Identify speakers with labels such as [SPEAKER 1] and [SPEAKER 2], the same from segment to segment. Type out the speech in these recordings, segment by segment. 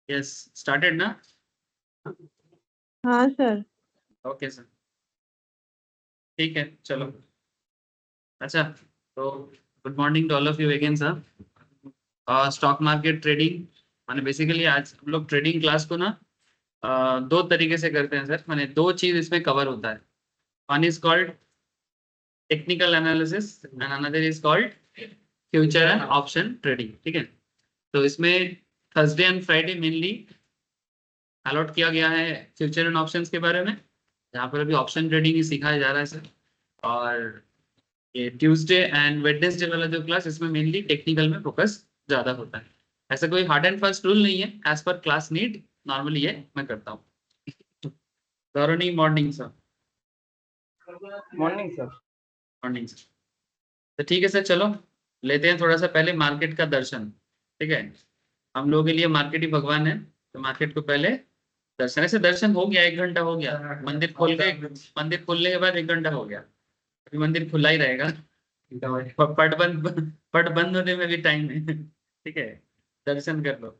[SPEAKER 1] Yes started ना?
[SPEAKER 2] हाँ sir.
[SPEAKER 1] Okay sir, ठीक है चलो। अच्छा, तो good morning to all of you again sir. Stock market trading माने बेसिकली आज हम लोग ट्रेडिंग क्लास को ना दो तरीके से करते हैं सर। माने दो चीज इसमें कवर होता है। One is called technical analysis and another is called future and option trading. ठीक है, तो इसमें Thursday and Friday mainly allot किया गया है फ्यूचर एंड ऑप्शंस के बारे में, जहाँ पर अभी ऑप्शन ट्रेडिंग ही सिखाया जा रहा है सर। और ये ट्यूसडे एंड वेडनेसडे वाला जो क्लास, इसमें मेनली टेक्निकल में फोकस ज्यादा होता है। ऐसा कोई हार्ड एंड फास्ट रूल नहीं है, as per class need normally ये मैं करता हूँ। Gaurav morning sir.
[SPEAKER 3] Morning sir.
[SPEAKER 1] Morning sir. तो ठीक है सर, चलो लेते हैं थोड़ा सा पहले मार्केट का दर्शन। ठीक है, हम लोगों के लिए मार्केट ही भगवान है, तो मार्केट को पहले दर्शन। ऐसे दर्शन हो गया, 1 घंटा हो गया, मंदिर खोल के, मंदिर खोलने के बाद 1 घंटा हो गया, अभी मंदिर खुला ही रहेगा। पट बंद होने में भी टाइम है। ठीक है, दर्शन कर लो।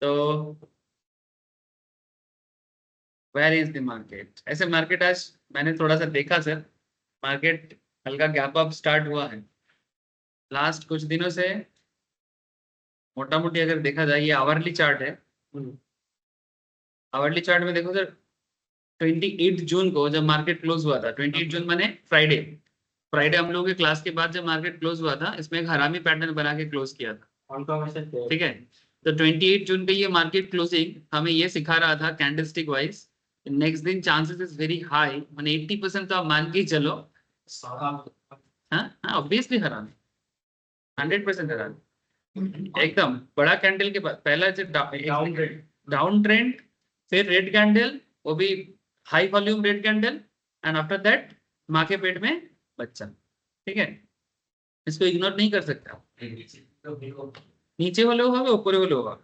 [SPEAKER 1] तो वेयर इज द मार्केट? ऐसे मार्केट आज मैंने थोड़ा सा देखा सर, मार्केट हल्का गैप अप स्टार्ट हुआ है लास्ट कुछ दिनों से। मोटा मोटी अगर देखा जाए, ये आवरली चार्ट है। आवरली चार्ट में देखो सर, 28 जून को जब मार्केट क्लोज हुआ था, 28 जून माने फ्राइडे, फ्राइडे हम लोगों के क्लास के बाद जब मार्केट क्लोज हुआ था, इसमें एक हरामी पैटर्न बना के क्लोज किया था। ठीक है, तो 28 जून पे ये मार्केट क्लोजिंग हमें ये सिखा रहा था कैंडलस्टिक वाइज, नेक्स्ट दिन चांसेस इज वेरी हाई, माने 80% तो आप मान के ही चलो। हाँ ऑब्वियसली हरामी, 100% हरामी एकदम। बड़ा कैंडल के बाद पहला जो डाउन ट्रेंड, फिर रेड कैंडल, वो भी high volume red candle, and after that माँ के पेट में बच्चा। ठीक है, इसको इग्नोर नहीं कर सकता। नीचे হলে হবে, উপরে হলেও হবে,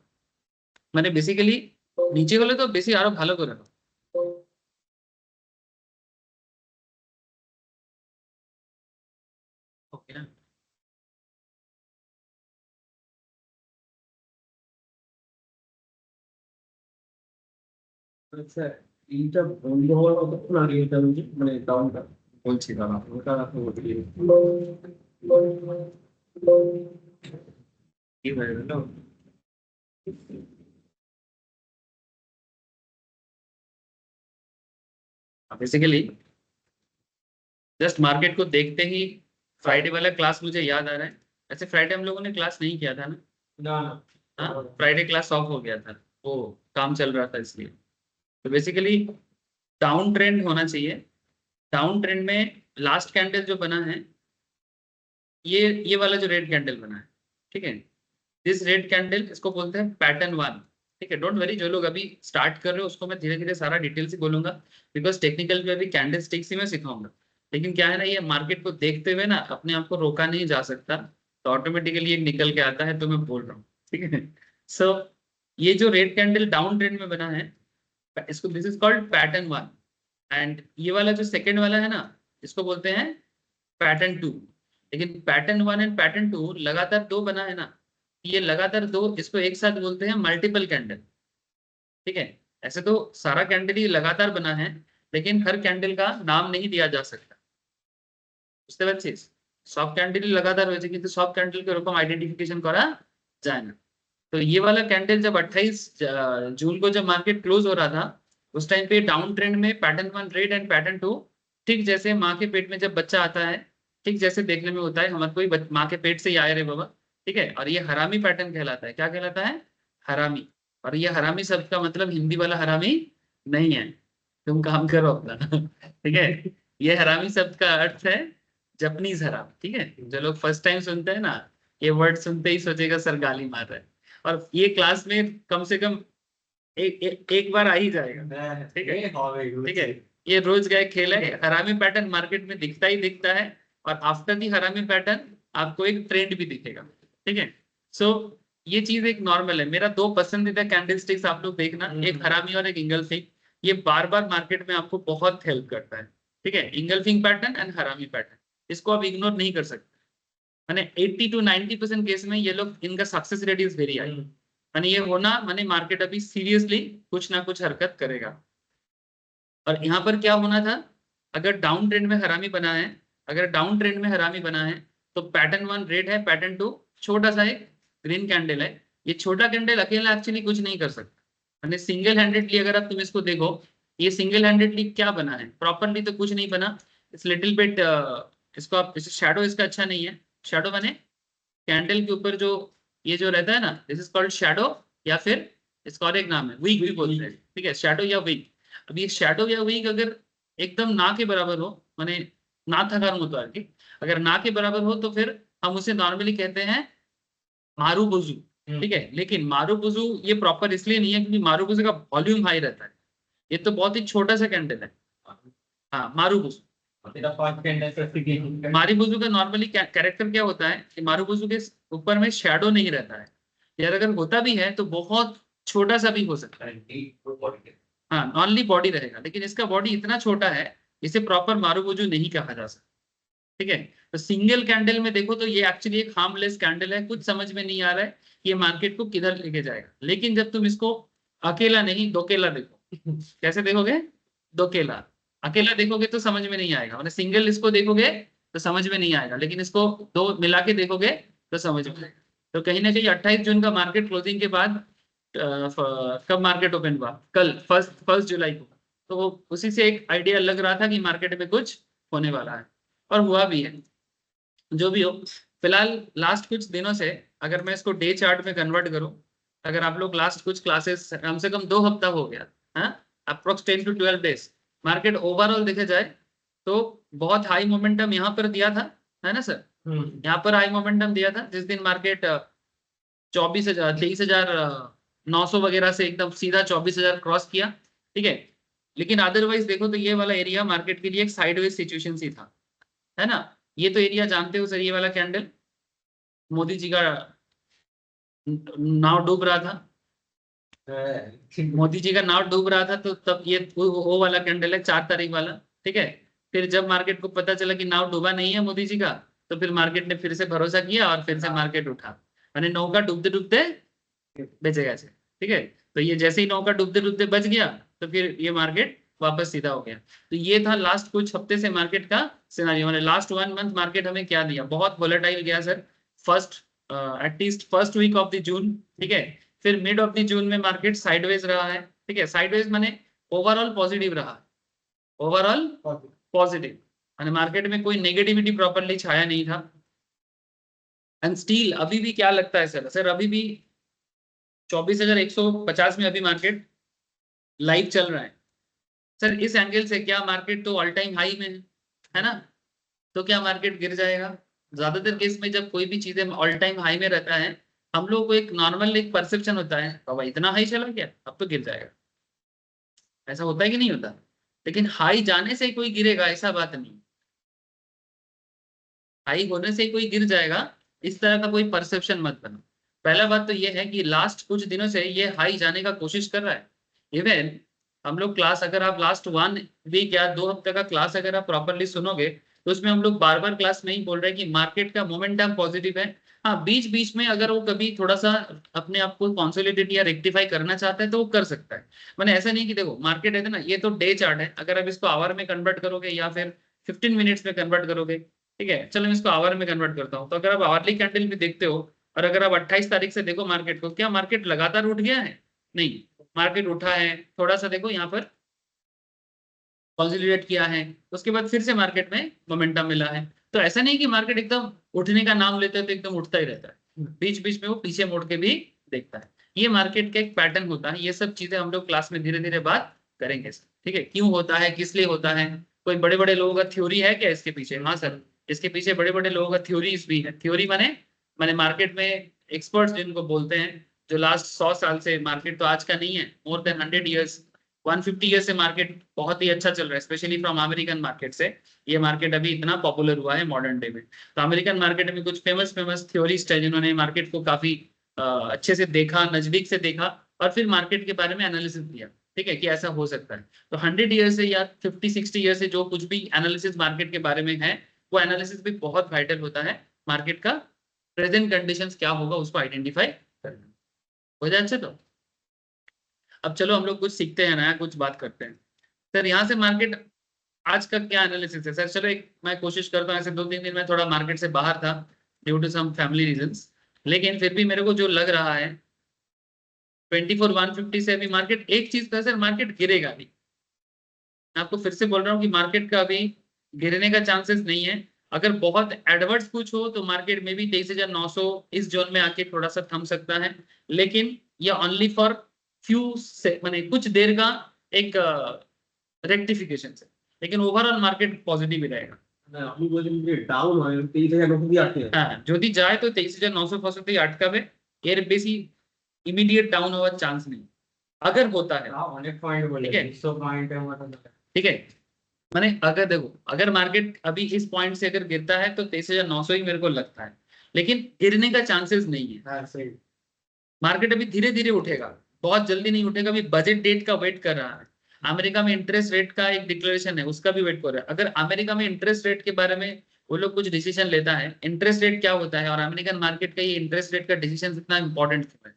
[SPEAKER 1] মানে বেসিক্যালি নিচে হলে তো বেশি আরো ভালো করে হবে। ওকে না? আচ্ছা, এইটা বন্ধ হওয়ার কতক্ষণ আগে এটা মানে ডাউনটা বলছি দাঁড়া, ওটা কি হয়ে গেল? बेसिकली जस्ट मार्केट को देखते ही फ्राइडे वाला क्लास मुझे याद आ रहा है। ऐसे फ्राइडे हम लोगों ने क्लास नहीं किया था ना? हाँ, फ्राइडे क्लास ऑफ हो गया था, वो काम चल रहा था इसलिए। तो बेसिकली डाउन ट्रेंड होना चाहिए। डाउन ट्रेंड में लास्ट कैंडल जो बना है, ये वाला जो रेड कैंडल बना है, ठीक है, दिस रेड कैंडल, इसको बोलते हैं पैटर्न वन। ठीक है, डोंट वरी, जो लोग अभी स्टार्ट कर रहे हो उसको मैं धीरे धीरे सारा डिटेल से बोलूंगा, बिकॉज टेक्निकल पे अभी कैंडल स्टिक्स ही मैं सिखाऊंगा। लेकिन क्या है ना, ये मार्केट को देखते हुए ना अपने आप को रोका नहीं जा सकता, तो ऑटोमेटिकली एक निकल के आता है, तो मैं बोल रहा हूँ। ठीक है, सो ये जो रेड कैंडल डाउन ट्रेंड में बना है, इसको this is called pattern one. And ये वाला जो सेकेंड वाला है ना, इसको बोलते हैं पैटर्न टू। लेकिन pattern one and pattern two लगातार दो बना है ना, ये लगातार दो, इसको एक साथ बोलते हैं मल्टीपल कैंडल। ठीक है, ऐसे तो सारा कैंडल ही लगातार बना है, लेकिन हर कैंडल का नाम नहीं दिया जा सकता। বুঝতে পারছিস? সব ক্যান্ডেলই লাগাতার হয়েছে, কিন্তু সব ক্যান্ডেলকে এরকম আইডেंटिफिकेशन করা যায় না। तो ये वाला कैंडल जब 28 जून को जब मार्केट क्लोज हो रहा था, उस टाइम पे डाउन ट्रेंड में pattern one red and pattern two, ठीक जैसे माँ के पेट में जब बच्चा आता है, ठीक जैसे देखने में होता है, हमारे कोई माँ के पेट से ही आए रे बाबा। ठीक है, और ये हरामी पैटर्न कहलाता है। क्या कहलाता है? हरामी। और ये हरामी शब्द का मतलब हिंदी वाला हरामी नहीं है, तुम काम करो अपना। ठीक है, ये हरामी शब्द का अर्थ है जपनीज हराम। ठीक है, जो लोग फर्स्ट टाइम सुनते हैं ना, ये वर्ड सुनते ही सोचेगा सर गाली मार रहा है, और ये क्लास में कम से कम एक बार आ ही जाएगा। ठीक है, ठीक है, ये रोज का एक खेल है। हरामी पैटर्न मार्केट में दिखता ही दिखता है, और आफ्टर दी हरामी पैटर्न आपको एक ट्रेंड भी दिखेगा। ठीक है, सो ये चीज एक नॉर्मल है। मेरा दो पसंदीदा कैंडल स्टिक्स आप लोग देखना, एक हरामी और एक इंगल्फिंग। ये बार बार मार्केट में आपको बहुत हेल्प करता है। ठीक है, इंगल्फिंग पैटर्न एंड हरामी पैटर्न, इसको आप इग्नोर नहीं कर सकते। मैंने 80 to 90% केस में ये लोग, इनका success rate is very high. माने ये होना माने मार्केट अभी सीरियसली कुछ ना कुछ हरकत करेगा। और यहाँ पर क्या होना था, अगर डाउन ट्रेंड में हरामी बना है, अगर डाउन ट्रेंड में हरामी बना है तो पैटर्न 1 रेड है, पैटर्न 2 छोटा सा एक ग्रीन कैंडल है। ये छोटा कैंडल अकेला एक्चुअली कुछ नहीं कर सकता, मैंने सिंगल हैंडेडली अगर आप तुम इसको देखो, ये सिंगल हैंडेडली क्या बना है, प्रॉपरली तो कुछ नहीं बना। इट्स लिटिल बिट इसको आप शैडो इसका अच्छा नहीं है, शैडो बने कैंडल के ऊपर जो ये जो रहता है ना, दिस इज कॉल्ड शैडो, या फिर इसका और एक नाम है वीक भी बोलते हैं, ठीक है, शैडो या वीक। अब ये शैडो या वीक अगर एकदम ना के बराबर हो, माने ना था कारण होता है, अगर ना के बराबर हो तो फिर हम उसे नॉर्मली कहते हैं मारूबुजू, ठीक है। लेकिन मारूबुजू ये प्रॉपर इसलिए नहीं है क्योंकि मारूबुजू का वॉल्यूम हाई रहता है, ये तो बहुत ही छोटा सा कैंडल है। हाँ मारूबुजू, मारूबुजू का नॉर्मली कैरेक्टर क्या होता है कि मारूबुजू के ऊपर में शैडो नहीं रहता है, यार अगर होता भी है तो बहुत छोटा सा भी हो सकता है। हाँ ऑनली बॉडी रहेगा, लेकिन इसका बॉडी इतना छोटा है इसे प्रॉपर मारूबुजू नहीं कहा जा सकता, ठीक है। तो सिंगल कैंडल में देखो तो ये एक्चुअली एक हार्मलेस कैंडल है, कुछ समझ में नहीं आ रहा है कि ये मार्केट को किधर लेके जाएगा। लेकिन जब तुम इसको अकेला नहीं दोकेला देखो, कैसे देखोगे, दोकेला, अकेला देखोगे तो समझ में नहीं आएगा, मतलब सिंगल इसको देखोगे तो समझ में नहीं आएगा, लेकिन इसको दो मिला के देखोगे तो समझ में आएगा। तो कहीं ना कहीं 28 जून का मार्केट क्लोजिंग के बाद कब मार्केट ओपन हुआ, कल फर्स्ट जुलाई को, तो वो उसी से एक आइडिया लग रहा था कि मार्केट में कुछ होने वाला है, और हुआ भी है। जो भी हो, फिलहाल लास्ट कुछ दिनों से अगर मैं इसको डे चार्ट में कन्वर्ट करूं, अगर आप लोग लास्ट कुछ क्लासेस कम से कम 2 हफ्ता हो गया, हाँ approx 10 to 12 days, market overall देखा जाए तो बहुत हाई मोमेंटम यहाँ पर दिया था, है ना सर, यहाँ पर हाई मोमेंटम दिया था जिस दिन मार्केट 24,000 23,900 वगैरह से एकदम सीधा 24,000 क्रॉस किया, ठीक है। लेकिन अदरवाइज देखो तो ये वाला एरिया मार्केट के लिए एक साइडवेज सिचुएशन सी था, है ना। ये तो एरिया जानते हो सर, ये वाला कैंडल मोदी जी का नाव डूब रहा था, मोदी जी का नाव डूब रहा था, तो तब ये वो वाला कैंडल है 4 तारीख वाला, ठीक है। फिर जब मार्केट को पता चला कि नाव डूबा नहीं है मोदी जी का, तो फिर मार्केट ने फिर से भरोसा किया और फिर से मार्केट उठा, मैंने नौका डूबते डूबते बचेगा से, ठीक है। तो ये जैसे ही नौका डूबते डूबते बच गया तो फिर ये मार्केट वापस सीधा हो गया। तो ये था लास्ट कुछ हफ्ते से मार्केट का सिनारियो, मैंने लास्ट 1 मंथ मार्केट हमें क्या दिया, बहुत वोलेटाइल गया sir, first at least first week of the June, ठीक है। फिर मिड ऑफ द जून में मार्केट साइडवेज रहा है, ठीक है, साइडवेज माने ओवरऑल पॉजिटिव रहा, ओवरऑल पॉजिटिव, माने मार्केट में कोई नेगेटिविटी प्रॉपरली छाया नहीं था। एंड स्टील अभी भी क्या लगता है सर अभी भी 24,150 में अभी मार्केट लाइव चल रहा है सर। इस एंगल से क्या मार्केट तो ऑल टाइम हाई में है ना, तो क्या मार्केट गिर जाएगा? ज्यादातर केस में जब कोई भी चीजें ऑल टाइम हाई में रहता है, हम लोग को एक नॉर्मल एक परसेप्शन होता है बाबा इतना हाई चला गया अब तो गिर जाएगा, ऐसा होता है कि नहीं होता? लेकिन हाई जाने से कोई गिरेगा ऐसा बात नहीं, हाई होने से कोई गिर जाएगा इस तरह का कोई परसेप्शन मत बनो। पहला बात तो ये है कि लास्ट कुछ दिनों से ये हाई जाने का कोशिश कर रहा है। इवन हम लोग क्लास अगर आप लास्ट 1 वीक या 2 हफ्ते का क्लास अगर आप प्रॉपरली सुनोगे तो उसमें हम लोग बार बार क्लास में ही बोल रहे हैं कि मार्केट का मोमेंटम पॉजिटिव है। हाँ बीच बीच में अगर वो कभी थोड़ा सा अपने आप को कंसोलिडेट या रेक्टिफाई करना चाहता है तो वो कर सकता है। मैंने ऐसा नहीं कि देखो मार्केट है ना, ये तो डे चार्ट है, अगर आप इसको आवर में कन्वर्ट करोगे या फिर 15 मिनट्स में कन्वर्ट करोगे, ठीक है, चलो मैं इसको आवर में कन्वर्ट करता हूँ, तो अगर आप आवरली कैंडल में देखते हो और अगर आप 28 तारीख से देखो मार्केट को, क्या मार्केट लगातार उठ गया है? नहीं, मार्केट उठा है थोड़ा सा, देखो यहाँ पर कंसोलिडेट किया है, उसके बाद फिर से मार्केट में मोमेंटम मिला है। तो ऐसा नहीं कि मार्केट एकदम उठने का नाम लेता है तो एकदम उठता ही रहता है, बीच बीच में वो पीछे मुड़ के भी देखता है। ये मार्केट का एक पैटर्न होता है, ये सब चीजें हम लोग क्लास में धीरे धीरे बात करेंगे सर, ठीक है, क्यों होता है, किस लिए होता है, कोई बड़े बड़े लोगों का थ्योरी है क्या इसके पीछे? हाँ सर, इसके पीछे बड़े बड़े लोगों का थ्योरीज भी है। थ्योरी माने माने मार्केट में एक्सपर्ट्स जिनको बोलते हैं, जो लास्ट 100 साल से, मार्केट तो आज का नहीं है, मोर देन 100 ईयर्स, 150 ईयर से मार्केट बहुत ही अच्छा चल रहा है, स्पेशली फ्रॉम अमेरिकन मार्केट से ये मार्केट अभी इतना पॉपुलर हुआ है मॉडर्न डे में। तो अमेरिकन मार्केट में कुछ फेमस फेमस थ्योरिस्ट है जिन्होंने मार्केट को काफी अच्छे से देखा, नजदीक से देखा और फिर मार्केट के बारे में एनालिसिस दिया, ठीक है, कि ऐसा हो सकता है। तो 100 ईयर से या 50-60 ईयर से जो कुछ भी एनालिसिस मार्केट के बारे में है, वो एनालिसिस भी बहुत वाइटल होता है मार्केट का प्रेजेंट कंडीशंस क्या होगा उसको आइडेंटिफाई करना। हो जाए अच्छा। तो अब चलो हम लोग कुछ सीखते हैं, नया कुछ बात करते हैं। सर यहाँ से मार्केट आज का क्या एनालिसिस है सर? चलो एक मैं कोशिश करता हूँ, ऐसे 2-3 दिन में थोड़ा मार्केट से बाहर था due to some family reasons, लेकिन फिर भी मेरे को जो लग रहा है 24,150 से अभी मार्केट, एक चीज तो है सर, मार्केट गिरेगा नहीं। मैं आपको फिर से बोल रहा हूँ कि मार्केट का अभी गिरने का चांसेस नहीं है। अगर बहुत एडवर्स कुछ हो तो मार्केट में भी 23,900 इस जोन में आके थोड़ा सा थम सकता है, लेकिन ये ओनली फॉर फ्यू से मैंने कुछ देर का एक रेक्टिफिकेशन से, लेकिन ओवरऑल मार्केट पॉजिटिव ही रहेगा।
[SPEAKER 2] আপনি বলছেন যে ডাউন হয় 23,900 দিয়ে আটকে যাবে।
[SPEAKER 1] হ্যাঁ যদি যায় তো 23,900 পর্যন্তই আটকাবে, এর বেশি ইমিডিয়েট ডাউন হওয়ার চান্স নেই अगर होता है।
[SPEAKER 2] অনেক পয়েন্ট বলে,
[SPEAKER 1] ठीक है
[SPEAKER 2] 200 পয়েন্টের মতো।
[SPEAKER 1] ठीक है, मैंने अगर देखो अगर मार्केट अभी इस पॉइंट से अगर गिरता है तो 23,900 ही मेरे को लगता है, लेकिन गिरने का चांसेस नहीं है।
[SPEAKER 2] हाँ सही।
[SPEAKER 1] मार्केट अभी धीरे धीरे उठेगा, बहुत जल्दी नहीं उठेगा। अभी बजट डेट का वेट कर रहा है, अमेरिका में इंटरेस्ट रेट का एक डिक्लेरेशन है उसका भी वेट कर रहा है। अगर अमेरिका में इंटरेस्ट रेट के बारे में वो लोग कुछ डिसीजन लेता है, इंटरेस्ट रेट क्या होता है और अमेरिकन मार्केट का ये इंटरेस्ट रेट का डिसीजन इतना इंपॉर्टेंट क्यों है,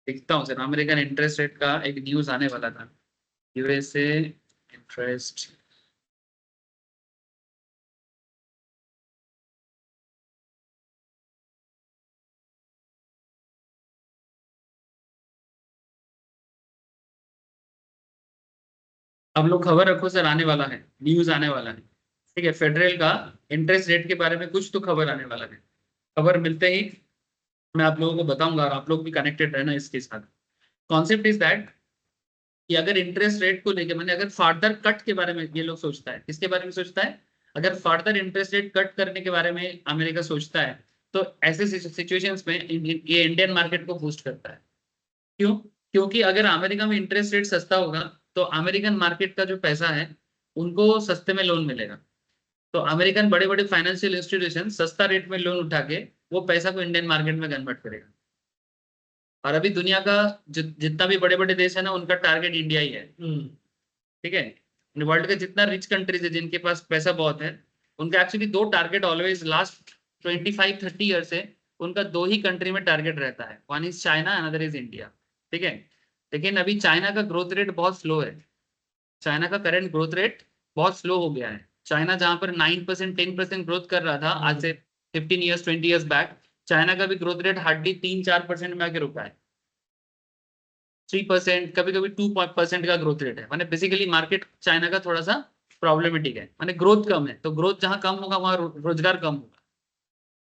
[SPEAKER 1] देखता हूँ सर। अमेरिकन इंटरेस्ट रेट का एक न्यूज आने वाला था, यूएसए इंटरेस्ट, अब लोग खबर रखो सर, आने वाला है, न्यूज आने वाला है। ठीक है, फेडरल का इंटरेस्ट रेट के बारे में कुछ तो खबर आने वाला है। खबर मिलते ही मैं आप लोगों को बताऊंगा और आप लोग भी कनेक्टेड रहना इसके साथ। कॉन्सेप्ट इज दैट कि अगर इंटरेस्ट रेट को लेके मैंने अगर फार्दर कट के बारे में ये लोग सोचता है, किसके बारे में सोचता है? अगर फार्दर इंटरेस्ट रेट कट करने के बारे में अमेरिका सोचता है तो ऐसे सिचुएशंस में ये इंडियन मार्केट को बूस्ट करता है। क्यों? क्योंकि अगर अमेरिका में इंटरेस्ट रेट सस्ता होगा तो अमेरिकन मार्केट का जो पैसा है उनको सस्ते में लोन मिलेगा। तो अमेरिकन बड़े बड़े फाइनेंशियल इंस्टीट्यूशन सस्ता रेट में लोन उठा के वो पैसा को इंडियन मार्केट में कन्वर्ट करेगा। और अभी दुनिया का जितना भी बड़े बड़े देश है ना, उनका टारगेट इंडिया ही है। ठीक है, वर्ल्ड के जितना रिच कंट्रीज है जिनके पास पैसा बहुत है, उनका एक्चुअली दो टारगेट ऑलवेज लास्ट 25-30 ईयर से उनका दो ही कंट्री में टारगेट रहता है, one is China, another is India. ठीक है, लेकिन अभी चाइना का ग्रोथ रेट बहुत स्लो है। चाइना का करंट ग्रोथ रेट बहुत स्लो हो गया है। चाइना जहां पर 9% 10% ग्रोथ कर रहा था आज से 15 ईयर्स 20 ईयर्स बैक, चाइना का भी ग्रोथ रेट हार्डली 3-4% में आके रुका है। 3%, कभी कभी 2% का ग्रोथ रेट है। माने बेसिकली मार्केट चाइना का थोड़ा सा प्रॉब्लमेटिक है, माने ग्रोथ कम है, तो ग्रोथ जहां कम होगा वहां रोजगार कम होगा,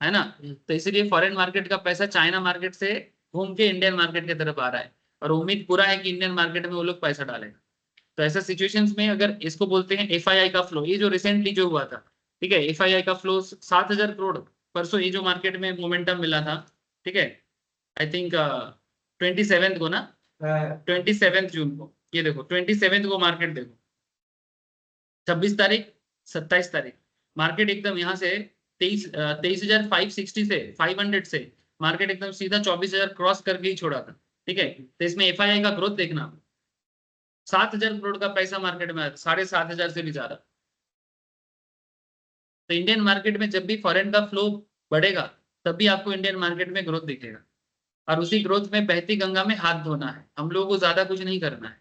[SPEAKER 1] है ना। तो इसीलिए फॉरेन मार्केट का पैसा चाइना मार्केट से घूम के इंडियन मार्केट की तरफ आ रहा है, और उम्मीद पूरा है कि इंडियन मार्केट में वो लोग पैसा डालेगा। तो ऐसा सिचुएशंस में अगर इसको बोलते हैं एफआईआई का फ्लो, ये जो रिसेंटली जो हुआ था, ठीक है, एफआईआई का फ्लो 7,000 करोड़ परसों, ये जो मार्केट में मोमेंटम मिला था, ठीक है, आई थिंक 27 को ना, 27 जून को, ये देखो 27 को मार्केट देखो, 26 तारीख, 27 तारीख, मार्केट एकदम यहाँ से 23,560 से 500 से मार्केट एकदम सीधा 24,000 क्रॉस करके ही छोड़ा था। ठीक है, तो इसमें एफआईआई का ग्रोथ देखना, 7,000 करोड़ का पैसा मार्केट में आया, 7,500 से भी ज्यादा। तो इंडियन मार्केट में जब भी फॉरेन का फ्लो बढ़ेगा तब भी आपको इंडियन मार्केट में ग्रोथ दिखेगा, और उसी ग्रोथ में बहती गंगा में हाथ धोना है। हम लोगों को ज्यादा कुछ नहीं करना है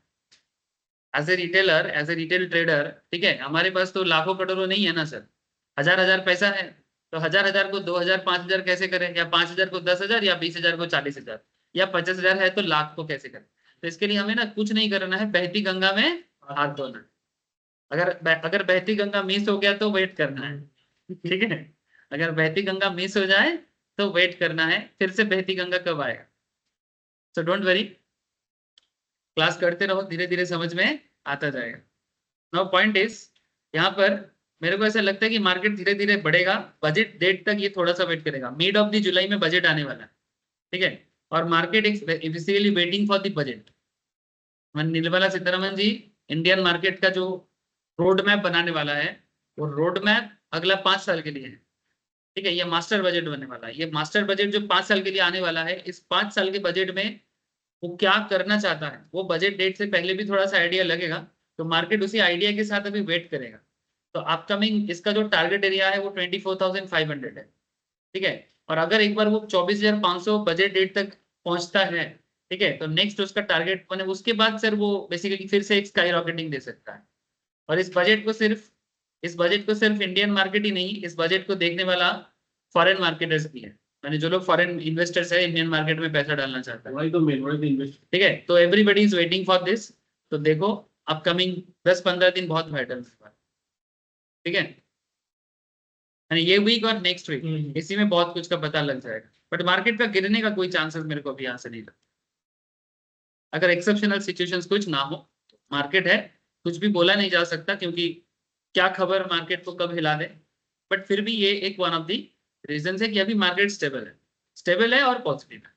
[SPEAKER 1] as a retailer, as a retail trader. ठीक है, हमारे पास तो लाखों करोड़ों नहीं है ना सर, हजार हजार पैसा है। तो हजार हजार को 2,000 5,000 कैसे करें, या 5,000 को 10,000, या 20,000 को 40,000, या 50,000 है तो लाख को कैसे करें। तो इसके लिए हमें ना कुछ नहीं करना है, बहती गंगा में हाथ धोना है। अगर बहती गंगा मिस हो गया तो वेट करना है। ठीक है, अगर बहती गंगा मिस हो जाए तो वेट करना है, फिर से बहती गंगा कब आएगा। सो डोंट वरी, क्लास करते रहो, धीरे धीरे समझ में आता जाएगा। नाउ पॉइंट इज, यहाँ पर मेरे को ऐसा लगता है कि मार्केट धीरे धीरे बढ़ेगा, बजट डेट तक ये थोड़ा सा वेट करेगा। मिड ऑफ द जुलाई में बजट आने वाला है, ठीक है, और market is basically waiting for the budget. Nirmala Sitharaman ji Indian market का जो रोड मैप बनाने वाला है, वो रोड मैप अगला 5 साल के लिए है। ठीक है, ये मास्टर बजट बनने वाला है। ये मास्टर बजट जो 5 साल के लिए आने वाला है, इस 5 साल के बजट में वो क्या करना चाहता है, वो बजट डेट से पहले भी थोड़ा सा आइडिया लगेगा। तो मार्केट उसी आइडिया के साथ अभी वेट करेगा। तो अपकमिंग इसका जो टारगेट एरिया है वो 24,500 है। ठीक है, और अगर एक बार वो 24,500 बजट डेट तक पहुंचता है ठीक है, तो नेक्स्ट उसका टारगेट मैंने उसके बाद सर वो बेसिकली फिर से एक स्काई रॉकेटिंग दे सकता है। और इस बजट को सिर्फ इंडियन मार्केट ही नहीं, इस बजट को देखने वाला फॉरेन मार्केटर्स भी है, यानी जो लोग फॉरेन इन्वेस्टर्स है इंडियन मार्केट में पैसा डालना चाहता है।
[SPEAKER 2] वही तो मेन वही तो इन्वेस्ट।
[SPEAKER 1] ठीक है, तो everybody is waiting for this. तो देखो अपकमिंग 10-15 दिन बहुत वाइटल, ठीक है, यानी ये वीक और नेक्स्ट वीक इसी में बहुत कुछ का पता लग जाएगा। बट मार्केट का गिरने का कोई चांसेस मेरे को अभी यहाँ से नहीं लगता, अगर एक्सेप्शनल सिचुएशंस कुछ ना हो। मार्केट है, कुछ भी बोला नहीं जा सकता क्योंकि क्या खबर मार्केट को कब हिला दे। बट फिर भी ये एक वन ऑफ दी रीजन है कि अभी मार्केट स्टेबल है और पॉजिटिव है।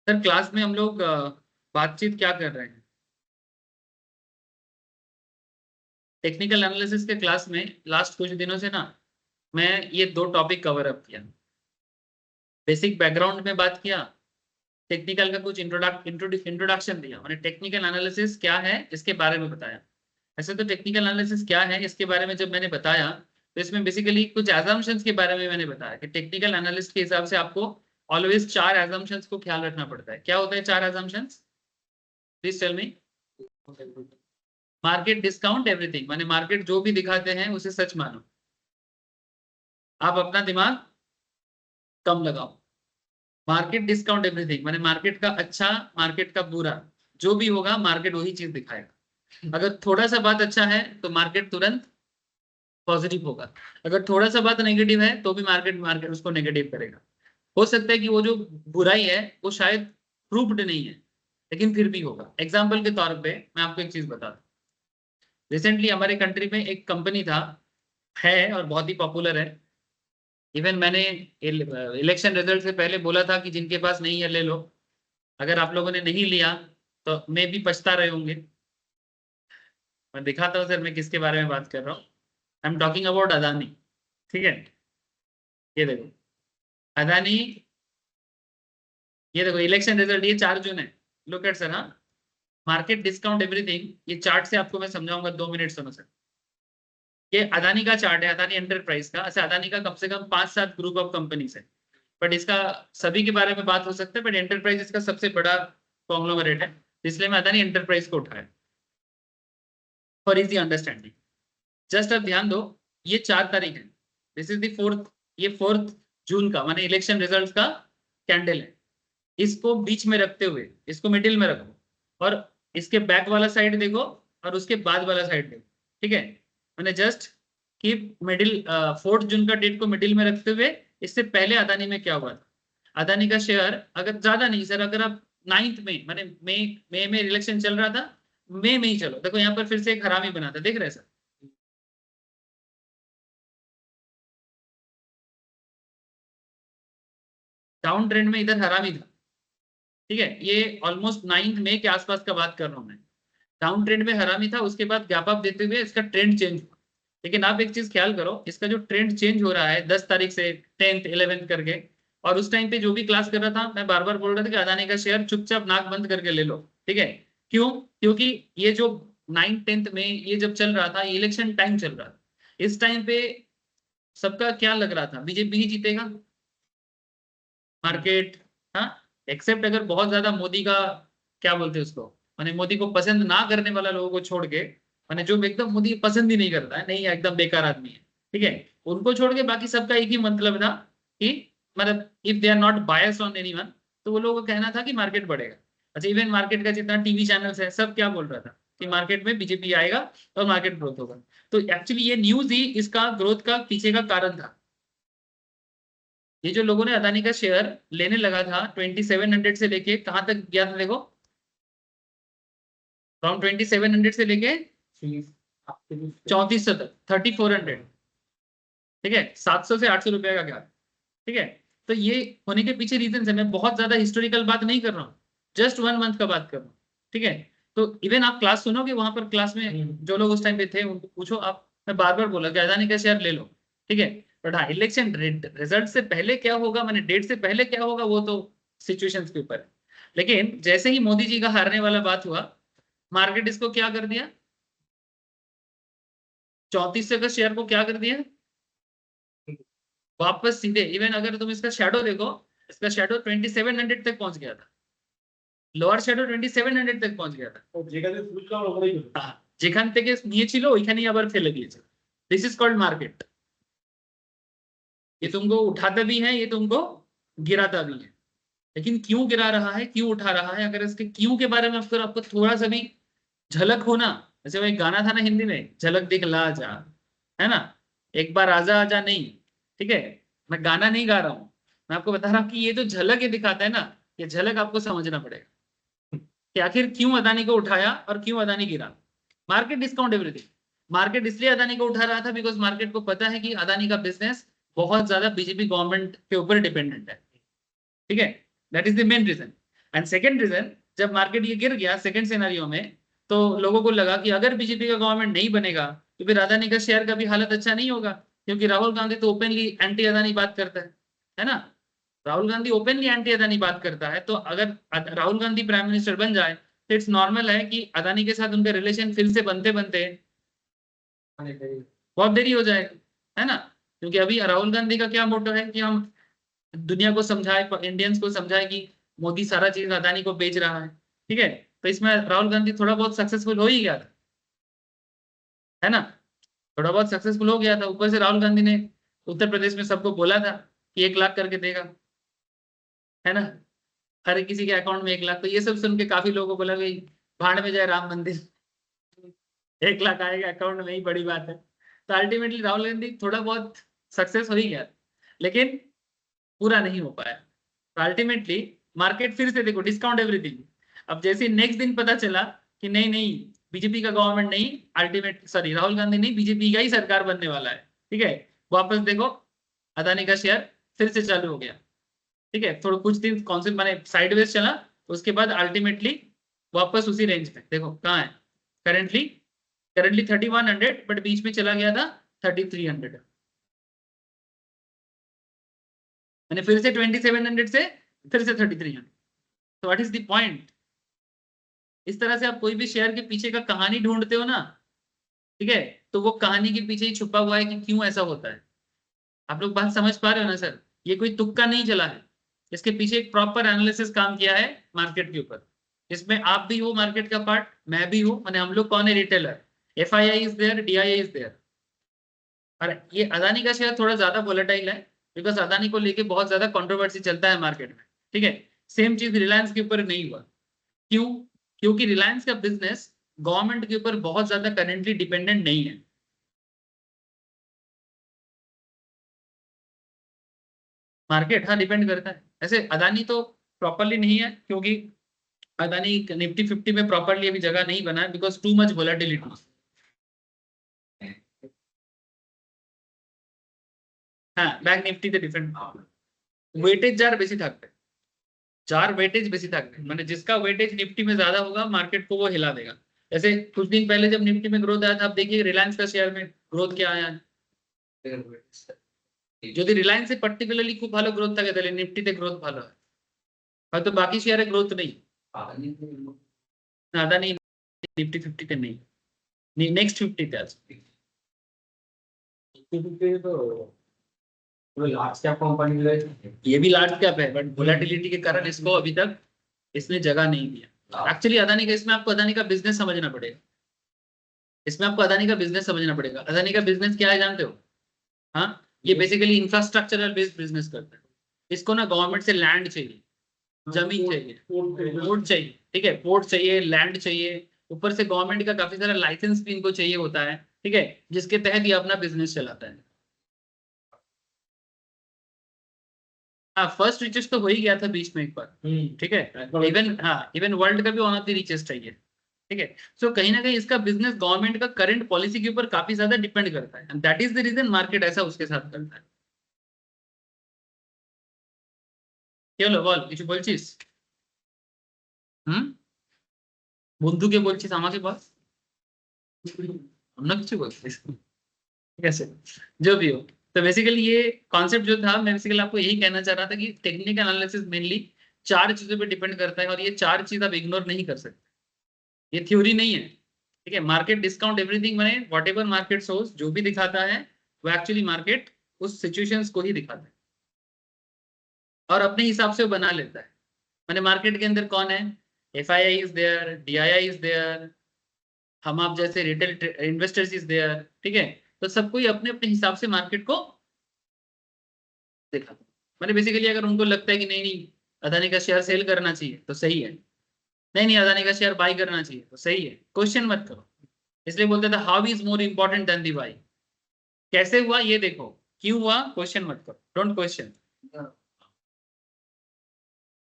[SPEAKER 1] सर क्लास में हम लोग बातचीत क्या कर रहे हैं, टेक्निकल एनालिसिस के क्लास में लास्ट कुछ दिनों से ना मैं ये 2 टॉपिक कवर अप किया। बेसिक बैकग्राउंड में बात किया, टेक्निकल का कुछ इंट्रोडक्शन दिया, मैंने टेक्निकल एनालिसिस क्या है इसके बारे में बताया। ऐसे तो टेक्निकल एनालिसिस क्या है इसके बारे में जब मैंने बताया तो इसमें बेसिकली कुछ एजम्पशंस के बारे में मैंने बताया कि टेक्निकल एनालिस्ट के हिसाब से आपको ऑलवेज 4 एजम्पशंस को ख्याल रखना पड़ता है। क्या होता है 4 assumptions, please tell me. Market discount everything, माने मार्केट जो भी दिखाते हैं उसे सच मानो, आप अपना दिमाग कम लगाओ। मार्केट डिस्काउंट एवरीथिंग, माने मार्केट का अच्छा मार्केट का बुरा जो भी होगा मार्केट वही चीज दिखाएगा। अगर थोड़ा सा बात अच्छा है तो मार्केट तुरंत पॉजिटिव होगा, अगर थोड़ा सा बात नेगेटिव है तो भी मार्केट मार्केट उसको नेगेटिव करेगा। हो सकता है कि वो जो बुराई है वो शायद प्रूव्ड नहीं है लेकिन फिर भी होगा। एग्जाम्पल के तौर पे मैं आपको एक चीज बता दूं, रिसेंटली हमारे कंट्री में एक कंपनी था, है और बहुत ही पॉपुलर है। इवन मैंने इलेक्शन रिजल्ट से पहले बोला था कि जिनके पास नहीं है ले लो, अगर आप लोगों ने नहीं लिया तो मे भी पछता रहे होंगे। मैं दिखाता हूँ सर मैं किसके बारे में बात कर रहा हूँ, I am talking about Adani. ठीक है, ये देखो अदानी, ये देखो इलेक्शन रिजल्ट, ये 4 जून है। लुक एट सर, हाँ, मार्केट डिस्काउंट एवरीथिंग, ये चार्ट से आपको मैं समझाऊंगा, 2 मिनट सुनो सर। ये अदानी का चार्ट है, अदानी एंटरप्राइज का। अच्छा, अदानी का कम से कम 5-7 ग्रुप ऑफ कंपनीज है, बट इसका सभी के बारे में बात हो सकता है, बट एंटरप्राइज इसका सबसे बड़ा कॉन्ग्लोमरेट है, इसलिए मैं अदानी एंटरप्राइज को उठाया फॉर इजी अंडरस्टैंडिंग। जस्ट अब ध्यान दो, ये 4 तारीख है, दिस इज द 4th, ये 4th जून का माने इलेक्शन रिजल्ट का कैंडल है। इसको बीच में रखते हुए इसको मिडिल में रखो और इसके बैक वाला साइड देखो और उसके बाद वाला साइड देखो। ठीक है, मैंने जस्ट कीप मिडिल 4th जून का डेट को मिडिल में रखते हुए, इससे पहले अदानी में क्या हुआ था। अदानी का शेयर अगर ज्यादा नहीं सर, अगर आप 9th में माने मई में इलेक्शन चल रहा था, मई में ही चलो, देखो यहाँ पर फिर से एक हरामी बना था, देख रहे हैं सर। डाउन ट्रेंड में इधर हरामी था। ठीक है, ये ऑलमोस्ट 9th मई के आसपास का बात कर रहा हूं मैं। डाउन ट्रेंड में हरामी था, उसके बाद गैप अप देते हुए इसका ट्रेंड चेंज हुआ। लेकिन आप एक चीज ख्याल करो, इसका जो ट्रेंड चेंज हो रहा है 10 तारीख से 10th 11th करके, और उस टाइम पे जो भी क्लास कर रहा था मैं बार बार बोल रहा था कि अदानी का शेयर चुपचाप नाक बंद करके ले लो। ठीक है, क्यों, क्योंकि ये जो 9th 10th में ये जब चल रहा था, इलेक्शन टाइम चल रहा था, इस टाइम पे सबका क्या लग रहा था, बीजेपी ही जीतेगा मार्केट। हाँ, एक्सेप्ट अगर बहुत ज्यादा मोदी का क्या बोलते हैं उसको, माने मोदी को पसंद ना करने वाला लोगों को छोड़ के, माने जो एकदम मोदी पसंद ही नहीं करता है, नहीं एकदम बेकार आदमी है, ठीक है, उनको छोड़ के बाकी सबका एक ही मतलब था कि मतलब if they are not bias on anyone, तो वो लोगों का कहना था कि मार्केट बढ़ेगा। अच्छा, इवन मार्केट का जितना टीवी चैनल्स है सब क्या बोल रहा था कि मार्केट में बीजेपी आएगा और मार्केट ग्रोथ होगा। तो एक्चुअली ये न्यूज ही इसका ग्रोथ का पीछे का कारण था। ये जो लोगों ने अदानी का शेयर लेने लगा था 2700 से लेके कहां तक गया था देखो, फ्रॉम 2700 से लेके 3400 तक, 3400। ठीक है, 700 से 800 रुपए का गया। ठीक है, तो ये होने के पीछे रीजन है, मैं बहुत ज्यादा हिस्टोरिकल बात नहीं कर रहा हूँ, जस्ट 1 मंथ का बात कर रहा हूँ। ठीक है, तो इवन आप क्लास सुनोगे वहां पर, क्लास में जो लोग उस टाइम पे थे उनको पूछो आप, मैं बार बार बोला कि अदानी का शेयर ले लो। ठीक है, बट हाँ, इलेक्शन रिजल्ट से पहले क्या होगा, मैंने डेट से पहले क्या होगा वो तो सिचुएशंस के ऊपर है। लेकिन जैसे ही मोदी जी का हारने वाला बात हुआ, मार्केट इसको क्या कर दिया, 3400 का शेयर को क्या कर दिया वापस सीधे। इवन अगर तुम इसका शैडो देखो, इसका शेडो 2700 तक पहुंच गया था, লোয়ার শ্যাডো 2700 तक पहुंच गया था। যেখান থেকে নিয়ে ছিল ওইখানেই আবার ফেলে দিয়েছে। This is called market. ये तुमको उठाता भी है, ये तुमको गिराता भी है, लेकिन क्यों गिरा रहा है, क्यों उठा रहा है, अगर इसके क्यों के बारे में आपको थोड़ा सा भी झलक हो ना, जैसे वो एक गाना था ना हिंदी में, झलक दिखला जा, है ना, एक बार आजा आजा नहीं, ठीक है, मैं गाना नहीं गा रहा हूं, मैं आपको बता रहा हूं कि ये जो झलक ये दिखाता है ना, ये झलक आपको समझना पड़ेगा कि आखिर क्यों अदानी को उठाया और क्यों अदानी गिरा। Market discount everything. मार्केट इसलिए अदानी को उठा रहा था बिकॉज मार्केट को पता है कि अदानी का बिजनेस बहुत ज्यादा बीजेपी गवर्नमेंट के ऊपर डिपेंडेंट है, ठीक है, that is the main reason. And second reason, जब मार्केट ये गिर गया सेकेंड सिनेरियो में, तो लोगों को लगा कि अगर बीजेपी का गवर्नमेंट नहीं बनेगा तो फिर अदानी का शेयर का भी हालत अच्छा नहीं होगा, क्योंकि राहुल गांधी तो ओपनली एंटी अदानी बात करता है ना, राहुल गांधी ओपनली एंटी अदानी बात करता है, तो अगर राहुल गांधी प्राइम मिनिस्टर बन जाए तो इट्स नॉर्मल है कि अदानी के साथ उनका रिलेशन फिर से बनते बनते बहुत देरी हो जाएगा, है ना, क्योंकि अभी राहुल गांधी का क्या मोटो है कि हम दुनिया को समझाए, इंडियंस को समझाए कि मोदी सारा चीज अदानी को बेच रहा है, ठीक है, तो इसमें राहुल गांधी थोड़ा बहुत सक्सेसफुल हो ही गया था, है ना, थोड़ा बहुत सक्सेसफुल हो गया था। ऊपर से राहुल गांधी ने उत्तर प्रदेश में सबको बोला था कि 1 लाख करके देगा, है ना, हर किसी के अकाउंट में 1 लाख, तो ये सब सुन के काफी लोगों को बोला भाई भाड़ में जाए राम मंदिर, 1 लाख आएगा अकाउंट में ही बड़ी बात है। तो अल्टीमेटली राहुल गांधी थोड़ा बहुत सक्सेस हो ही गया, लेकिन पूरा नहीं हो पाया। तो अल्टीमेटली मार्केट फिर से देखो डिस्काउंट एवरीथिंग। अब जैसे नेक्स्ट दिन पता चला कि नहीं नहीं बीजेपी का गवर्नमेंट नहीं, अल्टीमेट सॉरी राहुल गांधी नहीं, बीजेपी का ही सरकार बनने वाला है, ठीक है, वापस देखो अदानी का शेयर फिर से चालू हो गया, ठीक है, थोड़ा कुछ दिन कॉन्सेप्ट माने साइडवेज चला, उसके बाद अल्टीमेटली वापस उसी रेंज में देखो कहाँ है करेंटली 3100, बट बीच में चला गया था 3300, मैंने फिर से 2700 से फिर से 3300। तो व्हाट इज द पॉइंट? इस तरह से आप कोई भी शेयर के पीछे का कहानी ढूंढते हो ना, ठीक है, तो वो कहानी के पीछे ही छुपा हुआ है कि क्यों ऐसा होता है। आप लोग बात समझ पा रहे हो ना सर? ये कोई तुक्का नहीं चला है, इसके पीछे एक प्रॉपर एनालिसिस काम किया है मार्केट के ऊपर। इसमें आप भी हो मार्केट का पार्ट, मैं भी हूं, मैंने हम लोग कौन है retailer, FII is there, DII is there. और ये अदानी का शेयर थोड़ा ज्यादा वोलेटाइल है बिकॉज अदानी को लेके बहुत ज्यादा कंट्रोवर्सी चलता है मार्केट में, ठीक है, सेम चीज रिलायंस के ऊपर नहीं हुआ। क्यों? क्योंकि रिलायंस का बिजनेस गवर्नमेंट के ऊपर बहुत ज्यादा करेंटली डिपेंडेंट नहीं है। मार्केट हाँ डिपेंड करता है, ऐसे अदानी तो प्रॉपरली नहीं है, क्योंकि अदानी निफ्टी 50 में प्रॉपरली अभी जगह नहीं बना है बिकॉज टू मच वोलेटिलिटी। হ্যাঁ ব্যাংক নিফটিতে ডিফারেন্ট ওয়েটেজ যার বেশি থাকবে, যার वेटेज बेसी থাকবে, মানে जिसका वेटेज निफ्टी में ज्यादा होगा मार्केट को वो हिला देगा। जैसे कुछ दिन पहले जब निफ्टी में ग्रोथ आया था, आप देखिए रिलायंस का शेयर में ग्रोथ क्या आया है। যদি রিলায়েন্সে পার্টিকুলারলি খুব ভালো গ্রোথ থাকে তাহলে নিফটিতে গ্রোথ ভালো হয়, হয়তো বাকি শেয়ারে গ্রোথ নেই। না আদানি নিফটি 50 তে নেই, নেক্সট 50 তে আছে।
[SPEAKER 2] लार्ज कैप कंपनी
[SPEAKER 1] ये भी लार्ज कैप है बट वोलेटिलिटी के कारण इसको अभी तक इसने जगह नहीं दिया। एक्चुअली अदानी का, इसमें आपको अदानी का बिजनेस समझना पड़ेगा, इसमें आपको अदानी का बिजनेस समझना पड़ेगा। अदानी का बिजनेस क्या है जानते हो? हाँ, ये बेसिकली इंफ्रास्ट्रक्चरल बेस्ड बिजनेस करता है। इसको ना गवर्नमेंट से लैंड चाहिए, जमीन चाहिए, पोर्ट चाहिए, ठीक है, पोर्ट चाहिए, लैंड चाहिए, ऊपर से गवर्नमेंट का काफी सारा लाइसेंस भी इनको चाहिए होता है, ठीक है, जिसके तहत ये अपना बिजनेस चलाता है। हाँ फर्स्ट रिचेस्ट तो हो ही गया था बीच में एक बार, ठीक है, इवन हाँ इवन वर्ल्ड का भी वन ऑफ द रिचेस्ट है ये, ठीक है। सो कहीं ना कहीं इसका बिजनेस गवर्नमेंट का करंट पॉलिसी के ऊपर काफी ज्यादा डिपेंड करता है, and that is the reason market ऐसा उसके साथ करता है। কি হলো বল, কিছু বলছিস? হুম, বন্ধুকে বলছিস আমাকে বল, অন্য কিছু বলছিস? ठीक है, जो भी हो। तो बेसिकली ये कॉन्सेप्ट जो था, मैं बेसिकली आपको यही कहना चाह रहा था कि टेक्निकल एनालिसिस मेनली 4 चीजों पे डिपेंड करता है, और ये 4 चीज आप इग्नोर नहीं कर सकते, ये थ्योरी नहीं है, ठीक है। मार्केट डिस्काउंट एवरीथिंग माने व्हाटएवर मार्केट सोर्स जो भी दिखाता है वो एक्चुअली मार्केट उस सिचुएशंस को ही दिखाता है। और अपने हिसाब से वो बना लेता है। मैंने मार्केट के अंदर कौन है, FII is there, DII is there, हम आप जैसे रिटेल इन्वेस्टर्स इज देयर, ठीक है। तो सबको ही अपने अपने हिसाब से मार्केट को देखा। मैंने बेसिकली अगर उनको लगता है कि नहीं नहीं अदानी का शेयर सेल करना चाहिए तो सही है, नहीं नहीं अदानी का शेयर बाई करना चाहिए तो सही है, क्वेश्चन मत करो। इसलिए बोलते थे how is more important than the why, कैसे हुआ ये देखो, क्यों हुआ क्वेश्चन मत करो, डोंट क्वेश्चन।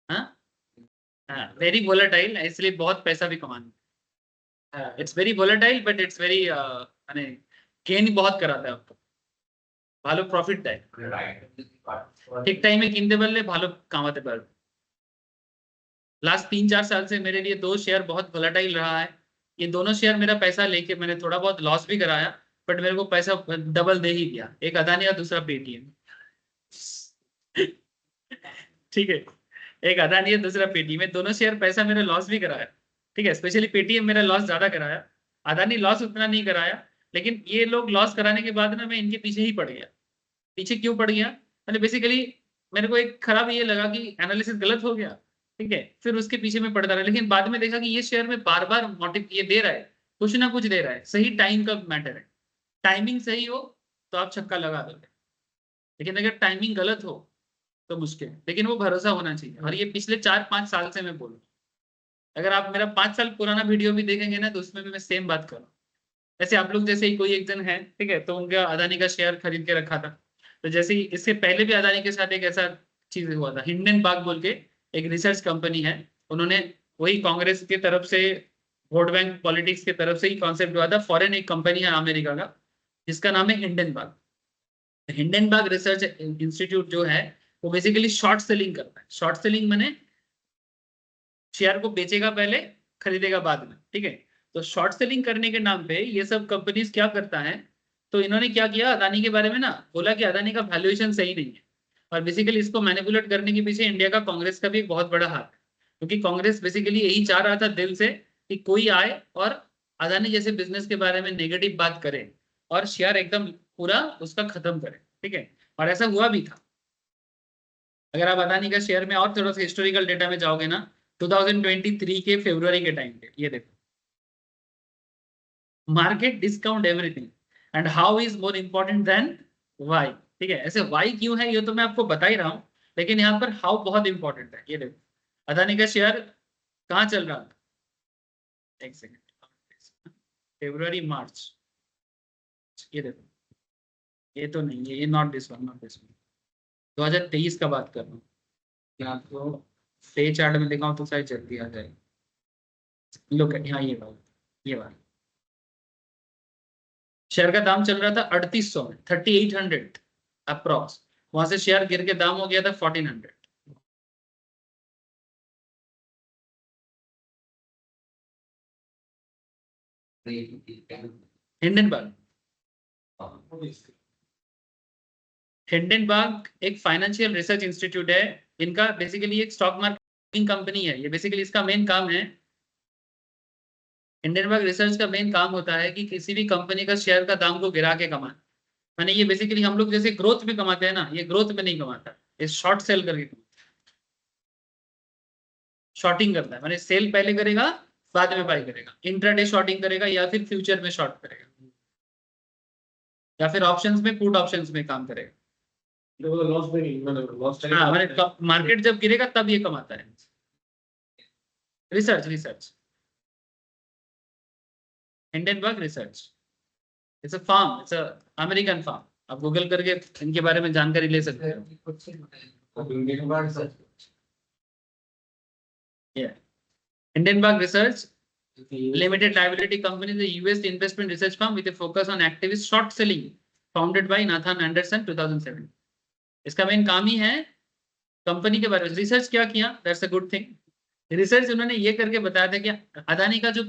[SPEAKER 1] हाँ वेरी वोलेटाइल, इसलिए बहुत पैसा भी कमाना, it's very volatile but it's very माने गेन बहुत कराता है आपको, ভালো প্রফিট দেয়, ঠিক টাইমে কিনতে পারলে ভালো কামাতে পারবে। लास्ट 3-4 साल से मेरे लिए 2 शेयर बहुत वोलेटाइल रहा है। ये दोनों शेयर मेरा पैसा लेके मैंने थोड़ा बहुत लॉस भी कराया, बट मेरे को पैसा डबल दे ही दिया, एक अदानी और दूसरा पेटीएम। ठीक है, एक अदानी है दूसरा पेटीएम में, दोनों शेयर पैसा मेरा लॉस भी कराया, ठीक है। स्पेशली पेटीएम मेरा लॉस ज्यादा कराया, अदानी लॉस उतना नहीं कराया, लेकिन ये लोग लॉस कराने के बाद ना मैं इनके पीछे ही पड़ गया। पीछे क्यों पड़ गया, मैंने बेसिकली मेरे को एक खराब ये लगा कि एनालिसिस गलत हो गया, ठीक है, फिर उसके पीछे में पड़ता रहा। लेकिन बाद में देखा कि ये शेयर में बार बार मोटिव ये दे रहा है, कुछ ना कुछ दे रहा है, सही टाइम का मैटर है। टाइमिंग सही हो तो आप छक्का लगा दोगे, लेकिन अगर टाइमिंग गलत हो तो मुश्किल है। लेकिन वो भरोसा होना चाहिए, और ये पिछले 4-5 साल से मैं बोलूँ, अगर आप मेरा 5 साल पुराना वीडियो भी देखेंगे ना तो उसमें भी मैं सेम बात करूँ। ऐसे आप लोग जैसे ही कोई एक जन है, ठीक है, तो उनका अदानी का शेयर खरीद के रखा था, तो जैसे ही इससे पहले भी अदानी के साथ एक ऐसा चीज हुआ था, हिंडनबर्ग बोल के एक रिसर्च कंपनी है, उन्होंने वही कांग्रेस की तरफ से, वोट बैंक पॉलिटिक्स की तरफ से ही कॉन्सेप्ट हुआ था। फॉरेन एक कंपनी है अमेरिका का जिसका नाम है हिंडनबर्ग। हिंडनबर्ग रिसर्च इंस्टीट्यूट जो है वो बेसिकली शॉर्ट सेलिंग करता है। शॉर्ट सेलिंग माने शेयर को बेचेगा पहले, खरीदेगा बाद में, ठीक है। तो शॉर्ट सेलिंग करने के नाम पे ये सब कंपनीज क्या करता है, तो इन्होंने क्या किया अदानी के बारे में ना, बोला कि अदानी का वैल्यूएशन सही नहीं है, और बेसिकली इसको मैनिपुलेट करने के पीछे इंडिया का कांग्रेस का भी एक बहुत बड़ा हाथ है, क्योंकि कांग्रेस बेसिकली यही चाह रहा था दिल से कि कोई आए और अदानी जैसे बिजनेस के बारे में नेगेटिव बात करे और शेयर एकदम पूरा उसका खत्म करे, ठीक है। और ऐसा हुआ भी था। अगर आप अदानी का शेयर में और थोड़ा सा हिस्टोरिकल डेटा में जाओगे ना, 2023 के फरवरी के टाइम पे ये देखो, market discount everything and how is more important than why, ठीक है। ऐसे वाई क्यों है ये तो मैं आपको बता ही रहा हूं, लेकिन यहाँ पर हाउ बहुत इंपॉर्टेंट है। ये देखो अदानी का शेयर कहाँ चल रहा था, एक सेकेंड, फरवरी मार्च, ये देखो, ये तो नहीं है, ये not this one, not this one, 2023 का बात कर रहा हूँ। यहाँ तो पे चार्ट में दिखाऊं तो शायद जल्दी आ जाएगी। लुक यहाँ ये बात शेयर का दाम चल रहा था 3800 में, 3800 अप्रॉक्स, वहां से शेयर गिर के दाम हो गया था 1400। हिंडनबर्ग, हिंडनबर्ग एक फाइनेंशियल रिसर्च इंस्टीट्यूट है, इनका बेसिकली एक स्टॉक मार्केटिंग कंपनी है। ये बेसिकली इसका मेन काम है, हिंडनबर्ग रिसर्च का मेन काम होता है कि किसी भी कंपनी का शेयर का दाम को गिरा के कमाना। माने ये बेसिकली हम लोग जैसे ग्रोथ में कमाते हैं ना, ये ग्रोथ में नहीं कमाता, ये शॉर्ट सेल करके शॉर्टिंग करता है। माने सेल पहले करेगा बाद में बाई करेगा, इंट्राडे शॉर्टिंग करेगा या फिर फ्यूचर में शॉर्ट करेगा या फिर ऑप्शंस में, पुट ऑप्शंस में काम करेगा। हाँ माने मार्केट जब गिरेगा तब ये कमाता है। Research research Hindenburg research, it's a firm, it's a American firm. आप गूगल करके इनके बारे में जानकारी ले सकते हो। हिंडनबर्ग रिसर्च Limited liability company is a US investment research firm with a focus on activist short selling, founded by Nathan Anderson 2007। इसका मेन काम ही है कंपनी के बारे में रिसर्च क्या किया, that's a good thing. Research उन्होंने ये करके बताया था कि अदानी का जो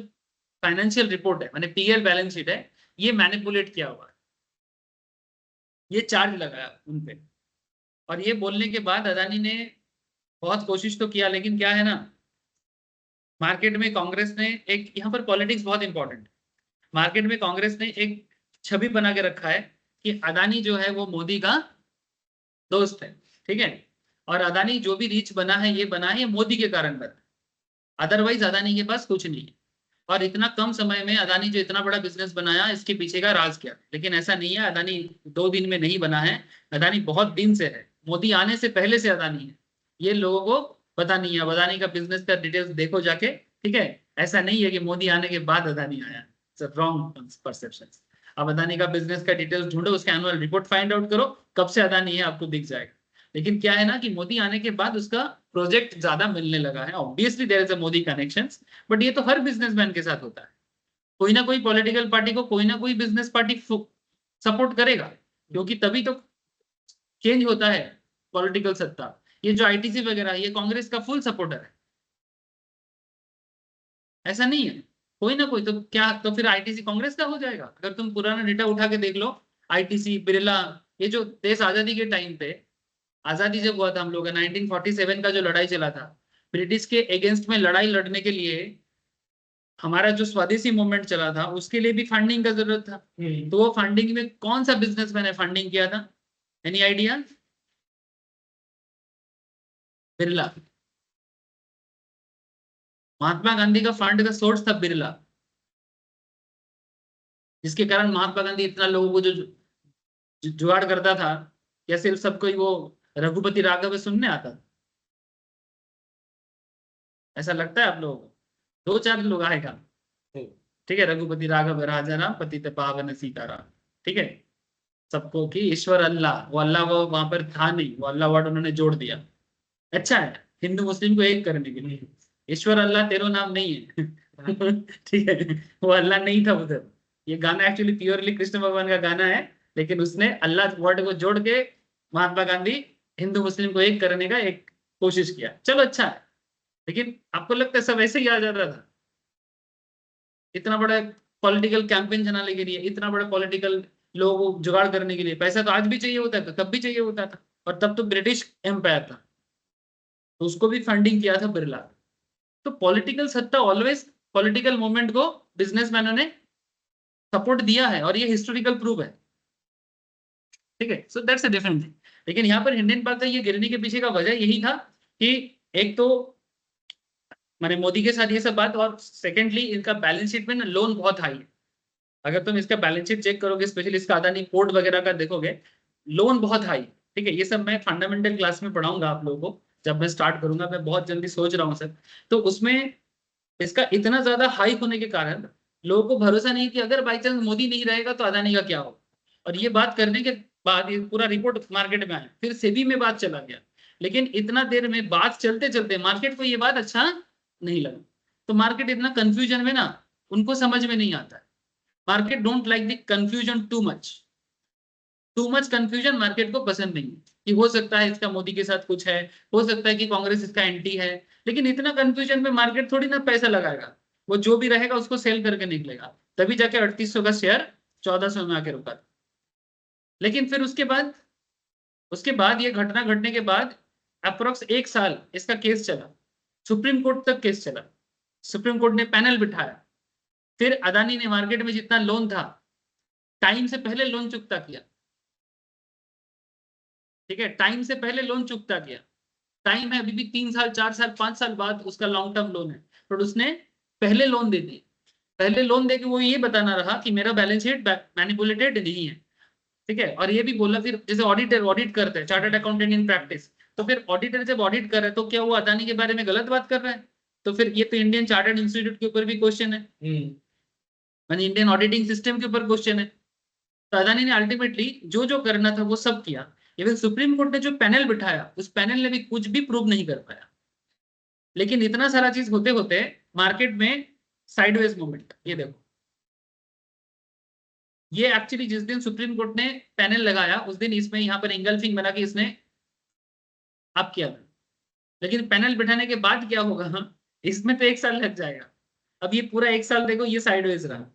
[SPEAKER 1] फाइनेंशियल रिपोर्ट है, माने पीएल बैलेंस शीट है, ये मैनिपुलेट किया हुआ है, ये चार्ज लगाया उनपे। और ये बोलने के बाद अदानी ने बहुत कोशिश तो किया, लेकिन क्या है ना, मार्केट में कांग्रेस ने एक, यहाँ पर पॉलिटिक्स बहुत इंपॉर्टेंट है, मार्केट में कांग्रेस ने एक छवि बना के रखा है कि अदानी जो है वो मोदी का दोस्त है, ठीक है। और अदानी जो भी रीच बना है, ये बना है मोदी के कारण बना, अदरवाइज अदानी के पास कुछ नहीं है। और इतना कम समय में अदानी जो इतना बड़ा बिजनेस बनाया, इसके पीछे का राज क्या? लेकिन ऐसा नहीं है, अदानी 2 दिन में नहीं बना है, अदानी बहुत दिन से है, मोदी आने से पहले से अदानी है। ये लोगों को पता नहीं है। अब अदानी का बिजनेस का डिटेल्स देखो जाके, ठीक है? ऐसा नहीं है कि मोदी आने के बाद अदानी आया, रॉन्ग परसेप्शन। अब अदानी का बिजनेस का डिटेल्स ढूंढो, उसका एनुअल रिपोर्ट फाइंड आउट करो, कब से अदानी है आपको दिख जाएगा। लेकिन क्या है ना कि मोदी आने के बाद उसका प्रोजेक्ट ज्यादा मिलने लगा है। Obviously there is a Modi connections, but ये तो हर बिजनेसमैन के साथ होता है। कोई ना कोई पॉलिटिकल पार्टी को कोई ना कोई बिजनेस पार्टी सपोर्ट करेगा, क्योंकि तभी तो चेंज होता है पॉलिटिकल सत्ता। ये जो आईटीसी वगैरह, ये कांग्रेस का फुल सपोर्टर है, ऐसा नहीं है। कोई ना कोई तो क्या, तो फिर आईटीसी कांग्रेस का हो जाएगा? अगर तुम पुराना डेटा उठा के देख लो, आईटीसी, बिरला, ये जो देश आजादी के टाइम पे, आजादी जब हुआ था हम लोग का 1947 का जो लड़ाई चला था ब्रिटिश के अगेंस्ट में, लड़ाई लड़ने के लिए, हमारा जो स्वदेशी मूवमेंट चला था, उसके लिए भी फंडिंग का जरूरत था। तो वो फंडिंग में कौन सा बिजनेसमैन है फंडिंग किया था? Any idea? बिरला। महात्मा गांधी का फंड का सोर्स था बिरला, जिसके कारण महात्मा गांधी इतना लोगों को जो जुगाड़ करता था। या सिर्फ सबको ही वो रघुपति राघव सुनने आता था? ऐसा लगता है आप लोगों को? 2-4 लोग आएगा, ठीक है? रघुपति राघव राजा राम पतित पावन सीताराम, ठीक है? सबको कि ईश्वर अल्लाह, वो अल्लाह वो वहां पर था नहीं, वो अल्लाह वर्ड उन्होंने जोड़ दिया। अच्छा है, हिंदू मुस्लिम को एक करने के लिए। ईश्वर अल्लाह तेरो नाम नहीं है। ठीक है, वो अल्लाह नहीं था उधर। ये गाना एक्चुअली प्योरली कृष्ण भगवान का गाना है, लेकिन उसने अल्लाह वर्ड को जोड़ के महात्मा गांधी हिंदू मुस्लिम को एक करने का एक कोशिश किया। चलो अच्छा है, लेकिन आपको लगता है सब ऐसे ही आ जा रहा था? इतना बड़ा पॉलिटिकल कैंपेन चलाने के लिए, इतना बड़ा पॉलिटिकल लोगों को जुगाड़ करने के लिए पैसा तो आज भी चाहिए होता था, तब भी चाहिए होता था। और तब तो ब्रिटिश एम्पायर था, तो उसको भी फंडिंग किया था बिरला। तो पॉलिटिकल सत्ता ऑलवेज पॉलिटिकल मूवमेंट को बिजनेसमैनों ने सपोर्ट दिया है, और ये हिस्टोरिकल प्रूफ है, ठीक है? So that's a different thing. लेकिन यहाँ पर इंडियन पाक का ये गिरने के पीछे का वजह यही था कि एक तो मैंने मोदी के साथ ये सब बात, और सेकेंडली इनका बैलेंस शीट में ना लोन बहुत हाई है। अगर तुम इसका बैलेंस शीट चेक करोगे, स्पेशली इसका अदानी पोर्ट वगैरह का देखोगे, लोन बहुत हाई, ठीक है? ये सब मैं फंडामेंटल क्लास में पढ़ाऊंगा आप लोगों को, जब मैं स्टार्ट करूंगा। मैं बहुत जल्दी सोच रहा हूँ सर। तो उसमें इसका इतना ज्यादा हाई होने के कारण लोगों को भरोसा नहीं कि अगर बाई चांस मोदी नहीं रहेगा तो अदानी का क्या हो। और ये बात करने के बाद ये पूरा रिपोर्ट मार्केट में आया, फिर सेबी में बात चला गया। लेकिन इतना देर में बात चलते चलते मार्केट को ये बात अच्छा नहीं लगा। तो मार्केट इतना कंफ्यूजन में ना, उनको समझ में नहीं आता है। Market don't like the confusion too much confusion market को पसंद नहीं है। कि हो सकता है इसका मोदी के साथ कुछ है, हो सकता है कि कांग्रेस इसका एंटी है, लेकिन इतना कंफ्यूजन में मार्केट थोड़ी ना पैसा लगाएगा। वो जो भी रहेगा उसको सेल करके निकलेगा, तभी जाके 3800 का शेयर 1400 में आके रुका। लेकिन फिर उसके बाद ये घटना घटने के बाद अप्रोक्स 1 साल इसका केस चला, सुप्रीम कोर्ट तक केस चला। सुप्रीम कोर्ट ने पैनल बिठाया, फिर अदानी ने मार्केट में जितना लोन था टाइम से पहले लोन चुकता किया, ठीक है? टाइम से पहले लोन चुकता किया। टाइम है अभी भी 3 साल 4 साल 5 साल बाद उसका लॉन्ग टर्म लोन है, पर उसने पहले लोन दे दिए। पहले लोन देके वो ये बताना रहा कि मेरा बैलेंस शीट मैनिपुलेटेड नहीं है, ठीक है? और ये भी बोला, फिर जैसे ऑडिटर ऑडिट करते हैं, चार्टर्ड अकाउंटेंट इन प्रैक्टिस, तो फिर ऑडिटर जब ऑडिट कर रहे हैं तो क्या वो अदानी के बारे में गलत बात कर रहे हैं? तो फिर ये तो इंडियन चार्टर्ड इंस्टीट्यूट के ऊपर भी क्वेश्चन है, मानी इंडियन ऑडिटिंग सिस्टम के ऊपर क्वेश्चन है। तो अदानी ने अल्टीमेटली जो जो करना था वो सब किया। इवन सुप्रीम कोर्ट ने जो पैनल बिठाया, उस पैनल ने भी कुछ भी प्रूव नहीं कर पाया। लेकिन इतना सारा चीज होते होते मार्केट में साइडवेज मूवमेंट, ये देखो। ये एक्चुअली जिस दिन सुप्रीम कोर्ट ने पैनल लगाया उस दिन इसमें यहाँ पर इंगल्फिंग बना के इसने आप किया था। लेकिन पैनल बिठाने के बाद क्या होगा, हाँ, इसमें तो 1 साल लग जाएगा। अब ये पूरा 1 साल देखो, ये साइडवेज रहा,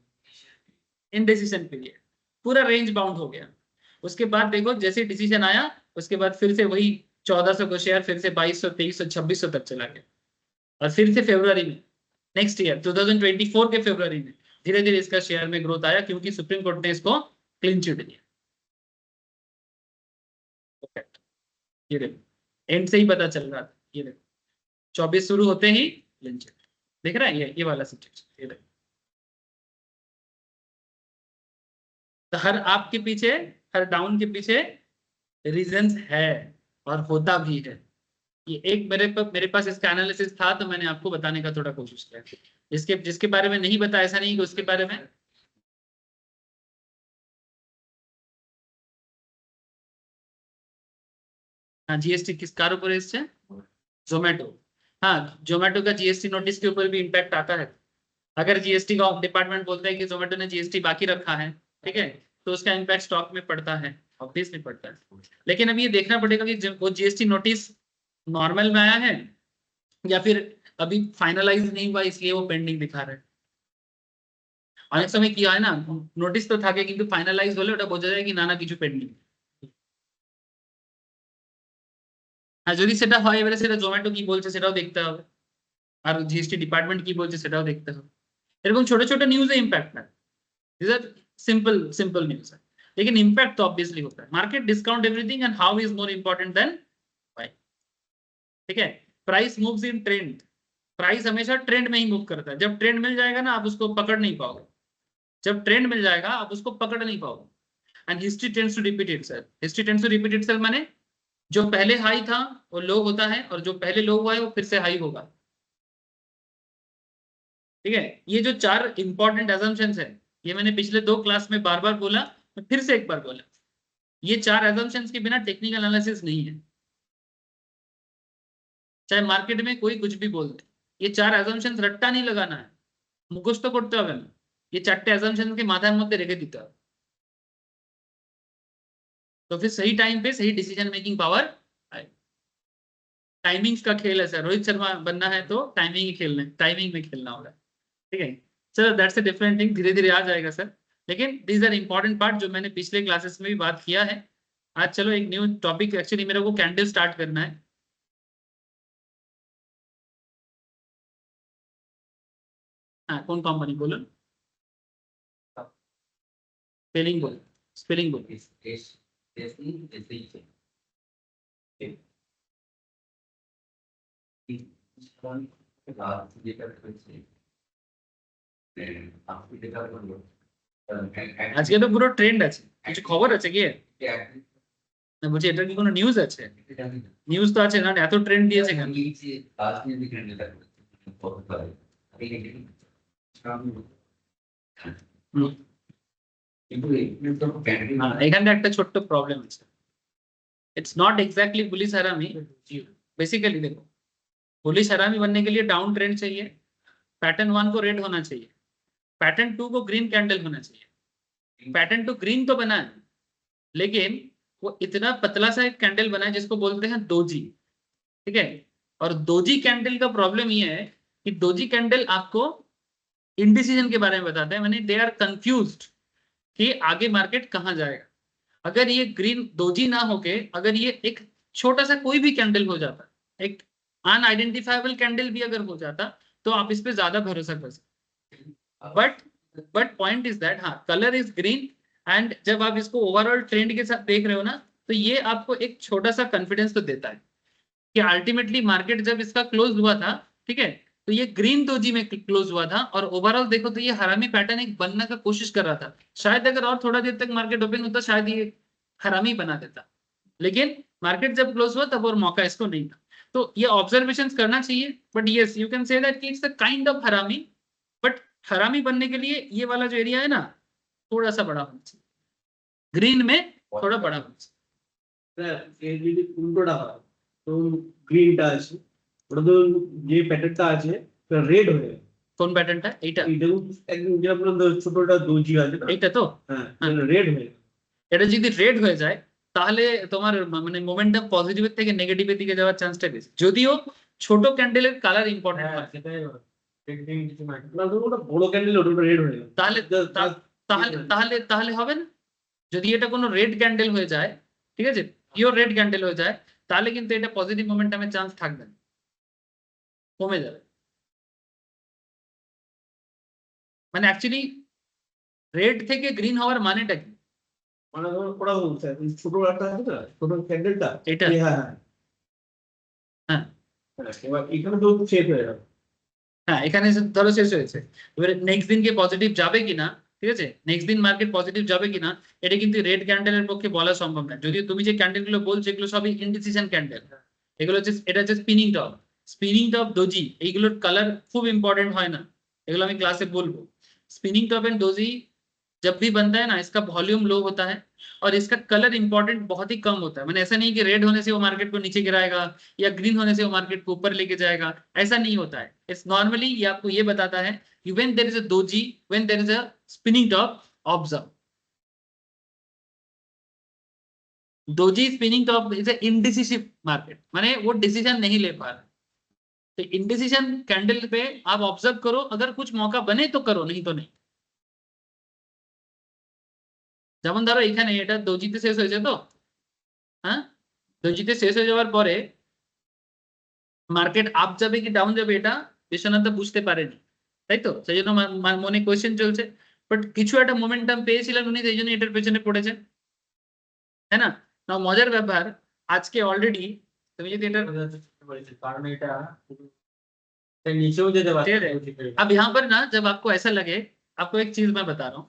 [SPEAKER 1] इनडिसीजन पीरियड, पूरा रेंज बाउंड हो गया। उसके बाद देखो जैसे डिसीजन आया, उसके बाद फिर से वही 1400 को शेयर फिर से 2200 2300 2600 तक चला गया। और फिर से फरवरी में, नेक्स्ट ईयर 2024 के फरवरी में धीरे धीरे इसका शेयर में ग्रोथ आया, क्योंकि सुप्रीम कोर्ट ने इसको क्लीन चिट दिया। ये देखो, एंड से ही पता चल रहा था। ये देखो 24 शुरू होते ही लंच देख रहा है, ये वाला सिचुएशन। ये देखो तो हर अप के पीछे, हर डाउन के पीछे रीजंस है और होता भी है। ये एक मेरे पास इसका एनालिसिस था तो मैंने आपको बताने का थोड़ा कोशिश किया। जिसके बारे में नहीं बता, ऐसा नहीं कि उसके बारे में हाँ जीएसटी किसकार ऊपर इससे जोमेटो। हाँ जोमेटो का जीएसटी नोटिस के ऊपर भी इम्पैक्ट आता है। अगर जीएसटी का डिपार्टमेंट बोलता है कि जोमेटो ने जीएसटी बाकी रखा है, ठीक है, तो उसका इम्पैक्ट स्टॉक में पड़ता है, ऑब्वियसली पड़ता है। लेकिन अब ये देखना पड़ेगा कि वो जीएसटी नोटिस नॉर्मल में आया है या फिर अभी फाइनलाइज नहीं हुआ इसलिए वो पेंडिंग दिखा रहा है। অনেক সময় কি হয় না, নোটিস তো থাকে কিন্তু ফাইনালাইজ হলে ওটা বোঝা যায় কি না না কিছু পেন্ডিং। আর যদি সেটা হয় এবারে সেটা জোম্যাটো কি বলছে সেটাও দেখতে হবে, আর জিএসটি ডিপার্টমেন্ট কি বলছে সেটাও দেখতে হবে। এরকম ছোট ছোট নিউজে ইম্প্যাক্ট না, this are simple simple news है, लेकिन इम्पैक्ट तो ऑब्वियसली होता है। Market discount everything and how is more important than why. ठीक है, price moves in trend, price हमेशा ट्रेंड में ही मूव करता है। जब ट्रेंड मिल जाएगा ना आप उसको पकड़ नहीं पाओगे, जब ट्रेंड मिल जाएगा आप उसको पकड़ नहीं पाओगे। And history tends to repeat itself, history tends to repeat itself माने जो पहले हाई था वो लो होता है और जो पहले लो हुआ है वो फिर से हाई होगा। ठीक है, ये जो 4 इंपॉर्टेंट असम्पशंस है ये मैंने पिछले 2 क्लास में बार बार बोला, मैं फिर से एक बार बोला, ये 4 असम्पशंस के बिना टेक्निकल एनालिसिस नहीं है। चाहे मार्केट में कोई कुछ भी बोल दे, ये 4 असम्पशंस रट्टा नहीं लगाना है, मुखस्त करते হবে না, ये 4টে असम्पशंस के माথার মধ্যে রেখে দিতে হবে। तो फिर सही टाइम पे सही डिसीजन मेकिंग पावर आए। टाइमिंग्स का खेल है सर, रोहित शर्मा बनना है तो टाइमिंग ही खेलना है, टाइमिंग में खेलना होगा। ठीक है sir, that's a different thing, धीरे धीरे आ जाएगा सर, लेकिन दीज आर इंपॉर्टेंट पार्ट जो मैंने पिछले क्लासेस में भी बात किया है। आज चलो एक न्यू टॉपिक, एक्चुअली मेरे को कैंडल स्टार्ट करना है। हाँ कौन कंपनी बोलो, स्पेलिंग बोलो, स्पेलिंग बोलो। আজকে তো পুরো ট্রেন্ড আছে, কিছু খবর আছে কি না বলছি, এটা কি কোনো নিউজ আছে? নিউজ তো আছে না, এত ট্রেন্ড দিয়েছে কেন? এখানে একটা ছোট্ট প্রবলেম আছে, इट्स नॉट एग्जैक्टली पुलिस हरामी। बेसिकली देखो, पुलिस हरामी बनने के लिए डाउन ट्रेंड चाहिए, पैटर्न 1 को रेड होना चाहिए, पैटर्न 2 को ग्रीन कैंडल होना चाहिए। पैटर्न 2 ग्रीन तो बना है लेकिन वो इतना पतला सा एक कैंडल बना है जिसको बोलते हैं दोजी। ठीक है, और दोजी कैंडल का प्रॉब्लम ये है कि दोजी कैंडल आपको इंडिसीजन के बारे में बताते हैं, मैंने दे आर कंफ्यूज्ड कि आगे मार्केट कहां जाएगा। अगर ये ग्रीन दोजी ना होके अगर ये एक छोटा सा कोई भी कैंडल हो जाता, एक अनआइडेंटिफाइबल कैंडल भी अगर हो जाता तो आप इस पे ज्यादा भरोसा कर सकते। बट पॉइंट इज दैट हाँ कलर इज ग्रीन, एंड जब आप इसको ओवरऑल ट्रेंड के साथ देख रहे हो ना तो ये आपको एक छोटा सा कॉन्फिडेंस तो देता है कि अल्टीमेटली मार्केट जब इसका क्लोज हुआ था, ठीक है, तो ये ग्रीन दोजी में क्लोज हुआ था और ओवरऑल देखो तो ये हरामी पैटर्न एक बनने का कोशिश कर रहा था। शायद अगर और थोड़ा देर तक मार्केट ओपन होता शायद ये हरामी बना देता, लेकिन मार्केट जब क्लोज हुआ तब और मौका इसको नहीं था। तो ये ऑब्जर्वेशंस करना चाहिए, but yes you can say that कि इट्स अ काइंड ऑफ हरामी, बट हरामी बनने के लिए ये वाला जो एरिया है ना थोड़ा सा बड़ा होना चाहिए, ग्रीन में थोड़ा बड़ा होना चाहिए।
[SPEAKER 2] এই যদি উল্টোটা হয় তো গ্রিনটা আছে ওটা তো যে প্যাটার্নটা আছে সেটা রেড হয়ে যাবে।
[SPEAKER 1] কোন প্যাটার্নটা? এইটা
[SPEAKER 2] একদম যেটা বললাম ছোটটা দোজি আছে না,
[SPEAKER 1] এইটা তো
[SPEAKER 2] হ্যাঁ রেড হয়ে যাবে।
[SPEAKER 1] এটা যদি রেড হয়ে যায় তাহলে তোমার মানে মোমেন্টাম পজিটিভের থেকে নেগেটিভের দিকে যাওয়ার চান্সটা বেশি, যদিও ছোট ক্যান্ডেলের কালার ইম্পর্টেন্ট হয়।
[SPEAKER 2] সেটাই ওটা বড় ক্যান্ডেল ওটা রেড হয়ে যাবে,
[SPEAKER 1] তাহলে তাহলে তাহলে তাহলে হবে না, যদি এটা কোনো রেড ক্যান্ডেল হয়ে যায়, ঠিক আছে, পিওর রেড ক্যান্ডেল হয়ে যায় তাহলে কিন্তু এটা পজিটিভ মোমেন্টামের চান্স থাকবে না, কমে যাবে। মানে অ্যাকচুয়ালি রেড থেকে গ্রিন হওয়ার মানেটা কি?
[SPEAKER 2] মানে ধরো ওরা বলছে ছোট একটা আছে না ছোট ক্যান্ডেলটা
[SPEAKER 1] এটা
[SPEAKER 2] হ্যাঁ হ্যাঁ এবার এখানে তো শেষ হয়ে যাবে।
[SPEAKER 1] হ্যাঁ এখানে ধরো শেষ হয়েছে, এবারে নেক্সট দিনকে পজিটিভ যাবে কিনা, ঠিক আছে, নেক্সট দিন মার্কেট পজিটিভ যাবে কিনা এটা কিন্তু রেড ক্যান্ডেলের পক্ষে বলা সম্ভব না। যদিও তুমি যে ক্যান্ডেল গুলো বলছো এগুলো সবই ইনডিসিশন ক্যান্ডেল, এগুলো হচ্ছে, এটা হচ্ছে স্পিনিং টপ ডোজি, এইগুলোর কালার খুব ইম্পর্টেন্ট হয় না, এগুলো আমি ক্লাসে बोलबो। स्पिनिंग टॉप एंड डोजी जब भी बनता है ना, इसका वॉल्यूम लो होता है और इसका कलर इंपॉर्टेंट बहुत ही कम होता है। मैंने ऐसा नहीं कि रेड होने से वो मार्केट को नीचे गिराएगा या ग्रीन होने से वो मार्केट को ऊपर लेके जाएगा, ऐसा नहीं होता है। इट्स नॉर्मली ये आपको ये बताता है कि when there is a doji, when there is a spinning top, observe. Doji spinning top is a indecisive market, माने वो डिसीजन नहीं ले पा रहा। तो इनडिसीजन कैंडल पे आप ऑब्जर्व करो, अगर कुछ मौका बने तो करो, नहीं तो नहीं। যেমন ধরো এখানে এটা দোজিতে শেষ হয়েছে তো, হ্যাঁ, দোজিতে শেষ হয়ে যাওয়ার পরে মার্কেট আপ যাবে কি ডাউন যাবে এটা বিশ্বনাথ দা বুঝতে পারেনি, তাই তো, সেই জন্য মনে কোয়েশ্চেন চলছে, বাট কিছু একটা মোমেন্টাম পেয়েছিলেন উনি, সেই জন্য এটার পেছনে পড়েছেন, তাই না। না মজার ব্যাপার, আজকে অলরেডি তুমি যদি এটা,
[SPEAKER 2] কারণ এটা नीचे যেতে পারছে।
[SPEAKER 1] अब यहाँ पर ना जब आपको ऐसा लगे, आपको एक चीज मैं बता रहा हूँ,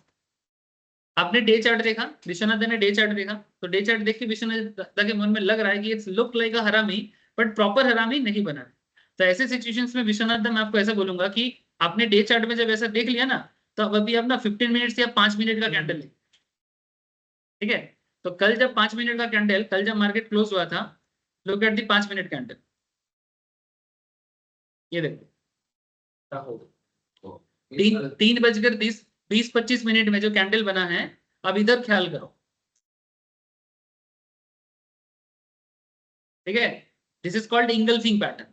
[SPEAKER 1] आपने डे चार्ट देखा, विश्वनाथ दा ने डे चार्ट देखा, तो डे चार्ट देख के विश्वनाथ दा के मन में लग रहा है कि it's look like a harami, but proper हरामी नहीं बना है। तो ऐसे सिचुएशंस में विश्वनाथ दा मैं आपको ऐसा बोलूंगा कि आपने डे चार्ट में जब ऐसा देख लिया ना, तो अब अभी आप ना 15 मिनट्स या 5 मिनट का कैंडल ले, ठीक है। तो कल जब 5 मिनट का कैंडल, कल जब मार्केट क्लोज हुआ था, look at the 5 minute candle, ये देखो, तीन बजकर 20-25 मिनट में जो कैंडल बना है, अब इधर ख्याल करो, ठीक है, this is called engulfing pattern,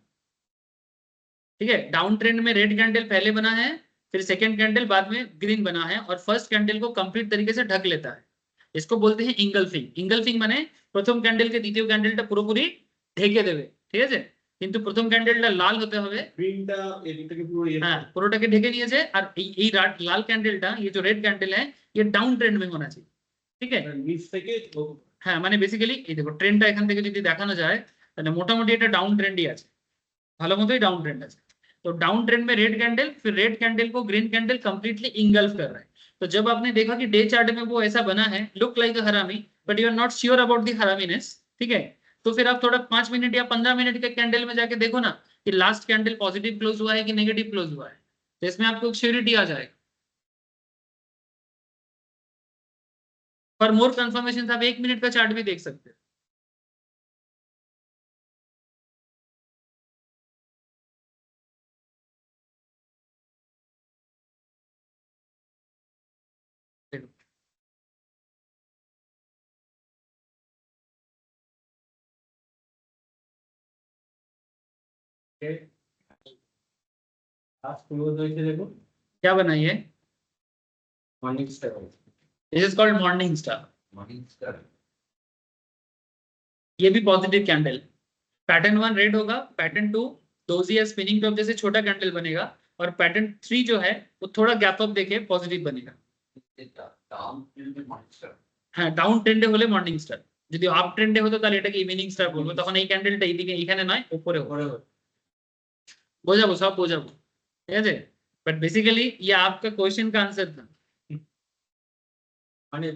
[SPEAKER 1] ठीक है। डाउन ट्रेंड में रेड कैंडल पहले बना है, फिर सेकंड कैंडल बाद में ग्रीन बना है, और फर्स्ट कैंडल को कंप्लीट तरीके से ढक लेता है, इसको बोलते हैं इंगल्फिंग। इंगल्फिंग माने प्रथम कैंडल के द्वितीय कैंडलটা পুরোপুরি ঢেকে দেবে, ঠিক আছে, কিন্তু প্রথম ক্যান্ডেলটা লাল হতে হবে,
[SPEAKER 2] গ্রিনটা এদিকে পুরো
[SPEAKER 1] হ্যাঁ পুরোটাকে ঢেকে নিয়েছে, আর এই লাল ক্যান্ডেলটা, ये जो रेड कैंडल है, ये डाउन ट्रेंड में होना चाहिए, ঠিক है।
[SPEAKER 2] নিচ থেকে
[SPEAKER 1] হ্যাঁ মানে বেসিক্যালি এই দেখো ট্রেন্ডটা এখান থেকে যদি দেখানো যায়, তাহলে মোটামুটি এটা डाउन ट्रेंडই আছে, ভালো মতোই डाउन ट्रेंड আছে। तो डाउन ट्रेंड में रेड कैंडल, फिर रेड कैंडल को ग्रीन कैंडल कंप्लीटली इंगल्फ कर रहा है। तो जब आपने देखा कि डे चार्ट में वो ऐसा बना है, look like a harami, but you are not sure about the haraminess, ठीक है, तो फिर आप थोड़ा 5 मिनट या 15 मिनट के कैंडल में जाके देखो ना कि लास्ट कैंडल पॉजिटिव क्लोज हुआ है कि नेगेटिव क्लोज हुआ है, तो इसमें आपको श्योरिटी आ जाएगा। फॉर मोर कंफर्मेशन आप 1 मिनट का चार्ट भी देख सकते हैं।
[SPEAKER 2] লাস্ট ক্লোজ হয়েছে দেখো,
[SPEAKER 1] क्या बनाइए,
[SPEAKER 2] morning star,
[SPEAKER 1] this is called morning star,
[SPEAKER 2] morning star.
[SPEAKER 1] ये भी पॉजिटिव कैंडल, पैटर्न 1 रेड होगा, पैटर्न 2 डोजी या स्पिनिंग टॉप जैसे छोटा कैंडल बनेगा, और पैटर्न 3 जो है वो थोड़ा गैप अप देके पॉजिटिव बनेगा। হ্যাঁ ডাউন ট্রেন্ডে হলে মর্নিং স্টার, যদি আপ ট্রেন্ডে হতো তাহলে এটাকে ইভিনিং স্টার বলবো, তখন এই ক্যান্ডেলটা এইদিকে এখানে নয় উপরে হবে, বোঝাবো সব বোঝাবো, ঠিক আছে। বাট বেসিক্যালি ये आपका क्वेश्चन का आंसर था,
[SPEAKER 2] মানে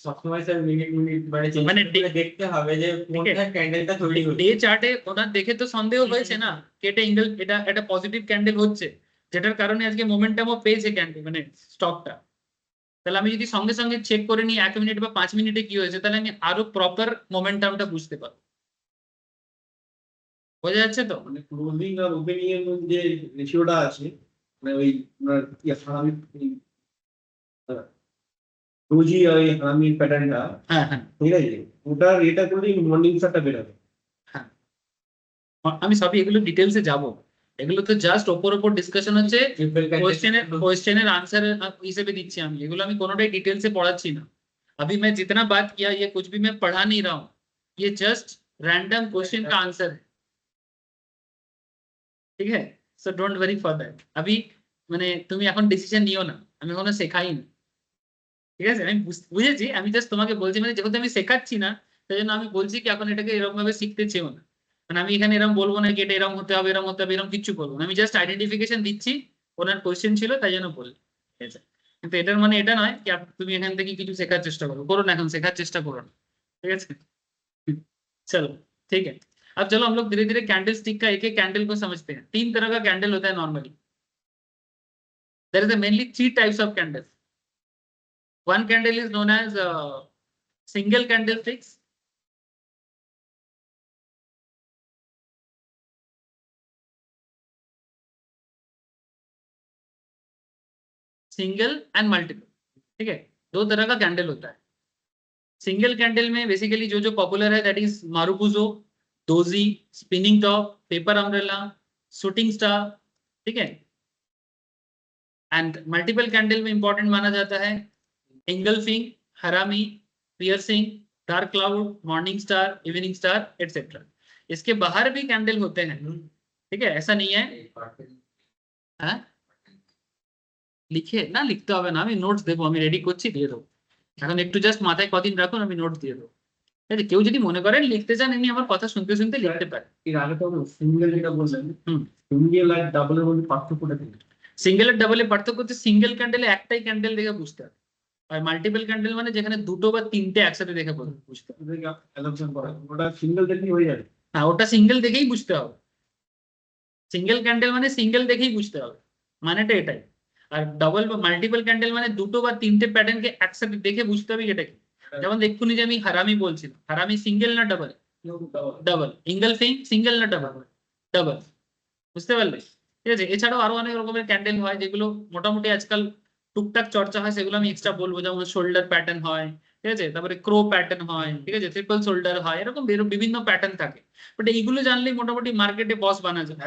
[SPEAKER 2] সবসময় স্যার মিনিট মিনিট মানে চেঞ্জ
[SPEAKER 1] মানে
[SPEAKER 2] করে দেখতে হবে যে কোনটা ক্যান্ডেলটা তৈরি হচ্ছে।
[SPEAKER 1] ডে চার্টে ওনার দেখে তো সন্দেহ হয়েছে না कि এটা এঙ্গেল, এটা একটা পজিটিভ ক্যান্ডেল হচ্ছে, যেটার কারণে আজকে মোমেন্টামও পেয়েছে ক্যান্ডেল মানে স্টকটা। তাহলে আমি যদি সঙ্গে সঙ্গে চেক করে নিই 1 মিনিট বা 5 মিনিটে কি হয়েছে, তাহলে আমি আরো প্রপার মোমেন্টামটা বুঝতে পারবো, বোঝা যাচ্ছে তো।
[SPEAKER 2] মানে ক্লোজিং আর ওপেনিং এর মধ্যে যে রেশিওটা আছে, মানে ওই আপনার হারামি রোজি আর এই হারামির প্যাটার্নটা,
[SPEAKER 1] হ্যাঁ হ্যাঁ
[SPEAKER 2] ঠিক আছে, ওটার এটা করলেই মর্নিং স্টারটা বেরোবে।
[SPEAKER 1] হ্যাঁ আমি সবই এগুলো ডিটেলসে যাব, এগুলো তো জাস্ট ওপর ওপর ডিসকাশন হচ্ছে, কোশ্চেনের आंसर হিসেবে দিচ্ছি আমি, এগুলো আমি কোনোটাই ডিটেলসে পড়াচ্ছি না। अभी मैं जितना बात किया ये कुछ भी मैं पढ़ा नहीं रहा हूँ, ये जस्ट रैंडम क्वेश्चन का आंसर है, ঠিক है। So don't worry for that. अभी মানে তুমি এখন ডিসিশন নিও না, আমি এখনো শেখাই না, ঠিক আছে। আমি বুঝেছি, আমি জাস্ট তোমাকে বলছি, মানে যেহেতু আমি শেখাচ্ছি না, সেই জন্য আমি বলছি কি এখন এটাকে এরকম ভাবে শিখতে চেও না। মানে আমি এখানে এরকম বলবো না কি এটা এরকম হতে হবে এরকম হতে হবে এরকম কিছু বলবো না, আমি জাস্ট আইডেন্টিফিকেশন দিচ্ছি, ওনার কোশ্চেন ছিল তাই জন্য বললি, ঠিক আছে। কিন্তু এটার মানে এটা নয় কি তুমি এখান থেকে কিছু শেখার চেষ্টা করো, করো না, এখন শেখার চেষ্টা করো না, ठीक है। चलो ठीक है। अब चलो हम लोग धीरे धीरे कैंडल स्टिक का एक एक कैंडल को समझते हैं। 3 तरह का कैंडल होता है normally, there is mainly 3 types of candle. One candle is known as single candle sticks, single and multiple, ठीक है। दो तरह का कैंडल होता है। सिंगल कैंडल में बेसिकली जो जो पॉपुलर है that is marubozu, doji, spinning top, paper umbrella, shooting star, ठीक है। एंड मल्टीपल कैंडल में इंपॉर्टेंट माना जाता है engulfing, harami, piercing, dark cloud, morning star, evening star etcetera. इसके बाहर भी कैंडल होते हैं, ठीक है, ऐसा नहीं है। हाँ লিখে না, লিখতে হবে না, আমি নোটস দেবো, আমি রেডি করছি, দিয়ে দেবো। এখন একটু জাস্ট মাথায় কদিন রাখুন, আমি নোটস দিয়ে দেবো, ঠিক আছে। কেউ যদি মনে করেন লিখতে চান, এমনি আমার কথা শুনতে শুনতে লিখতে পারে।
[SPEAKER 2] এর আগে তো সিঙ্গেল যেটা বললেন, সিঙ্গেল আর ডাবলের মধ্যে পার্থক্যটা কি?
[SPEAKER 1] সিঙ্গেল আর ডাবলের পার্থক্য হচ্ছে সিঙ্গেল ক্যান্ডেলে একটাই ক্যান্ডেল দেখে বুঝতে হবে, আর মাল্টিপল ক্যান্ডেল মানে যেখানে দুটো বা তিনটে একসাথে দেখে বুঝতে হবে।
[SPEAKER 2] অ্যালাপশন করা ওটা সিঙ্গেল দেখলেই হয়ে যাবে।
[SPEAKER 1] হ্যাঁ, ওটা সিঙ্গেল দেখেই বুঝতে হবে। সিঙ্গেল ক্যান্ডেল মানে সিঙ্গেল দেখেই বুঝতে হবে, মানেটা এটাই। আর ডাবল বা মাল্টিপল ক্যান্ডেল মানে দুটো বা তিনটে প্যাটার্নকে একসাথে দেখে বুঝতে হবে এটা কি। যেমন এক্ষুনি যে আমি হারামি বলছিলাম, হারামি সিঙ্গেল না ডাবল? ডাবল। ইঙ্গলফিং সিঙ্গেল না ডাবল? ডাবল। বুঝতে পারলে, ঠিক আছে। এছাড়াও আরো অনেক রকমের ক্যান্ডেল হয় যেগুলো মোটামুটি আজকাল টুকটাক চর্চা হয়, সেগুলো আমি এক্সট্রা বলবো। যেমন শোল্ডার প্যাটার্ন হয়, ঠিক আছে, তারপরে ক্রো প্যাটার্ন হয়, ঠিক আছে, ট্রিপল শোল্ডার হয়, এরকম বিভিন্ন প্যাটার্ন থাকে। বাট এইগুলো জানলেই মোটামুটি মার্কেটে বস বানা যায়,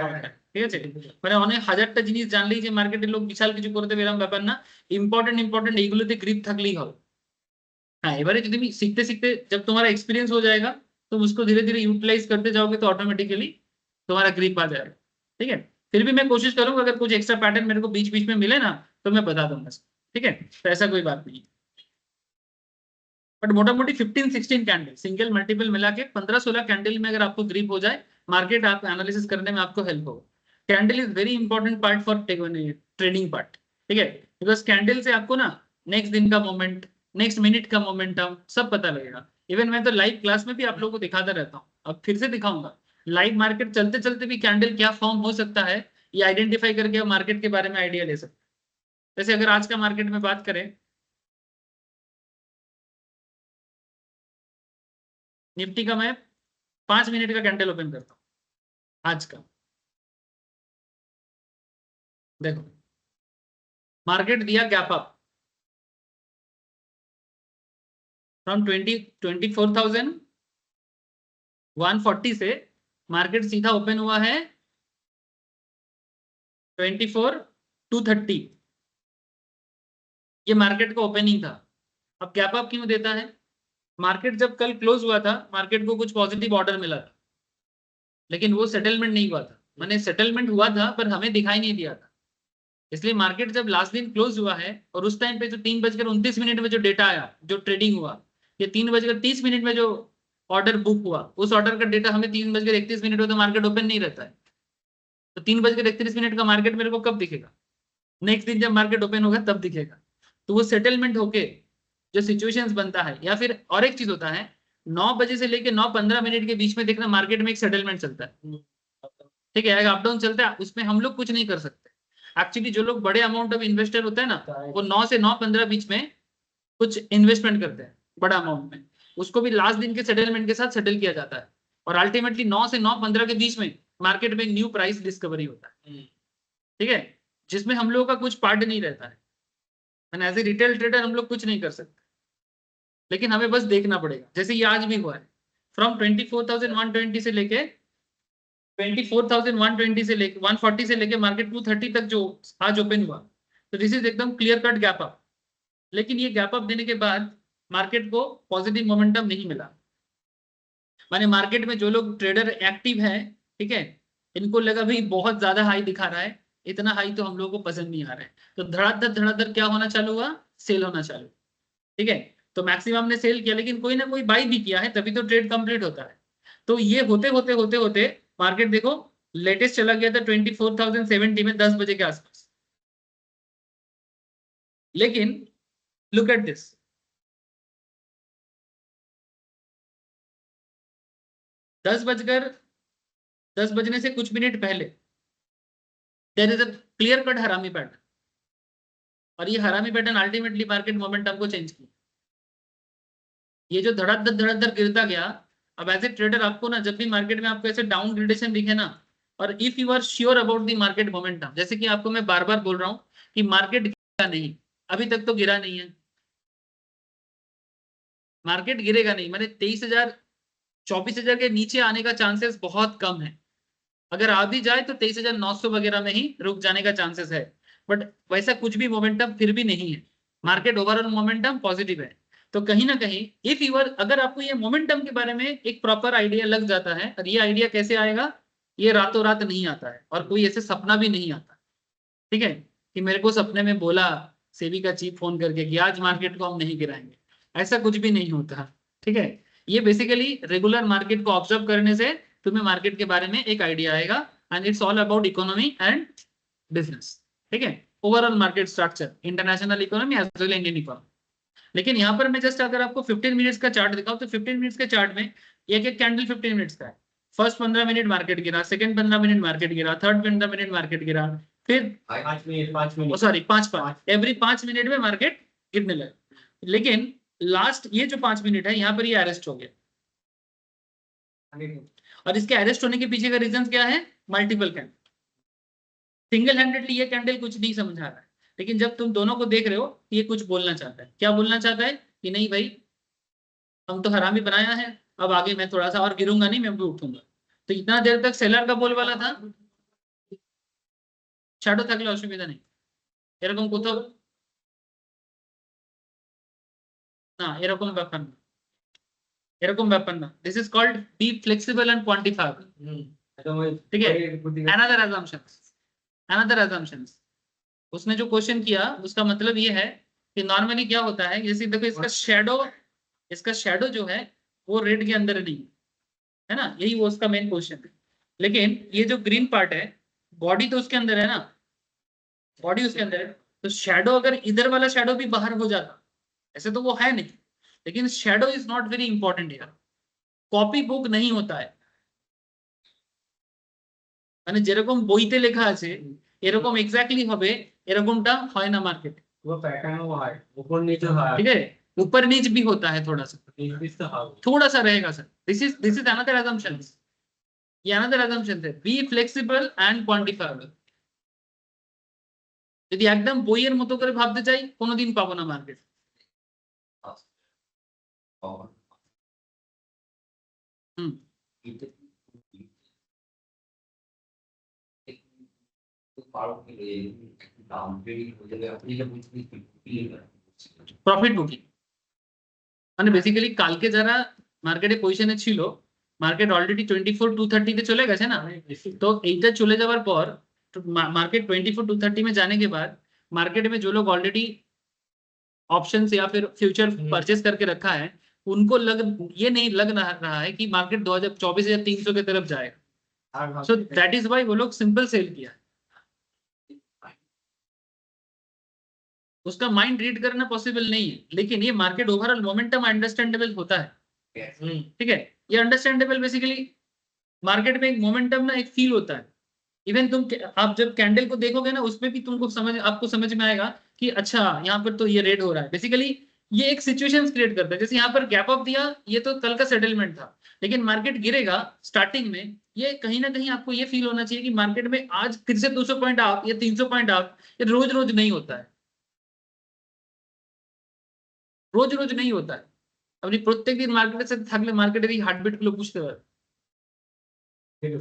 [SPEAKER 1] ঠিক আছে। মানে অনেক হাজারটা জিনিস জানলেই যে মার্কেটের লোক বিশাল কিছু করে দেবে এরকম ব্যাপার না। ইম্পর্টেন্ট ইম্পর্টেंट এইগুলোতে গ্রিপ থাকলেই হবে। हाँ, এবারে যদি তুমি सीखते सीखते जब तुम्हारा एक्सपीरियंस हो जाएगा तुम उसको धीरे धीरे यूटिलाइज करते जाओगे तो ऑटोमेटिकली तुम्हारा ग्रिप आ जाएगा, ठीक है। फिर भी मैं कोशिश करूंगा अगर कुछ एक्स्ट्रा पैटर्न मेरे को बीच बीच में मिले ना तो मैं बता दूंगा, ठीक है, तो ऐसा कोई बात नहीं। बट मोटा मोटी 15-16 कैंडल सिंगल मल्टीपल मिला के 15-16 कैंडल में अगर आपको ग्रिप हो जाए, मार्केट आप एनालिसिस करने में आपको हेल्प होगा। Candle is very important part for trading part, ठीक है, बिकॉज कैंडल से आपको ना नेक्स्ट दिन का मोमेंट, नेक्स्ट मिनट का मोमेंटम सब पता लगेगा। इवन मैं तो लाइव क्लास में भी आप लोगों को दिखाता रहता हूँ, अब फिर से दिखाऊंगा। लाइव मार्केट चलते चलते भी कैंडल क्या फॉर्म हो सकता है ये आइडेंटिफाई करके आप मार्केट के बारे में आइडिया ले सकते हैं। जैसे अगर आज का मार्केट में बात करें, निफ्टी का मैं 5 मिनट का कैंडल ओपन करता हूँ आज का। देखो मार्केट दिया गैप अप फ्रॉम 24,140 से मार्केट सीधा ओपन हुआ है 24,230। ये मार्केट का ओपनिंग था। अब गैप अप क्यों देता है? मार्केट जब कल क्लोज हुआ था मार्केट को कुछ पॉजिटिव ऑर्डर मिला था, लेकिन वो सेटलमेंट नहीं हुआ था, माने सेटलमेंट हुआ था पर हमें दिखाई नहीं दिया था। इसलिए मार्केट जब लास्ट दिन क्लोज हुआ है और उस टाइम पे जो 3:29 में जो डेटा आया, जो ट्रेडिंग हुआ, ये 3:30 में जो ऑर्डर बुक हुआ, उस ऑर्डर का डेटा हमें 3:31 हो तो मार्केट ओपन नहीं रहता है। तो 3:31 का मार्केट मेरे को कब दिखेगा? नेक्स्ट दिन जब मार्केट ओपन होगा तब दिखेगा। तो वो सेटलमेंट होके जो सिचुएशंस बनता है, या फिर और एक चीज होता है 9 बजे से लेके 9:15 के बीच में देखना मार्केट में एक सेटलमेंट चलता है, ठीक है, अप डाउन चलता है, उसमें हम लोग कुछ नहीं कर सकते। एक्चुअली जो लोग बड़े अमाउंट ऑफ इन्वेस्टर होते हैं ना, वो 9 से 9:15 बीच में कुछ इन्वेस्टमेंट करते हैं बड़ा अमाउंट में, उसको भी लास्ट दिन के सेटलमेंट के साथ सेटल किया जाता है, और अल्टीमेटली 9 से 9:15 के बीच में मार्केट में न्यू प्राइस डिस्कवरी होता है, ठीक है, जिसमें हम लोगों का कुछ पार्ट नहीं रहता है। एज ए रिटेल ट्रेडर हम लोग कुछ नहीं कर सकते, लेकिन हमें बस देखना पड़ेगा। जैसे ये आज भी हुआ है, फ्रॉम 24,120 से लेके 24,120 से लेके 140 से लेके मार्केट 230 तक जो आज ओपन हुआ, तो दिस इज एकदम क्लियर कट गैप अप। लेकिन ये गैप अप देने के बाद मार्केट को पॉजिटिव मोमेंटम नहीं मिला, माने मार्केट में जो लोग ट्रेडर एक्टिव है, ठीक है, इनको लगा भाई बहुत ज्यादा हाई दिखा रहा है, इतना हाई तो हम लोगों को पसंद नहीं आ रहा है, तो धड़ाधड़ क्या होना चालू हुआ? सेल होना चालू, ठीक है। तो मैक्सिमम ने सेल किया, लेकिन कोई ना कोई बाई भी किया है, तभी तो ट्रेड कंप्लीट होता है। तो ये होते होते होते होते मार्केट देखो लेटेस्ट चला गया था 24,070 में 10 बजे के आसपास। लेकिन लुक एट दिस, 10 बजने से कुछ मिनट पहले there is a clear cut harami pattern, और ये harami pattern ultimately market momentum को चेंज किया। ये जो धड़ाधड़ गिरता गया, अब एज ए ट्रेडर आपको ना जब भी मार्केट में आपको ऐसे डाउन ग्रेडेशन दिखे ना, और if you are sure about the market momentum, जैसे कि आपको मैं बार बार बोल रहा हूं कि मार्केट गिरा नहीं, अभी तक तो गिरा नहीं है, मार्केट गिरेगा नहीं, मैंने 23,000 24,000 के नीचे आने का चांसेस बहुत कम है। अगर आ भी जाए तो 23,900 वगैरह में ही रुक जाने का चांसेस है, बट वैसा कुछ भी मोमेंटम फिर भी नहीं है। मार्केट ओवरऑल मोमेंटम पॉजिटिव है। तो कहीं ना कहीं इफ यू आर, अगर आपको ये मोमेंटम के बारे में एक प्रॉपर आइडिया लग जाता है, और ये आइडिया कैसे आएगा, ये रातों रात नहीं आता है, और कोई ऐसे सपना भी नहीं आता, ठीक है, कि मेरे को सपने में बोला सेबी का चीफ फोन करके कि आज मार्केट को हम नहीं गिराएंगे, ऐसा कुछ भी नहीं होता, ठीक है। ये बेसिकली रेगुलर मार्केट को ऑब्जर्व करने से तुम्हें मार्केट के बारे में एक आइडिया आएगा, and it's all about economy and business, ठीक है, overall market structure, international economy as well Indian economy. लेकिन यहाँ पर मैं जस्ट अगर आपको 15 मिनट्स का चार्ट दिखाऊं, तो 15 मिनट्स के चार्ट में एक एक कैंडल 15 मिनट्स का है। फर्स्ट 15 मिनट मार्केट गिरा, सेकंड 15 मिनट मार्केट गिरा, थर्ड 15 मिनट मार्केट गिरा, फिर 5 मिनट सॉरी 5 एवरी 5 मिनट में मार्केट गिरने लगे। लेकिन लास्ट ये जो 5 मिनट है, यहाँ पर ये अरेस्ट हो गया, और इसके अरेस्ट होने के पीछे का रीजन क्या है, मल्टीपल कैंडल। सिंगल हैंडेडली ये कैंडल कुछ नहीं समझा रहा है, लेकिन जब तुम दोनों को देख रहे हो, ये कुछ बोलना चाहता है। क्या बोलना चाहता है कि नहीं भाई, हम तो हरामी बनाया है, अब आगे मैं थोड़ा सा और गिरूंगा नहीं, मैं भी उठूंगा। तो इतना देर तक सेलर का बोल वाला था, शैडो থাকলে অসুবিধা নেই, এরকম কোথাও না, এরকম ব্যাপার না, এরকম ব্যাপার না, this is called be flexible and quantifiable, ठीक है। अनदर assumptions, उसने जो क्वेश्चन किया उसका मतलब ये है कि नॉर्मली क्या होता है, जैसे देखो इसका शैडो जो है वो रेड के अंदर नहीं है ना, यही वो उसका मेन क्वेश्चन है। लेकिन ये जो ग्रीन पार्ट है, बॉडी तो उसके अंदर है ना, बॉडी उसके अंदर है, तो शैडो अगर इधर वाला शैडो भी बाहर हो जाता, ऐसे तो वो है नहीं, लेकिन shadow is not very important यार, कॉपी बुक नहीं होता है, মানে যেরকম বইতে লেখা আছে এরকম এক্স্যাক্টলি হবে, এরকমটা হয় না मार्केट,
[SPEAKER 2] वो पैटर्न वो है, ऊपर नीचे है,
[SPEAKER 1] ठीक है, ऊपर नीच भी होता है थोड़ा सा रहेगा sir. This is another assumption, ये अनदर assumption है, बी फ्लेक्सिबल एंड क्वांटिफाइबल। যদি একদম বইয়ের মতো করে ভাবতে চাই, কোনোদিন পাবো না মার্কেট। হুম, প্রফিট বুকিং মানে বেসিক্যালি কালকে যারা মার্কেটে পজিশনে ছিল, মার্কেট অলরেডি 24,230 তে চলে গেছে না, तो এইটা চলে যাওয়ার পর मार्केट 24,230 में जाने के बाद मार्केट में जो लोग ऑलरेडी ऑप्शंस या फिर फ्यूचर परचेस करके रखा है, उनको ये नहीं लग रहा है कि मार्केट 24,300 की तरफ जाएगा, सो दैट इज वाई वो लोग सिंपल सेल किया। उसका माइंड रीड करना पॉसिबल नहीं है, लेकिन ये मार्केट ओवरऑल मोमेंटम अंडरस्टैंडेबल होता है, ठीक है, ये अंडरस्टैंडेबल बेसिकली मार्केट में एक मोमेंटम ना एक फील होता है। इवन आप जब कैंडल को देखोगे ना, उसमें भी आपको समझ में आएगा कि अच्छा यहाँ पर तो ये रेड हो रहा है, बेसिकली ये एक सिचुएशन क्रिएट करता है। जैसे यहाँ पर गैप अप दिया, ये तो कल का सेटलमेंट था, लेकिन मार्केट गिरेगा स्टार्टिंग में, ये कहीं ना कहीं आपको ये फील होना चाहिए कि मार्केट में आज फिर से 200 पॉइंट आप या 300 पॉइंट आप, ये रोज रोज नहीं होता है, रोज रोज नहीं होता है। अपनी प्रत्येक दिन मार्केट से থাকলে মার্কেটের এই হার্টবিট গুলো বুঝতে পারবে, ঠিক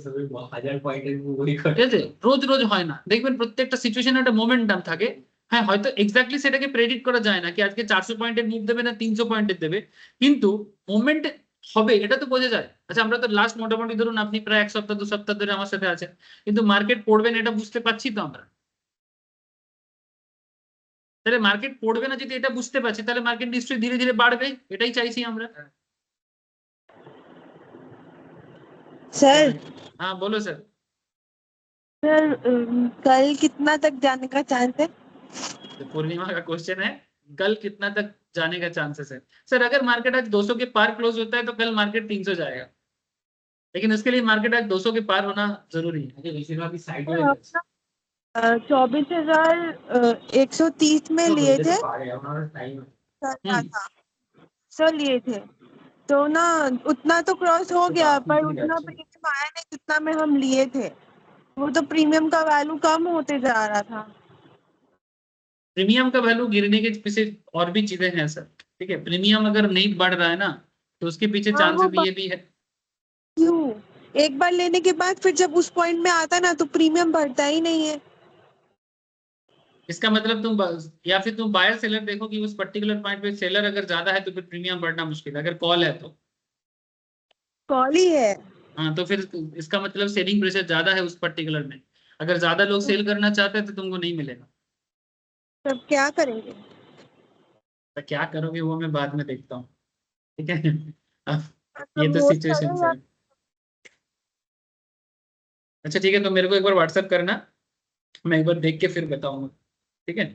[SPEAKER 1] আছে, রোজ রোজ হয় না, দেখবেন প্রত্যেকটা সিচুয়েশনে একটা মোমেন্টাম থাকে। হ্যাঁ, হয়তো এক্স্যাক্টলি সেটাকে প্রেডিক্ট করা যায় না কি আজকে 400 পয়েন্টের মুভ দেবে না 300 পয়েন্টের দেবে, কিন্তু মোমেন্ট হবে এটা তো বোঝা যায়। আচ্ছা, আমরা তো লাস্ট মোটামুটি ধরুন আপনি প্রায় 1 সপ্তাহ 2 সপ্তাহ ধরে আমার সাথে আছেন, কিন্তু মার্কেট পড়বেন এটা বুঝতে পারছি তো আমরা, তাহলে মার্কেট পড়বে না যদি এটা বুঝতে পারছি, তাহলে মার্কেট নিশ্চয়ই ধীরে ধীরে বাড়বে, এটাই চাইছি আমরা।
[SPEAKER 3] सर
[SPEAKER 1] हाँ बोलो सर।
[SPEAKER 3] सर कल कितना तक जाने का चांस है?
[SPEAKER 1] तो पूर्णिमा का क्वेश्चन है कल कितना तक जाने का चांसेस है। सर अगर मार्केट आज 200 के पार क्लोज होता है तो कल मार्केट 300 जाएगा, लेकिन उसके लिए मार्केट आज 200 के पार होना जरूरी है।
[SPEAKER 3] 24,130 में लिए थे
[SPEAKER 1] हम्म।
[SPEAKER 3] सर, लिए थे तो ना उतना तो क्रॉस हो गया, पर उतना प्रीमियम आया नहीं जितना में हम लिए थे। वो तो प्रीमियम का वैल्यू कम होते जा रहा था।
[SPEAKER 1] प्रीमियम का वैल्यू गिरने के पीछे और भी चीजें हैं सर। ठीक है, प्रीमियम अगर नहीं बढ़ रहा है ना तो उसके पीछे
[SPEAKER 3] हाँ, वो
[SPEAKER 1] चांसेस ये भी है।
[SPEAKER 3] क्यों? एक बार लेने के बाद फिर जब उस पॉइंट में आता ना तो प्रीमियम बढ़ता ही नहीं है।
[SPEAKER 1] इसका मतलब या फिर तुम बायर सेलर देखो कि उस पर्टिकुलर पॉइंट पे सेलर अगर ज्यादा है तो फिर प्रीमियम बढ़ना मुश्किल है, अगर कॉल है तो।
[SPEAKER 3] कॉल ही है।
[SPEAKER 1] हाँ तो फिर इसका मतलब सेलिंग प्रेशर ज्यादा है उस पर्टिकुलर में। अगर ज्यादा लोग सेल करना चाहते हैं तो तुमको नहीं मिलेगा।
[SPEAKER 3] तब क्या करेंगे?
[SPEAKER 1] तो क्या करोगे वो मैं बाद में देखता हूँ। ठीक है। अब ये
[SPEAKER 3] मतलब
[SPEAKER 1] तो
[SPEAKER 3] होल्ड
[SPEAKER 1] सिचुएशन
[SPEAKER 3] करो
[SPEAKER 1] है। अच्छा ठीक है, तो मेरे को एक बार व्हाट्सअप करना, मैं एक बार देख के फिर बताऊंगा। ठीक है।
[SPEAKER 3] या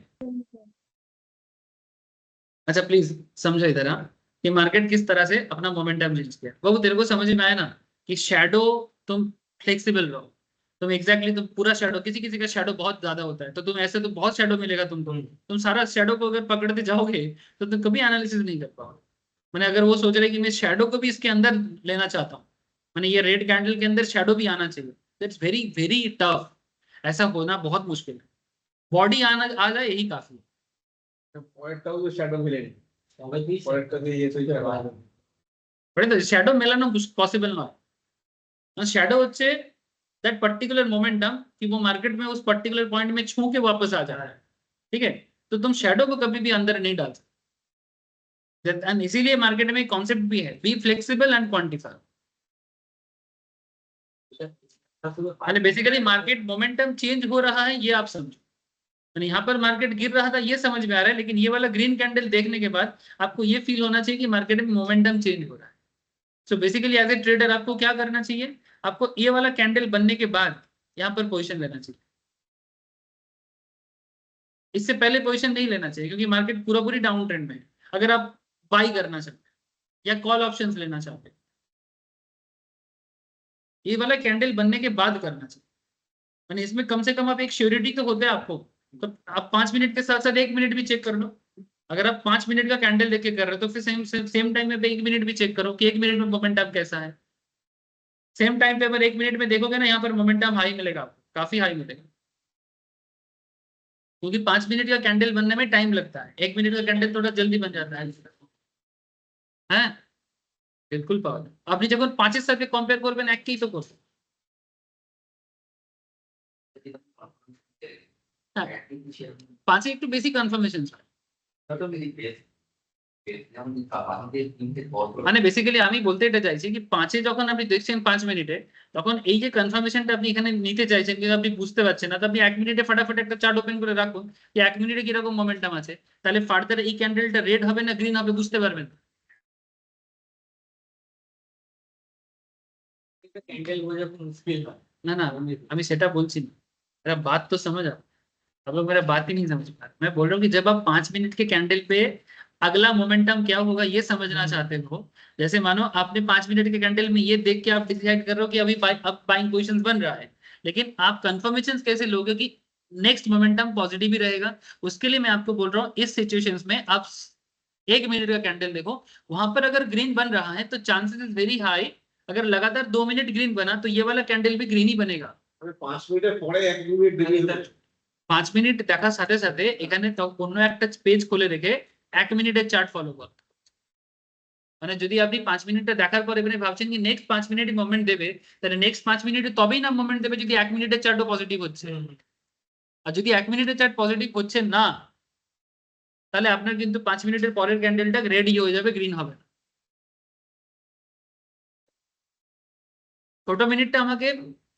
[SPEAKER 1] अच्छा प्लीज समझो इधर, हाँ, कि मार्केट किस तरह से अपना मोमेंटम चेंज किया वो तेरे को समझ में आया ना, कि शैडो, तुम फ्लेक्सिबल रहो। तुम एग्जैक्टली तुम पूरा शैडो, किसी किसी का शैडो बहुत ज्यादा होता है तो तुम ऐसे तो बहुत शैडो मिलेगा तुमको, तुम सारा शैडो को अगर पकड़ते जाओगे तो तुम कभी एनालिसिस नहीं कर पाओगे। मैंने अगर वो सोच रहे कि मैं शैडो को भी इसके अंदर लेना चाहता हूँ, मैंने ये रेड कैंडल के अंदर शैडो भी आना चाहिए, दैट्स वेरी वेरी टफ। ऐसा होना बहुत मुश्किल है। बॉडी आना आ जाए यही काफी है।
[SPEAKER 2] পরেরটাও তো শ্যাডো মিলেনি পরেরটাতে ये तो क्या बात है
[SPEAKER 1] बड़े शैडो मेलानो पॉसिबल ना है। शैडो হচ্ছে दैट पर्टिकुलर मोमेंटम कि वो मार्केट में उस पर्टिकुलर पॉइंट में छू के वापस आ जा रहा है। ठीक है, तो तुम शैडो को कभी भी अंदर नहीं डाल सकते, एंड इसीलिए मार्केट में कॉन्सेप्ट भी है, बी फ्लेक्सिबल एंड क्वांटिफाई। यानी बेसिकली मार्केट मोमेंटम चेंज हो रहा है ये आप समझो। यानी यहाँ पर मार्केट गिर रहा था ये समझ में आ रहा है, लेकिन ये वाला ग्रीन कैंडल देखने के बाद आपको ये फील होना चाहिए कि मार्केट में मोमेंटम चेंज हो रहा है। So basically as a trader आपको क्या करना चाहिए, आपको ये वाला कैंडल बनने के बाद यहाँ पर पोजीशन लेना चाहिए। इससे पहले पोजीशन नहीं लेना चाहिए क्योंकि मार्केट पूरा पूरी डाउन ट्रेंड में है। अगर आप बाई करना चाहते हैं या कॉल ऑप्शंस लेना चाहते हैं, ये वाला कैंडल बनने के बाद करना चाहिए। यानी इसमें कम से कम आप एक श्योरिटी तो होता है आपको। तो आप 5 मिनट के साथ साथ 1 मिनट भी चेक कर लो। अगर आप 5 मिनट का कैंडल देख के कर रहे हो तो फिर सेम सेम टाइम में 1 मिनट भी चेक करो कि 1 मिनट में मोमेंटम कैसा है। सेम टाइम पे अगर 1 मिनट में देखोगे ना यहाँ पर मोमेंटम हाई मिलेगा आपको, काफी हाई मिलेगा। क्योंकि 5 मिनट का कैंडल बनने में टाइम लगता है, 1 मिनट का कैंडल थोड़ा जल्दी बन जाता है। বিলকুল পাওয়া যায়। আপনি যখন 5 এর সাথে কম্পেয়ার করবেন একই তো করবে। হ্যাঁ, 5 এ একটু বেশি কনফার্মেশন চাই। মানে বেসিক্যালি আমি বলতে এটা চাইছি কি 5 এ যখন আপনি দেখছেন 5 মিনিটে, তখন এই যে কনফার্মেশনটা আপনি এখানে নিতে চাইছেন কিন্তু আপনি বুঝতে পারছেন না, তো আপনি 1 মিনিটে ফটাফট একটা চার্ট ওপেন করে রাখুন যে 1 মিনিটে কিরকম মোমেন্টাম আছে, তাহলে ফার্দার এই ক্যান্ডেলটা রেড হবে না গ্রিন হবে বুঝতে পারবেন। ক্যান্ডেল বোঝা মুশকিল হয়। না না আমি সেটা বলছি না, मेरा बात तो समझ आओ। आप लोग मेरा बात ही नहीं समझ पा रहे। मैं बोल रहा हूँ कि जब आप 5 मिनट के कैंडल पे अगला मोमेंटम क्या होगा ये समझना चाहते हो, जैसे मानो आपने 5 मिनट के कैंडल में ये देख के आप डिसाइड कर रहे हो कि अभी अब बाइंग पोजीशन बन रहा है, लेकिन आप कंफर्मेशन कैसे लोगे कि नेक्स्ट मोमेंटम पॉजिटिव ही रहेगा। उसके लिए मैं आपको बोल रहा हूँ इस सिचुएशंस में आप 1 मिनट का कैंडल देखो, वहां पर अगर ग्रीन बन रहा है तो चांसेस इज वेरी हाई, अगर लगातार 2 मिनट ग्रीन बना तो ये वाला कैंडल भी ग्रीन ही बनेगा।
[SPEAKER 2] 5 মিনিটের পরে 1 মিনিট দেরি
[SPEAKER 1] 5 মিনিট দেখার সাথে সাথে এখানে অন্য একটা পেজ খুলে রেখে 1 মিনিটের চার্ট ফলো কর। মানে যদি আপনি 5 মিনিটটা দেখার পর এবারে ভাবছেন কি নেক্সট 5 মিনিট মুভমেন্ট দেবে, তাহলে নেক্সট 5 মিনিটে তবেই না মুভমেন্ট দেবে যদি 1 মিনিটের চার্টও পজিটিভ হচ্ছে। আর যদি 1 মিনিটের চার্ট পজিটিভ হচ্ছে না, তাহলে আপনার কিন্তু 5 মিনিটের পরের ক্যান্ডেলটা রেডি হয়ে যাবে, গ্রিন হবে না। ছোট মিনিটটা আমাকে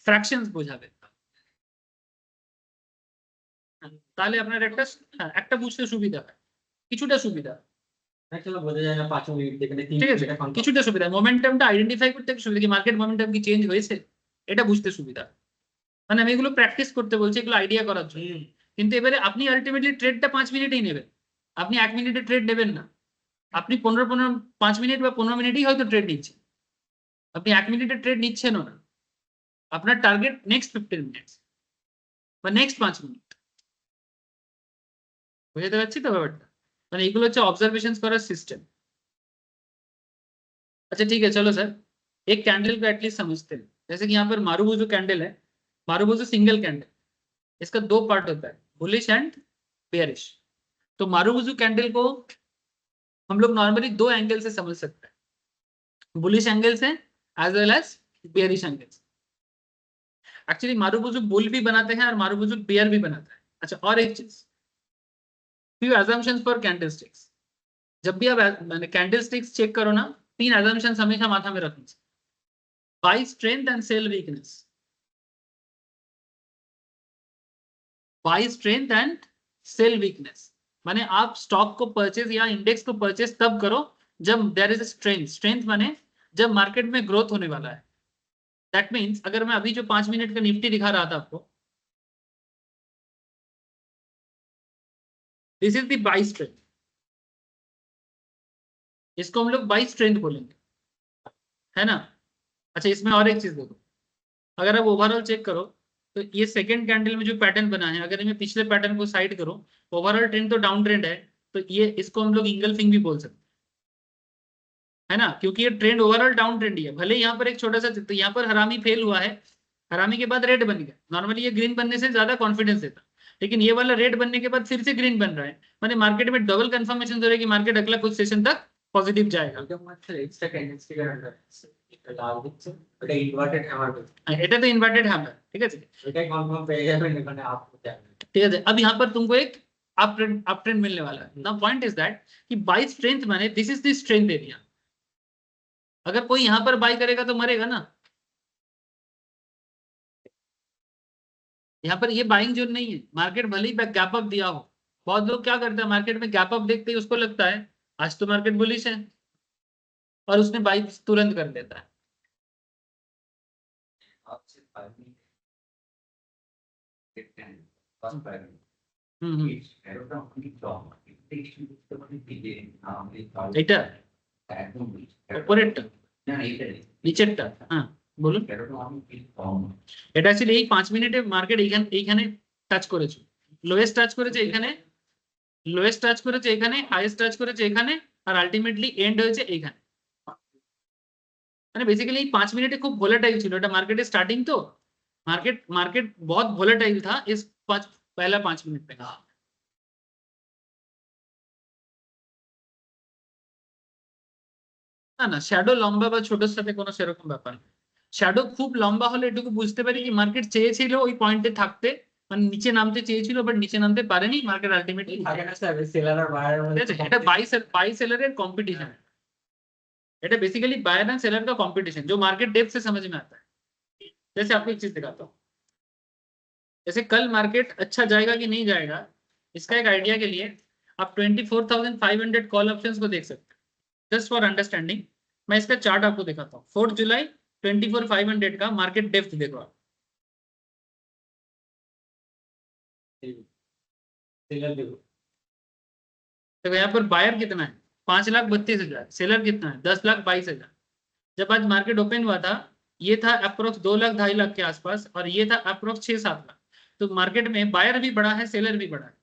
[SPEAKER 1] ফ্র্যাকশনস বোঝাবে, তাহলে আপনার একটা বুঝতে সুবিধা হয়, কিছুটা সুবিধা। ঠিক আছে, কিছুটা সুবিধা, মোমেন্টামটা আইডেন্টিফাই করতে সুবিধা, কি মার্কেট মোমেন্টাম কি চেঞ্জ হয়েছে এটা বুঝতে সুবিধা। মানে আমি এগুলো প্র্যাকটিস করতে বলছি, এগুলো আইডিয়া করার জন্য। কিন্তু এবারে আপনি আলটিমেটলি ট্রেডটা 5 মিনিটেই নেবেন, আপনি 1 মিনিটে ট্রেড নেবেন না। আপনি 5 মিনিট বা 15 মিনিটই হয়তো ট্রেড নিচ্ছেন, আপনি 1 মিনিটে ট্রেড নিচ্ছেনও না। আপনার টার্গেট নেক্সট 15 মিনিটস বা নেক্সট 5 মিনিট। বুঝতে পারছি তো ব্যাপারটা? মানে এগুলো হচ্ছে ऑब्जर्वेशंस করার सिस्टम। अच्छा ठीक है, चलो सर एक कैंडल को एटलीस्ट समझते हैं। जैसे कि यहाँ पर मारुबुजु कैंडल है, मारुबुजु सिंगल कैंडल, इसका 2 पार्ट होता है, बुलिश एंड बेयरिश। तो मारुबुजु कैंडल को हम लोग नॉर्मली 2 एंगल से समझ सकते हैं, बुलिश एंगल से as well as bearish angle से। एक्चुअली मारुबुजु बुल भी बनाते हैं और मारुबुजु बेयर भी बनाता है। अच्छा और एक चीज, few assumptions for candlesticks। जब भी आप कैंडलस्टिक्स चेक करो ना, 3 assumptions हमेशा माथा में रखनी चाहिए, buy strength and sell weakness, buy strength and sell weakness. माने आप स्टॉक को परचेज या इंडेक्स को परचेज तब करो जब there is a strength. Strength माने जब मार्केट में ग्रोथ होने वाला है। दैट मींस अगर मैं अभी जो 5 मिनट का निफ्टी दिखा रहा था आपको, this is the buy strength, इसको हम लोग बाय स्ट्रेंथ बोलेंगे, है ना। अच्छा इसमें और एक चीज देखो, अगर आप ओवरऑल चेक करो तो ये सेकंड कैंडल में जो पैटर्न बना है, अगर मैं पिछले पैटर्न को साइड करूं, ओवरऑल ट्रेंड तो डाउन ट्रेंड है, तो ये इसको हम लोग इंगल्फिंग भी बोल सकते हैं, है ना, क्योंकि ये ट्रेंड ओवरऑल डाउन ट्रेंड ही है। भले यहाँ पर एक छोटा सा, तो यहाँ पर हरामी फेल हुआ है, हरामी के बाद रेड बन गया। नॉर्मली ये ग्रीन बनने से ज्यादा कॉन्फिडेंस देता, लेकिन ये वाला रेड बनने के बाद फिर से ग्रीन बन रहा है, माने मार्केट में डबल कंफर्मेशन हो रहा है कि मार्केट अगला कुछ सेशन तक पॉजिटिव जाएगा। এটা তো ইনভার্টেড হ্যামার, ঠিক আছে,
[SPEAKER 2] এটা কনফার্ম পেয়ে যাবেন এখানে আপনি
[SPEAKER 1] ठीक है। अब यहाँ पर तुमको एक अप ट्रेंड मिलने वाला है। नाउ पॉइंट इज दैट कि बाय स्ट्रेंथ माने this is the strength area. अगर कोई यहाँ पर बाय करेगा तो मरेगा ना, यहाँ पर ये बाइंग जोन नहीं है। मार्केट भले ही गैप अप दिया हो, बहुत लोग क्या करते हैं मार्केट में गैप अप देखते ही उसको लगता है आज तो मार्केट बुलिश है और उसने बाई तुरंत कर देता है। এটা উপরেরটা নিচেরটা, হ্যাঁ বলুন। এটা অ্যাকচুয়ালি এই 5 মিনিটে মার্কেট এইখানে টাচ করেছে, লোয়েস্ট টাচ করেছে এখানে, লোয়েস্ট টাচ করেছে এখানে, হাইয়েস্ট টাচ করেছে এখানে, আর আলটিমেটলি এন্ড হয়েছে এইখানে। মানে বেসিক্যালি এই 5 মিনিটে খুব ভোলাটাইল ছিল, এটা মার্কেটের স্টার্টিং তো, मार्केट बहुत वोलेटाइल था इस पहला 5 मिनट में। না না শ্যাডো লম্বা বা ছোটর সাথে কোনো সেরকম ব্যাপার না। শ্যাডো খুব লম্বা হলে এটুকু বুঝতে পারি কি মার্কেট চেয়েছিল ওই পয়েন্টে থাকতে, মানে নিচে নামতে চেয়েছিল বাট নিচে নামতে পারেনি, মার্কেট আলটিমেটলি থাকে না স্যার, সেলার আর বায়ার মধ্যে এটা বাই সেলারের কম্পিটিशन, এটা बेसिकली बायर एंड सेलर का कंपटीशन जो मार्केट डेप्थ से समझ में आता है। जैसे आपको एक चीज दिखाता हूँ, जैसे कल मार्केट अच्छा जाएगा कि नहीं जाएगा, इसका एक आइडिया के लिए आप 24,500 कॉल ऑप्शंस को देख सकते हैं, जस्ट फॉर अंडरस्टैंडिंग। मैं इसका चार्ट आपको दिखाता हूँ, 4 जुलाई 24,500 का मार्केट डेप्थ देखो आप। तो यहाँ पर बायर कितना है 5,32,000, सेलर कितना है 10,22,000। जब आज मार्केट ओपन हुआ था ये था अप्रोक्स 2 लाख 2.5 लाख के आसपास, और ये था अप्रोक्स 6-7 लाख। तो मार्केट में बायर भी बड़ा है, सेलर भी बड़ा है।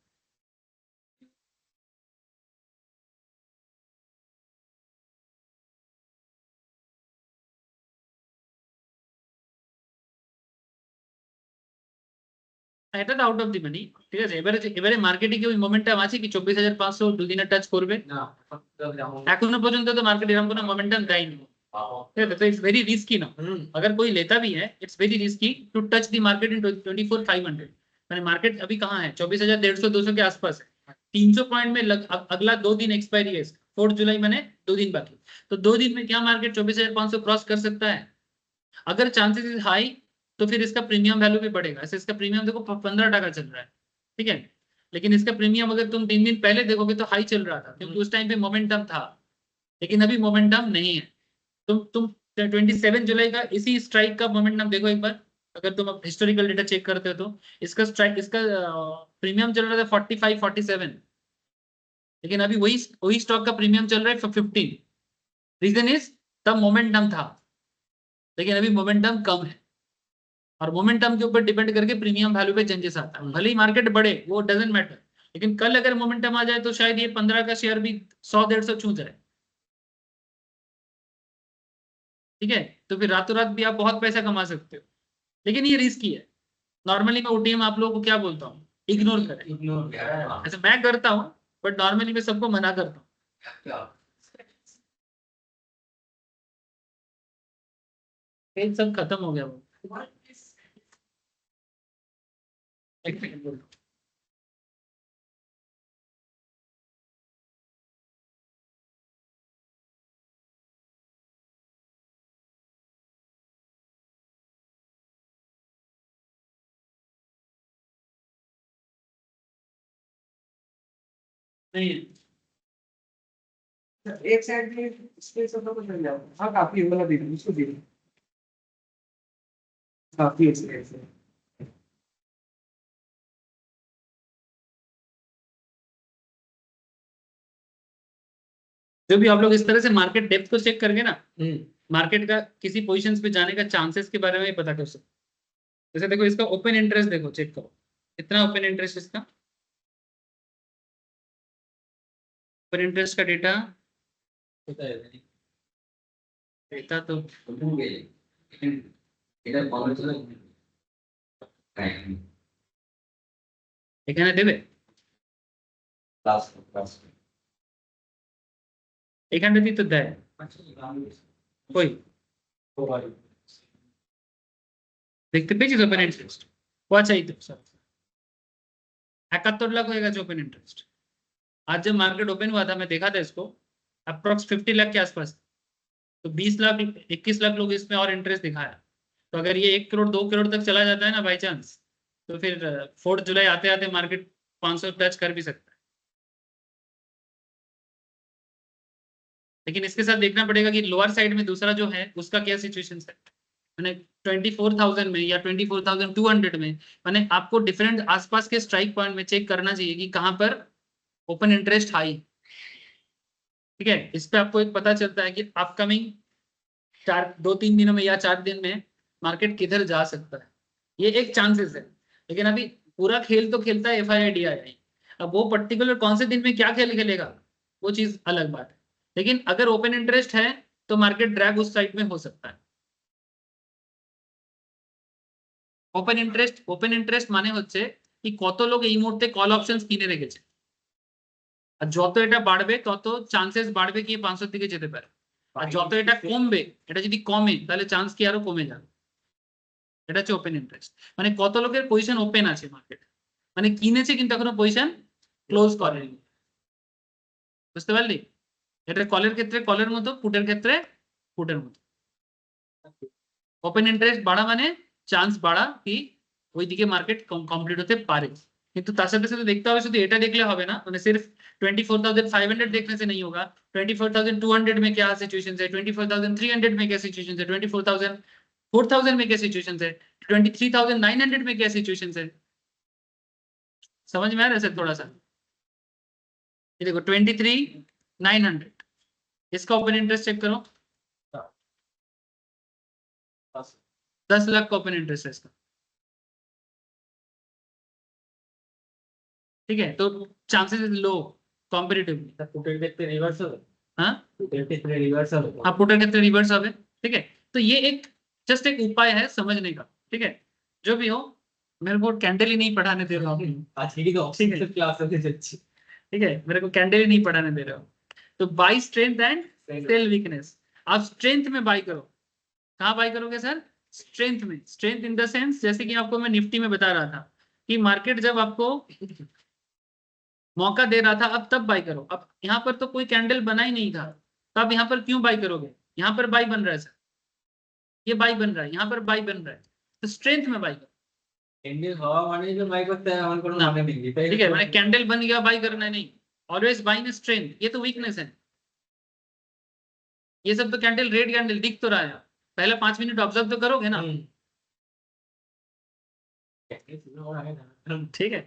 [SPEAKER 1] এটা তো আউট অফ দি মানি, ঠিক আছে। এবারে মার্কেটে কি ওই মোমেন্টাম আছে কি 24,500 দুদিনে টাচ করবে না, এখনো পর্যন্ত তো মার্কেট এরকম কোনো মোমেন্টাম দেয়নি, ঠিক আছে। তো ইটস ভেরি रिस्की ना, अगर कोई लेता भी है it's very risky to touch the market in 24,500। मैंने मार्केट अभी कहाँ है 24,150-200 के आसपास है, 300 पॉइंट में अगला 2 दिन एक्सपायरी है, 4 जुलाई मैंने 2 दिन बाकी, तो 2 दिन में क्या मार्केट 24,500 क्रॉस कर सकता है? अगर चांसेस इज हाई तो फिर इसका प्रीमियम वैल्यू भी बढ़ेगा। ऐसे इसका प्रीमियम देखो 15 टका चल रहा है, ठीक है। लेकिन इसका प्रीमियम अगर तुम 3 दिन पहले देखोगे तो हाई चल रहा था, क्योंकि उस टाइम पे मोमेंटम था, लेकिन अभी मोमेंटम नहीं है। तुम 27 जुलाई का इसी स्ट्राइक का मोमेंटम देखो एक बार, अगर तुम हिस्टोरिकल डेटा चेक करते हो तो इसका स्ट्राइक, इसका प्रीमियम चल रहा था 45 47, लेकिन अभी वही वही स्टॉक का प्रीमियम चल रहा है 15। रीजन इज तब मोमेंटम था, लेकिन अभी मोमेंटम कम है, और मोमेंटम के ऊपर डिपेंड करके प्रीमियम वैल्यू पे चेंजेस आता है। भले ही मार्केट बढ़े वो डजेंट मैटर, लेकिन कल अगर मोमेंटम आ जाए तो शायद ये 15 का शेयर भी 100-150 छू जाए। ठीक है, तो फिर रातों रात भी आप बहुत पैसा कमा सकते हो, लेकिन ये रिस्की है। नॉर्मली मैं ओटीएम आप लोगों को क्या बोलता हूँ, इग्नोर करें। ऐसे मैं करता हूँ, बट नॉर्मली मैं सबको मना करता हूँ। पेज सब खत्म हो गया वो। एक सेकंड बोलो। नहीं है।
[SPEAKER 2] एक साइड में स्पेस होता कुछ मिल जाओ। हाँ काफी वाला दे दो, उसको दे दो, काफी स्पेस है।
[SPEAKER 1] जो भी आप लोग इस तरह से मार्केट डेप्थ को चेक करके ना, मार्केट का किसी पोजीशंस पे जाने का चांसेस के बारे में भी पता कर सकते। जैसे देखो इसका ओपन इंटरेस्ट देखो, चेक करो कितना ओपन इंटरेस्ट इसका। ओपन इंटरेस्ट का डेटा डेटा तो এখানে দেবে, এখানটাতেই তো দেয়। কই দেখতে পেয়েছিস ওপেন ইন্টারেস্ট? ও আচ্ছা এই তো 71 लाख होएगा जो ओपन इंटरेस्ट। आज जब मार्केट ओपन हुआ था मैं देखा था इसको, अप्रोक्स 50 लाख के आसपास, तो 20 लाख 21 लाख लोग इसमें और इंटरेस्ट दिखाया। तो अगर ये 1 करोड़ 2 करोड़ तक चला जाता है ना बाई चांस, तो फिर 4 जुलाई आते आते मार्केट 500 टच कर भी सकता है। लेकिन इसके साथ देखना पड़ेगा कि लोअर साइड में दूसरा जो है उसका क्या सिचुएशन है। मैंने 24,000 में या 24,200 में, मैंने आपको डिफरेंट आसपास के स्ट्राइक पॉइंट में चेक करना चाहिए कि कहां पर ओपन इंटरेस्ट हाई। ठीक है, इस पे आपको एक पता चलता है कि अपकमिंग 2-3 दिनों में या 4 दिन में मार्केट किधर जा सकता है। ये एक चांसेस है, लेकिन अभी पूरा खेल तो खेलता है FIDI। अब वो पर्टिकुलर कौन से दिन में क्या खेल खेलेगा वो चीज अलग बात है, लेकिन अगर ओपन इंटरेस्ट है तो मार्केट ड्रैग उस साइड में हो सकता है। ওপেন ইন্টারেস্ট মানে হচ্ছে কি কত লোক এই মুহূর্তে কল অপশনস কিনে রেখেছে, আর যত এটা বাড়বে তত চান্সেস বাড়বে কি 500 দিকে যেতে পারে, আর যত এটা কমবে, এটা যদি কমে তাহলে চান্স কি আরো কমে যাবে। এটা হচ্ছে ওপেন ইন্টারেস্ট, মানে কত লোকের পজিশন ওপেন আছে মার্কেট, মানে কিনেছে কিন্তু এখনো পজিশন ক্লোজ করেনি। বুঝতে পারলি? এটা কলের ক্ষেত্রে কলের মতো, পুটের ক্ষেত্রে পুটের মতো। ওপেন ইন্টারেস্ট বাড়া মানে চান্স বাড়া কি ওইদিকে মার্কেট কমপ্লিট হতে পারে। কিন্তু তার সাথে সাথে দেখতে হবে, শুধু এটা দেখলে হবে না, মানে सिर्फ 24,500 देखने से नहीं होगा। 24,200 में क्या सिचुएशन है, 24,300 में क्या सिचुएशन है, 4,000 में क्या सिचुएशन है, 23,900 में क्या सिचुएशन है। समझ में आ रहा है थोड़ा सा? ये देखो 23,900, इसका ओपन इंटरेस्ट चेक करो, 10 लाख का ओपन इंटरेस्ट है इसका। ठीक है, तो चांसेस इज लो कॉम्पेरेटिवली।
[SPEAKER 2] পুটের ক্ষেত্রে রিভার্স হবে।
[SPEAKER 1] हाँ
[SPEAKER 2] পুটের ক্ষেত্রে রিভার্স হবে।
[SPEAKER 1] हाँ, पुटर के अंदर रिवर्स হবে। ठीक है, तो ये एक जस्ट एक उपाय है समझने का। ठीक है, जो भी हो, मेरे को कैंडल ही नहीं पढ़ाने दे रहा हूँ।
[SPEAKER 2] আজকে কিন্তু অক্সিজেন ক্লাস হতে যাচ্ছে।
[SPEAKER 1] ठीक है, मेरे को कैंडल ही नहीं पढ़ाने दे रहे हो। तो buy strength and sell weakness. आप स्ट्रेंथ में बाई करो। कहाँ बाई करोगे सर? स्ट्रेंथ में। स्ट्रेंथ इन द सेंस, जैसे कि आपको मैं निफ्टी में बता रहा था कि मार्केट जब आपको मौका दे रहा था अब तब बाई करो। अब यहाँ पर तो कोई कैंडल बना ही नहीं था, तो अब यहाँ पर क्यों बाई करोगे? यहाँ पर बाई बन रहा है सर, ये बाई बन रहा है, यहाँ पर बाई बन रहा है, तो स्ट्रेंथ में बाई करो।
[SPEAKER 2] कैंडल हवा माने जो बाई करता है हमन को
[SPEAKER 1] ना।
[SPEAKER 2] माने नहीं
[SPEAKER 1] ठीक है, मैंने कैंडल बन गया बाई करना है नहीं, ऑलवेज बाइंग स्ट्रेंथ, ये तो वीकनेस है। ये सब तो कैंडल रेड कैंडल दिख तो रहा है, पहले 5 मिनट ऑब्जर्व तो करोगे ना। ठीक है,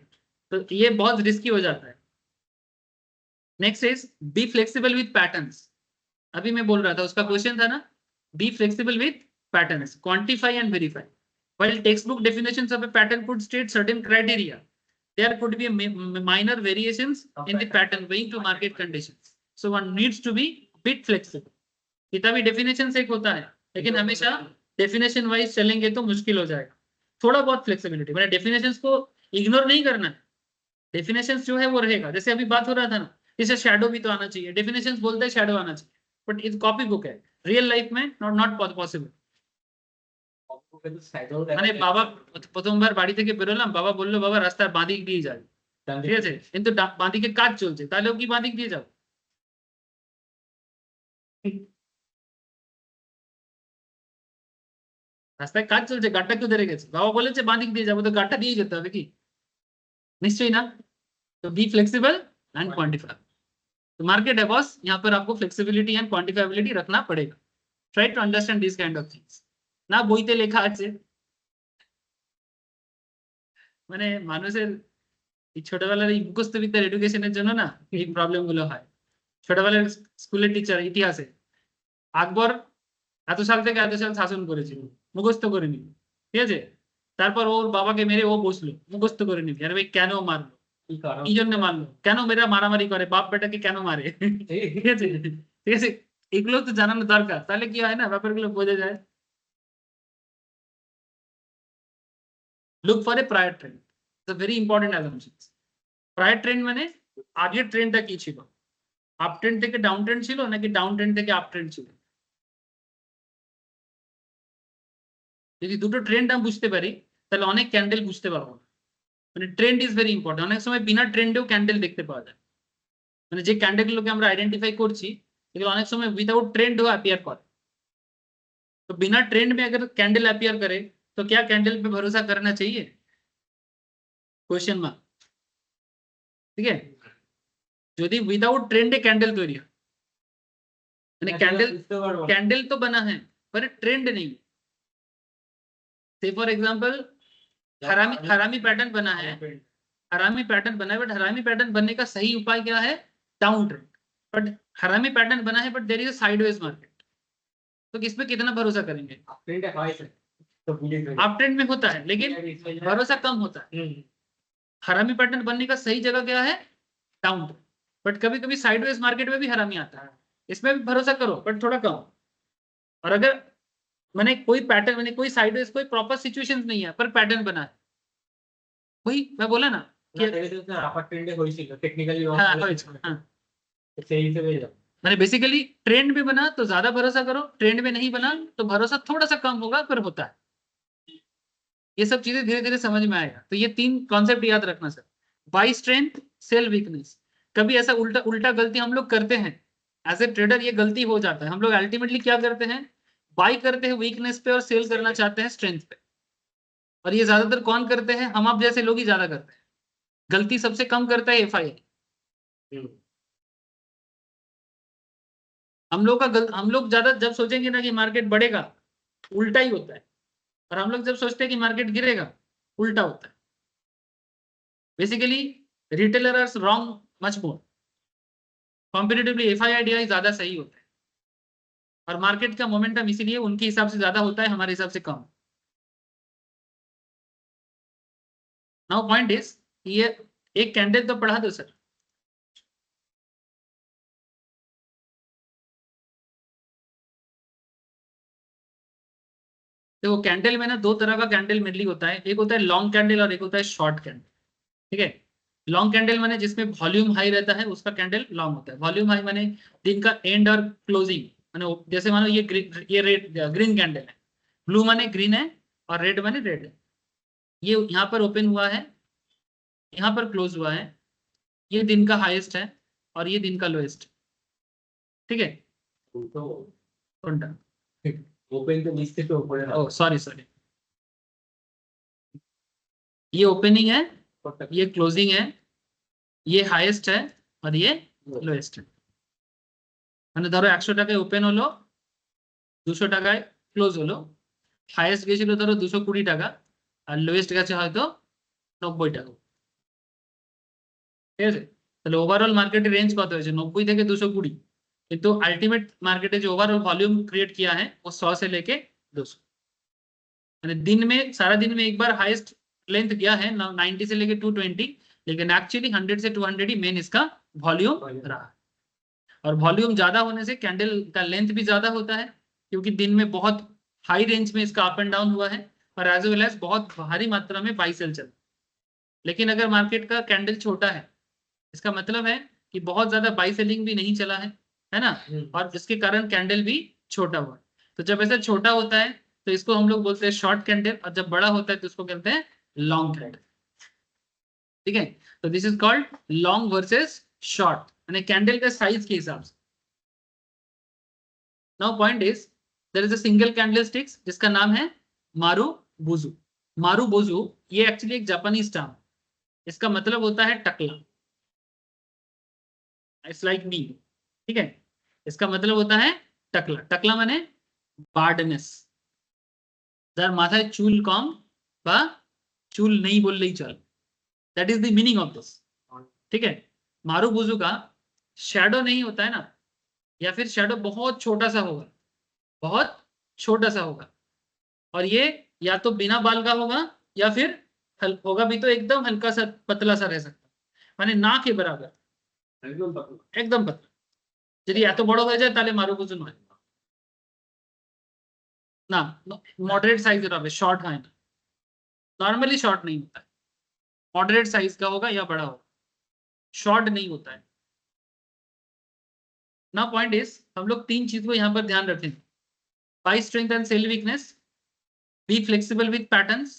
[SPEAKER 1] तो ये बहुत रिस्की हो जाता है। Next is B flexible with patterns. अभी मैं बोल रहा था, उसका क्वेश्चन था ना, B flexible with patterns, quantify and verify. While textbook definitions of a pattern could state certain criteria, there could be minor variations in the pattern owing to market conditions. So one needs to be bit flexible. कितना भी definition एक होता है, लेकिन हमेशा definition wise चलेंगे तो मुश्किल हो जाएगा। थोड़ा बहुत flexibility, मैंने definitions को ignore नहीं करना है, definitions जो है वो रहेगा। जैसे अभी बात हो रहा था ना, इसे shadow भी तो आना चाहिए, definitions बोलते हैं shadow आना चाहिए, but इस copy book है, real life में not possible। মানে বাবা প্রথমবার বাড়ি থেকে বেরোলাম, বাবা বললো বাবা রাস্তার বাঁদিক দিয়ে যাবে, ঠিক আছে, কিন্তু বাঁদিকে কাজ চলছে, তাহলেও কি বাঁদিক দিয়ে যাও? রাস্তায় কাজ চলছে, গাড়িটা কেউ ধরে গেছে, বাবা বলেছে বাঁদিক দিয়ে যাবো, তো গাড়িটা দিয়ে যেতে হবে কি? নিশ্চয়ই না। तो बी फ्लेक्सिबल एंड क्वांटिफाई। तो मार्केट है बॉस, यहाँ पर आपको फ्लेक्सिबिलिटी एंड क्वांटिफाइबिलिटी रखना पड़ेगा। Try to understand this kind of things. ना বইতে লেখা আছে, মানে মানুষের এই ছোটবেলার এই মুখস্থ বিদ্যার এডুকেশনের জন্য না এই প্রবলেম গুলো হয়। ছোটবেলার স্কুলের টিচার ইতিহাসে আকবর এত সাল থেকে এত সাল শাসন করেছিল, মুখস্থ করে নিবি, ঠিক আছে, তারপর ওর বাবাকে মেরে ও বসলো, মুখস্থ করে নিবি, আরে ভাই কেন মারলো, কি জন্য মারলো, কেন মেয়েরা মারামারি করে, বাপ বেটাকে কেন মারে, ঠিক আছে, ঠিক আছে, এগুলো তো জানানো দরকার, তাহলে কি হয় না ব্যাপারগুলো বোঝা যায়। Look for a prior trend, it's very important assumptions. Prior trend মানে আগের ট্রেন্ডটা কি ছিল, আপ ট্রেন্ড থেকে ডাউন ট্রেন্ড ছিল নাকি ডাউন ট্রেন্ড থেকে আপ ট্রেন্ড ছিল। যদি দুটো ট্রেন্ড আমি বুঝতে পারি তাহলে অনেক ক্যান্ডেল বুঝতে পারবো। মানে ট্রেন্ড ইজ ভেরি ইম্পর্টেন্ট। অনেক সময় বিনা ট্রেন্ডেও ক্যান্ডেল দেখতে পাওয়া যায়, মানে যে ক্যান্ডেলগুলোকে আমরা आइडेंटिफाई করছি এগুলো অনেক সময় विदाउट ट्रेंड हो अपीयर করে। तो बिना ट्रेंड में अगर कैंडल अपीयर करे तो क्या कैंडल पे भरोसा करना चाहिए, क्वेश्चन मार्क। ठीक है, যদি विदाउट ट्रेंड कैंडल তৈরি হয়, মানে कैंडल तो बना है पर ट्रेंड नहीं। से फॉर एग्जांपल हरामी पैटर्न बना है, हरामी पैटर्न बना है, बट हरामी पैटर्न बनने का सही उपाय क्या है, down trend. But harami pattern बना है but there is a sideways market, तो किस पे कितना भरोसा करेंगे। अप ट्रेंड में होता है लेकिन भरोसा कम होता है। हरामी पैटर्न बनने का सही जगह क्या है, डाउन ट्रेंड। बट कभी कभी साइडवेज मार्केट में भी हरामी आता है, इसमें भी भरोसा करो बट थोड़ा कम। और अगर मैंने कोई पैटर्न, मैंने कोई साइडवेज कोई प्रॉपर सिचुएशन नहीं है पर पैटर्न बना है, वही मैं बोला ना मैंने बेसिकली ट्रेंड में बना तो ज्यादा भरोसा करो, ट्रेंड में नहीं बना तो भरोसा थोड़ा सा कम होगा पर होता है। ये सब चीजें धीरे धीरे समझ में आएगा। तो ये 3 कॉन्सेप्ट याद रखना sir, buy strength, sell weakness. कभी ऐसा उल्टा उल्टा गलती हम लोग करते हैं एज ए ट्रेडर, ये गलती हो जाता है। हम लोग अल्टीमेटली क्या करते हैं, बाई करते हैं वीकनेस पे और सेल करना चाहते हैं स्ट्रेंथ पे। और ये ज्यादातर कौन करते हैं, हम आप जैसे लोग ही ज्यादा करते हैं। गलती सबसे कम करता है एफआई। हम लोग ज्यादा जब सोचेंगे ना कि मार्केट बढ़ेगा, उल्टा ही होता है। और हम लोग जब सोचते हैं कि मार्केट गिरेगा, उल्टा होता है। Basically retailer are wrong much more, competitively FII DII ज्यादा सही होता है। और मार्केट का मोमेंटम इसीलिए उनके हिसाब से ज्यादा होता है, हमारे हिसाब से कम। नाउ पॉइंट इज, ये एक कैंडल तो पढ़ा दो सर। देखो कैंडल में ना 2 तरह का कैंडल मेनली होता है, एक होता है लॉन्ग कैंडल और एक होता है शॉर्ट कैंडल। ठीक है, लॉन्ग कैंडल माने जिसमें वॉल्यूम हाई रहता है उसका कैंडल लॉन्ग होता है। वॉल्यूम हाई माने दिन का एंड और क्लोजिंग, माने जैसे मानो ये रेड ग्रीन कैंडल है, ब्लू माने ग्रीन है और रेड माने रेड है। ये यहाँ पर ओपन हुआ है, यहाँ पर क्लोज हुआ है, ये दिन का हाईएस्ट है और ये दिन का लोएस्ट। ठीक है,
[SPEAKER 2] ओपन तो नीचे से ऊपर है।
[SPEAKER 1] सॉरी ये ओपनिंग है, ये क्लोजिंग है, ये हाईएस्ट है और ये লোয়েস্ট है। মানে ধরো 100 টাকায় ওপেন হলো, 200 টাকায় ক্লোজ হলো, হাইয়েস্ট গেছিল ধরো 220 টাকা আর লোয়েস্ট গেছে হয়তো 90 টাকা, ঠিক আছে? তাহলে ওভারঅল মার্কেটের রেঞ্জ কত হয়েছে? 90 থেকে 220, কিন্তু अल्टीमेट मार्केट जो ओवरऑल वॉल्यूम क्रिएट किया है वो 100 से लेके 200, यानी दिन में सारा दिन में एक बार हाईएस्ट लेंथ गया है 90 से लेके 220, लेकिन एक्चुअली 100 से 200 ही मेन इसका वॉल्यूम रहा। और वॉल्यूम ज्यादा होने से कैंडल का लेंथ भी ज्यादा होता है, क्योंकि दिन में बहुत हाई रेंज में इसका अप एंड डाउन हुआ है और एज वेल एज बहुत भारी मात्रा में बाई सेल चला। लेकिन अगर मार्केट का कैंडल छोटा है, इसका मतलब है कि बहुत ज्यादा बाई सेलिंग भी नहीं चला है ना, और जिसके कारण कैंडल भी छोटा हुआ। तो जब ऐसा छोटा होता है तो इसको हम लोग बोलते हैं शॉर्ट कैंडल, और जब बड़ा होता है तो इसको कहते हैं लॉन्ग कैंडल, ठीक है? तो this is called long versus short, यानी कैंडल का साइज के हिसाब से। Now point is there is a single candlesticks जिसका नाम है मारुबुजु। मारुबुजु ये एक्चुअली एक जापानीज टर्म, इसका मतलब होता है टकला, इट्स लाइक मी, ठीक है? इसका मतलब होता है टकला। टकला माने बार्डनेस, যার মাথায় চুল কম বা চুল নেই বললেই চলে, that is the meaning of this, ठीक है? मारुबुजु का शैडो नहीं होता है ना, या फिर शैडो बहुत छोटा सा होगा, बहुत छोटा सा होगा, और ये या तो बिना बाल का होगा या फिर होगा भी तो एकदम हल्का सा पतला सा रह सकता, माने ना के बराबर, एकदम पतला। যদি এত বড় হয়ে যায় তাহলে মারুবুজু নয়, না মডারেট সাইজের হবে, শর্ট হয় না, नॉर्मली शॉर्ट नहीं होता है, मॉडरेट साइज का होगा या बड़ा होगा, शॉर्ट नहीं होता है ना। पॉइंट इज हम लोग तीन चीज को यहाँ पर ध्यान रखेंगे, buy strength and sell weakness, be flexible with patterns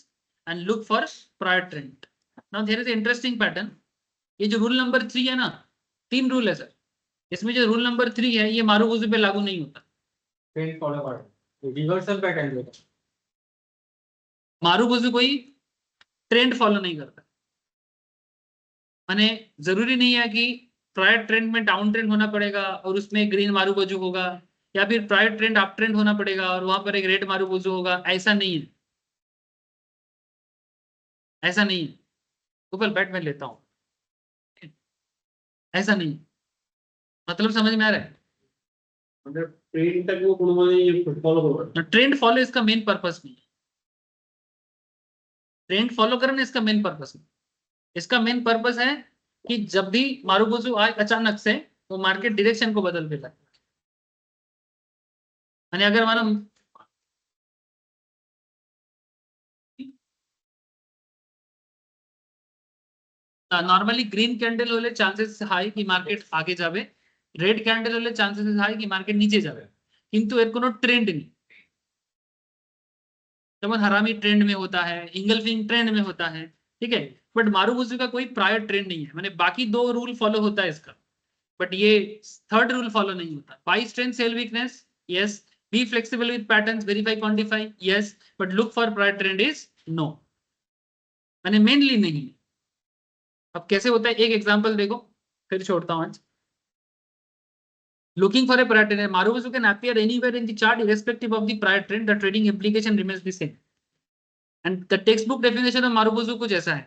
[SPEAKER 1] and look for prior trend. Now there is interesting pattern, ये जो रूल नंबर 3 है ना, 3 रूल है सर, इसमें जो रूल नंबर 3 है ये मारुबुजु पे लागू नहीं होता,
[SPEAKER 2] ट्रेंड फॉलो कर रिवर्सल पैटर्न में
[SPEAKER 1] मारुबुजु कोई ट्रेंड फॉलो नहीं करता, माने जरूरी नहीं है कि प्रायर ट्रेंड में डाउन ट्रेंड होना पड़ेगा और उसमें ग्रीन मारुबुजु होगा, या फिर प्रायर ट्रेंड अप ट्रेंड होना पड़ेगा और वहां पर एक रेड मारुबुजु होगा, ऐसा नहीं है, ऐसा नहीं है। ऊपर बैट में लेता हूं, ऐसा नहीं, मतलब समझ में आ रहा है?
[SPEAKER 2] मतलब ट्रेंड तक वो कोई फॉलो करता,
[SPEAKER 1] ट्रेंड फॉलो इसका मेन पर्पस नहीं है, ट्रेंड फॉलो करना इसका मेन पर्पस नहीं, इसका मेन पर्पस है कि जब भी मारुबुजु आए अचानक से वो मार्केट डायरेक्शन को बदल देता है, यानी अगर मानो नॉर्मली ग्रीन कैंडल होले चांसेस हाई कि मार्केट आगे जाবে, रेड कैंडल होले चांसेस हाई कि मार्केट नीचे যাবে, কিন্তু এর কোনো ট্রেন্ড নেই, যেমন হারামি ट्रेंड में होता है, इंगल्फिंग ट्रेंड में होता है, ठीक है? बट मारुबुजु का कोई प्रायर ट्रेंड नहीं है, माने बाकी 2 रूल फॉलो होता है इसका, बट ये थर्ड रूल फॉलो नहीं होता। Buy strength sell weakness, yes, be flexible with patterns, verify quantify, yes, but look for prior trend is no, माने मेनली नहीं। अब कैसे होता है एक एग्जांपल देखो, फिर छोड़ता हूं आज। Looking for a prior trend, Marubozu can appear anywhere in the chart irrespective of the prior trend, the trading implication remains the same, and the textbook definition of Marubozu कुछ ऐसा है,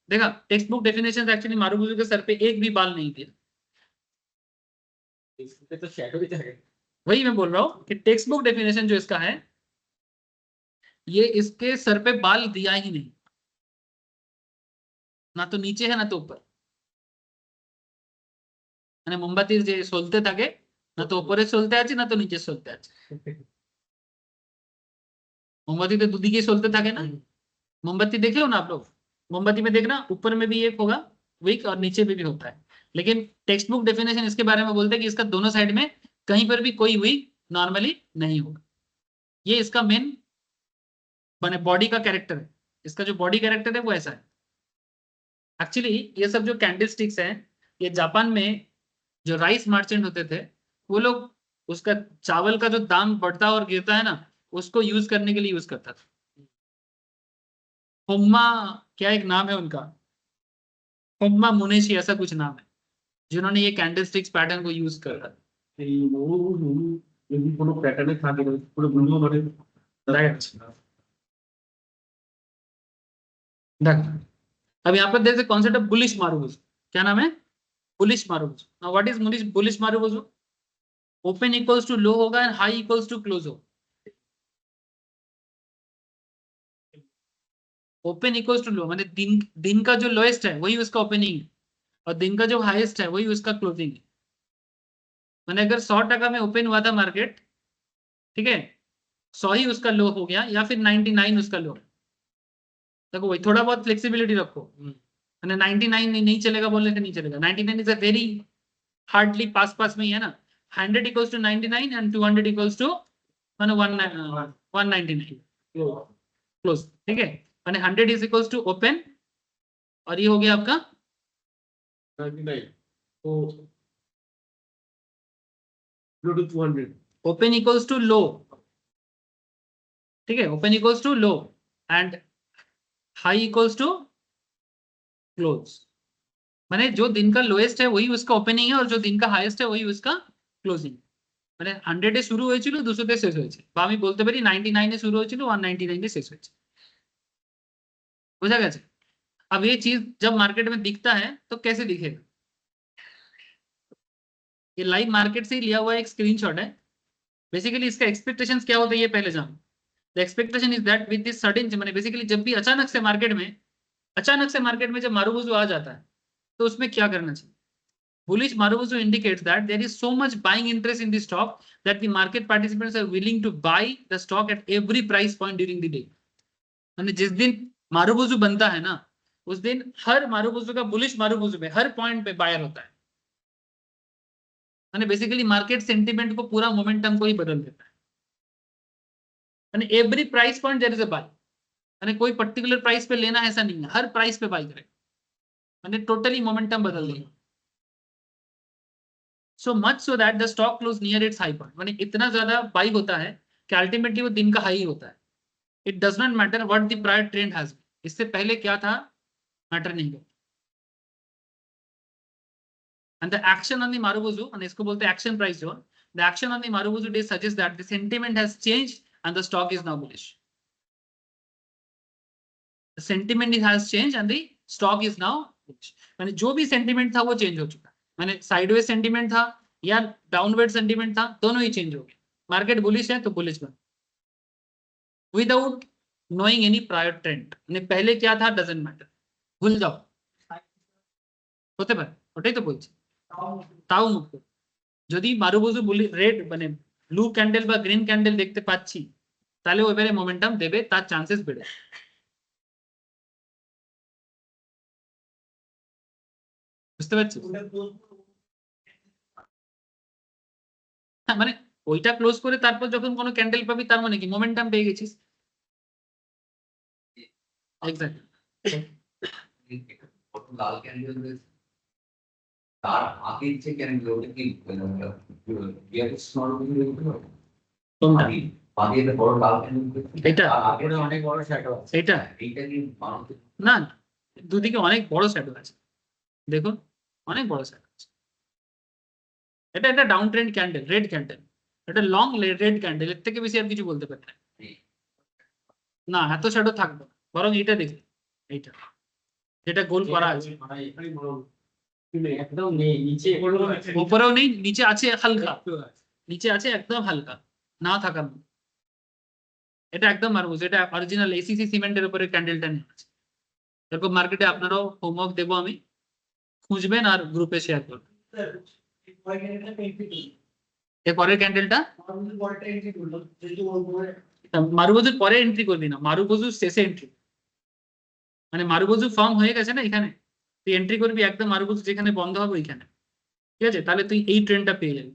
[SPEAKER 1] देखा टेक्स्ट बुक डेफिनेशन एक्चुअली मारुबुजु के sir पे एक भी बाल नहीं दिया,
[SPEAKER 2] इसमें तो शैडो भी है,
[SPEAKER 1] वही मैं बोल रहा हूँ कि टेक्स्ट बुक डेफिनेशन जो इसका है, ये इसके सर पे बाल दिया ही नहीं, ना तो नीचे है ना तो ऊपर, মানে মোমবাতির যে চলতে থাকে না তো উপরে চলতে আছে না তো নিচে চলতে আছে, मोमबत्ती तो দুদিকেই চলতে থাকে ना, मोमबत्ती देख लो ना आप लोग, मोमबत्ती में देखना ऊपर में भी एक होगा विक और नीचे में भी होता है, लेकिन टेक्स्ट बुक डेफिनेशन इसके बारे में बोलते हैं कि इसका दोनों साइड में कहीं पर भी कोई विक नॉर्मली नहीं होगा, ये इसका मेन माने बॉडी का कैरेक्टर है, इसका जो बॉडी कैरेक्टर है वो ऐसा है। एक्चुअली ये सब जो कैंडल स्टिक्स हैं, ये जापान में जो राइस मर्चेंट होते थे वो लोग उसका चावल का जो दाम बढ़ता और गिरता है ना, उसको यूज करने के लिए यूज करता था। होम्मा क्या एक नाम है उनका, होम्मा मुनेशी ऐसा कुछ नाम है, जिन्होंने ये कैंडलस्टिक्स पैटर्न को यूज करा।
[SPEAKER 2] যদি কোনো প্যাটার্নে থাকে পুরো বুঝবো মানে
[SPEAKER 1] देख अब यहाँ पर देख कॉन्सेप्ट ऑफ बुलिश मारुबुजू, क्या नाम है, bullish marubozu. Now what is bullish marubozu, open equals to low होगा and high equals to close होगा। ओपन इक्वल्स टू लो माने दिन का जो लोएस्ट है वही उसका ओपनिंग है, और दिन का जो हाईएस्ट है वही उसका क्लोजिंग है। मैंने अगर 100 में ओपन हुआ था मार्केट, ठीक है, 100 ही उसका लो हो गया या फिर 99 उसका लो। देखो वही थोड़ा बहुत फ्लेक्सिबिलिटी रखो, मैंने 99 नहीं चलेगा बोलने से नहीं चलेगा। 99 is a very hardly pass में ही है ना। 100 equals to 99 and 200 equals to माने 199 क्लोज, ठीक है। माने 100 इज इक्वल्स टू ओपन और ये हो गया आपका
[SPEAKER 2] 99 तो low to 200
[SPEAKER 1] open equals to low, ठीक है, open equals to low and high equals to close. माने जो दिन का लोएस्ट है वही उसका ओपनिंग है और जो दिन का हाईएस्ट है वही उसका क्लोजिंग। মানে 100 এ শুরু হয়েছিল 200 তে শেষ হয়েছে, বা আমি বলতে পারি 99 এ শুরু হয়েছিল 199 এ শেষ হয়েছে। बुझा गया। अब ये चीज जब मार्केट में दिखता है तो कैसे दिखेगा, ये लाइव मार्केट से ही लिया हुआ एक स्क्रीनशॉट है। बेसिकली इसका एक्सपेक्टेशंस क्या होता है ये पहले जानो। The expectation is that with this sudden, मैंने बेसिकली जब भी अचानक से मार्केट में जब मारुबुजू आ जाता है तो उसमें क्या करना चाहिए। bullish marubozu indicates that there is so much buying interest in the stock that the market participants are willing to buy the stock at every price point during the day। यानी जिस दिन मारुबुजू बनता है ना उस दिन हर मारुबुजू का बुलिश मारुबुजू पे हर पॉइंट पे बायर होता है। यानी बेसिकली मार्केट सेंटिमेंट को पूरा मोमेंटम को ही बदल देता है। यानी every price point there is a buy, यानी कोई पर्टिकुलर प्राइस पे लेना है ऐसा नहीं है, हर प्राइस पे बाय करेगा, यानी टोटली मोमेंटम बदल देगा। So much so that the stock close near its high point, माने इतना ज्यादा बाई होता है कि अल्टीमेटली वो दिन का हाई होता है। It does not matter what the prior trend has been, इससे पहले क्या था मैटर नहीं करता। And the action on the Marubozu, and इसको बोलते हैं action price जो, the action on the Marubozu day suggests that the sentiment has changed and the stock is now bullish। The sentiment has changed and the stock is now bullish। माने जो भी sentiment था वो change हो चुका है, माने साइडवेज सेंटिमेंट था या डाउनवर्ड सेंटिमेंट था दोनों ही चेंज हो गए। मार्केट बुलिश है तो बुलिश बन without knowing any prior trend, पहले क्या था डजंट मैटर, भूल जाओ হতে পারে, ওটাই তো বলছি। তাও মুক্ত যদি মারুবুজু রেড মানে ব্লু ক্যান্ডেল বা গ্রিন ক্যান্ডেল দেখতে পাচ্ছি তাহলে ও এবারে মোমেন্টাম দেবে, তার চান্সেস বেড়ে। বুঝতে পারছিস, মানে ওইটা ক্লোজ করে তারপর যখন কোনো ক্যান্ডেল পাবি তার মানে কি মোমেন্টাম পেয়ে গেছিস। এক্স্যাক্টলি
[SPEAKER 4] লাল ক্যান্ডেল তার আগের যে ক্যান্ডেল ওটা কি
[SPEAKER 1] কোনটা
[SPEAKER 4] বড় লাল ক্যান্ডেল
[SPEAKER 1] এটা
[SPEAKER 4] অনেক বড় শ্যাডো আছে,
[SPEAKER 1] এটা
[SPEAKER 4] এইটা কি
[SPEAKER 1] না দুদিকে অনেক বড় শ্যাডো আছে, দেখুন অনেক বড় শ্যাডো আছে। এটা একটা down trend candle, red candle, এটা লং রেড ক্যান্ডেল, এর থেকে বেশি আর কিছু বলতে পারি না। এত শ্যাডো থাকবে বরং এটা দেখি, এইটা যেটা গোল করা আছে
[SPEAKER 2] একদম নেই নিচে
[SPEAKER 1] উপরেও নেই, নিচে আছে হালকা, নিচে আছে একদম হালকা না থাকার মতো। এটা একদম মারবুজ, এটা অরিজিনাল এসিসি সিমেন্টের উপরে ক্যান্ডেলটা নিয়ে আছে। এরকম মার্কেটে আপনারাও হোমওয়ার্ক দেবো আমি, খুঁজবেন আর গ্রুপে শেয়ার করবেন। এর পরের ক্যান্ডেলটা মারুবুজুর পরে এন্ট্রি করবি না, মারুবুজুর শেষে এন্ট্রি, মানে মারুবুজু ফর্ম হয়ে গেছে না এখানে, তুই এন্ট্রি করবি একদম মারুবুজু যেখানে বন্ধ হবে ওইখানে, ঠিক আছে, তাহলে তুই এই ট্রেন্ডটা পেয়ে যাবি।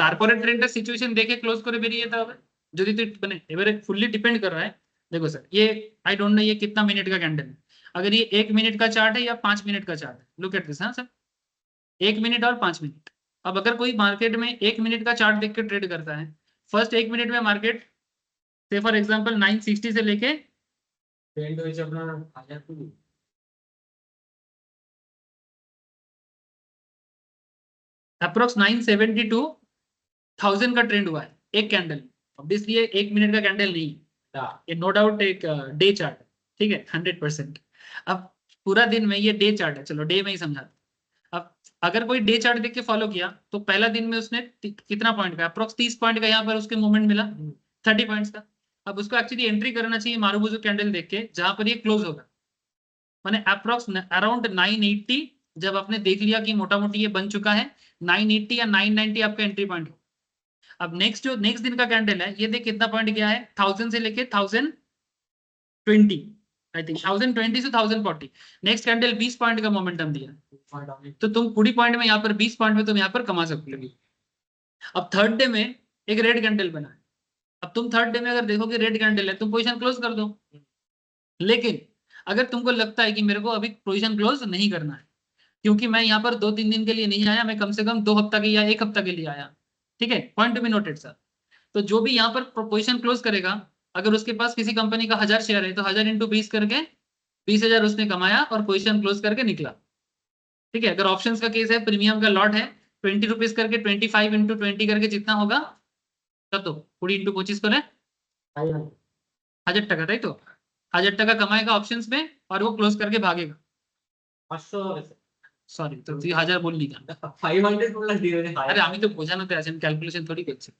[SPEAKER 1] তারপরে ট্রেন্ডটা সিচুएशन देखे क्लोज করে বেরিয়ে যেতে হবে। যদি তুই মানে এবারে ফুললি डिपेंड कर रहा है, देखो सर ये आई डोंट नो ये कितना मिनट का कैंडल है, अगर ये 1 मिनट का चार्ट है या 5 मिनट का चार्ट है, लुक एट दिस। हाँ सर 1 मिनट और 5 मिनट। अब अगर कोई मार्केट में 1 मिनट का चार्ट देख के ट्रेड करता है, फर्स्ट 1 मिनट में मार्केट से फॉर एग्जांपल 960 से लेके
[SPEAKER 2] ट्रेंड होइছে আপনার 1000
[SPEAKER 1] अप्रोक्स 972,000 का ट्रेंड हुआ है एक कैंडल। ऑब्वियसली ये 1 मिनट का कैंडल नहीं है, ये नो डाउट एक डे चार्ट, ठीक है 100%। अब पूरा दिन में ये डे चार्ट है, चलो डे में ही समझाते। अब अगर कोई डे चार्ट देख के फॉलो किया तो पहला दिन में उसने कितना पॉइंट का, अप्रोक्स 30 पॉइंट का यहाँ पर उसके मूवमेंट मिला, 30 पॉइंट्स का। अब उसको एक्चुअली एंट्री करना चाहिए मारुबुजू कैंडल देख के जहां पर ये क्लोज होगा, मैंने अप्रोक्स अराउंड 980 जब आपने देख लिया कि मोटा मोटी ये बन चुका है 980 या 990 आपका एंट्री पॉइंट हो। अब नेक्स्ट जो नेक्स्ट दिन का कैंडल है ये देख कितना पॉइंट गया है, 1000 से लेके 1020, आई थिंक 1020 से 1040। नेक्स्ट कैंडल 20 पॉइंट का मोमेंटम दिया, तो तुम 20 पॉइंट में यहाँ पर 20 पॉइंट में तुम यहाँ पर कमा सकते हो। अब थर्ड डे में एक रेड कैंडल बना है, अब तुम थर्ड डे में अगर देखोगे रेड कैंडल है तुम पोजीशन क्लोज कर दो। लेकिन अगर तुमको लगता है कि मेरे को अभी पोजीशन क्लोज नहीं करना है क्योंकि मैं यहाँ पर 2-3 दिन के लिए नहीं आया, मैं कम से कम 2 हफ्ता के या 1 हफ्ता के लिए आया, ठीक है, point to be noted sir. तो जो भी यहाँ पर पोजीशन क्लोज करेगा, अगर उसके पास किसी कंपनी का 1000 शेयर है तो 1000 इंटू 20 करके 20,000 उसने कमाया और पोजीशन क्लोज करके निकला, ठीक है। अगर ऑप्शंस का केस है, प्रीमियम का लॉट है, 20 रुपीज करके 25 इंटू 20 करके जितना होगा कत 20 इंटू 25 করে 1000 টাকা, তাই তো 1000 টাকা कमाएगा ऑप्शंस में और वो क्लोज करके भागेगा।
[SPEAKER 2] 500
[SPEAKER 1] সরি তো তুই 1000 বললি কেন?
[SPEAKER 2] 500 বললা দিয়ে দে।
[SPEAKER 1] अरे আমি তো বোঝানোতে আছি, আমি ক্যালকুলেশন थोड़ी করছি।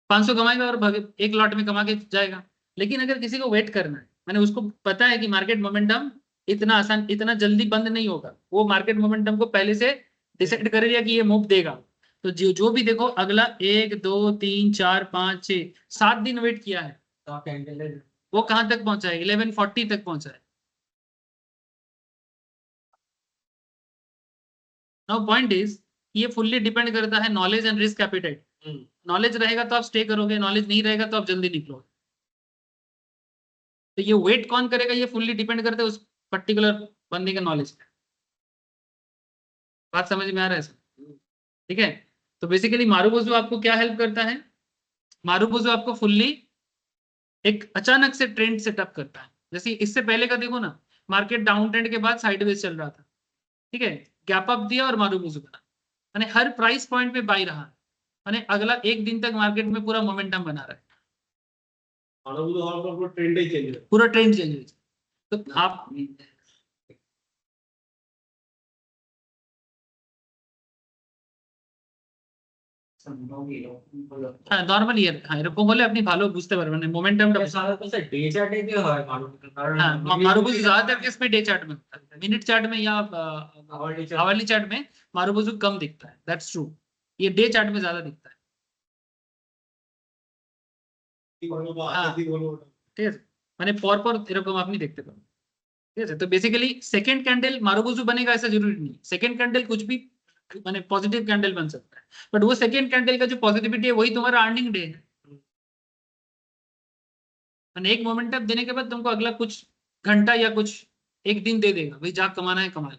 [SPEAKER 1] 500 कमाएगा और भागे एक लॉट में कमा के जाएगा। लेकिन अगर किसी को वेट करना है, मैंने उसको पता है कि मार्केट मोमेंटम इतना आसान इतना जल्दी बंद नहीं होगा, वो मार्केट मोमेंटम को पहले से डिसाइड कर लिया कि ये मूव देगा। तो जो भी देखो अगला 1 2 3 4 5 6 7 दिन वेट किया है, वो कहां तक पहुंचा है, 1140 तक पहुंचा है। नाउ पॉइंट इज ये फुल्ली डिपेंड करता है knowledge and risk appetite. Knowledge रहेगा तो आप स्टे करोगे, नॉलेज नहीं रहेगा तो आप जल्दी निकलोगे। तो ये वेट कौन करेगा ये फुल्ली डिपेंड करता है उस पर्टिकुलर बंदे का नॉलेज पे। बात समझ में आ रहा है सर? ठीक है, तो बेसिकली मारुबुजू आपको क्या हेल्प करता है, मारुबुजू आपको फुल्ली एक अचानक से ट्रेंड सेटअप करता है। जैसे इससे पहले का देखो ना, मार्केट डाउन ट्रेंड के बाद साइडवेज चल रहा था, ठीक है, गैप अप दिया और मारुबुजू बना, यानी हर प्राइस पॉइंट पे बाई रहा, यानी अगला एक दिन तक मार्केट में पूरा मोमेंटम बना रहा है,
[SPEAKER 2] मारुबुजू हওয়ার পর পুরো ট্রেন্ডই চেঞ্জ হয়,
[SPEAKER 1] पूरा ट्रेंड चेंज हो। तो आप হ্যাঁ নরমালি হ্যাঁ এরকম হলে আপনি ভালো বুঝতে পারবেন মোমেন্টামটা।
[SPEAKER 2] সাধারণত স্যার ডে চার্টে দিয়ে হয় মারুবুজু, কারণ
[SPEAKER 1] हाँ मारुबुजू ज्यादातर केस में डे चार्ट में होता है, मिनट चार्ट में या आवरली चार्ट में मारुबुजू कम दिखता है, दैट्स ट्रू। ये डे चार्ट में ज्यादा दिखता है, ঠিক আছে, মানে পর পর এরকম আপনি দেখতে পাবেন, ঠিক আছে। তো বেসিক্যালি सेकंड कैंडल मारुबुजू बनेगा ऐसा जरूरी नहीं, सेकंड कैंडल कुछ भी माने पॉजिटिव कैंडल बन सकता है, बट वो सेकंड कैंडल का जो पॉजिटिविटी है वही तुम्हारा अर्निंग डे है। मैंने एक मोमेंटम देने के बाद तुमको अगला कुछ घंटा या कुछ एक दिन दे देगा, भाई जहाँ कमाना है कमा लो,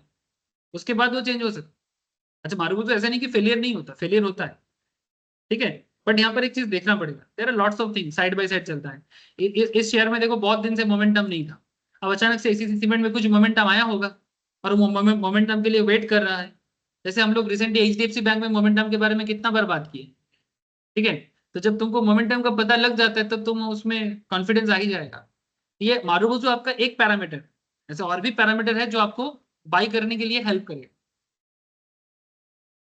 [SPEAKER 1] उसके बाद वो चेंज हो सकता है। अच्छा मारुबुजू ऐसा नहीं कि फेलियर नहीं होता, फेलियर होता है, ठीक है, बट यहाँ पर एक चीज देखना पड़ेगा, there are lots of things side by side चलता है। इस शेयर में देखो बहुत दिन से मोमेंटम नहीं था, अब अचानक से इसी सीमेंट में कुछ मोमेंटम आया होगा और वो मोमेंटम के लिए वेट कर रहा है। जैसे हम लोग रिसेंटली एचडीएफसी बैंक में मोमेंटम के बारे में कितना बार बात किए, ठीक है। तो जब तुमको मोमेंटम का पता लग जाता है तो तुम उसमें कॉन्फिडेंस आ ही जाएगा। ये मारुबुजू आपका एक पैरामीटर, ऐसे और भी पैरामीटर है जो आपको बाई करने के लिए हेल्प करेगा।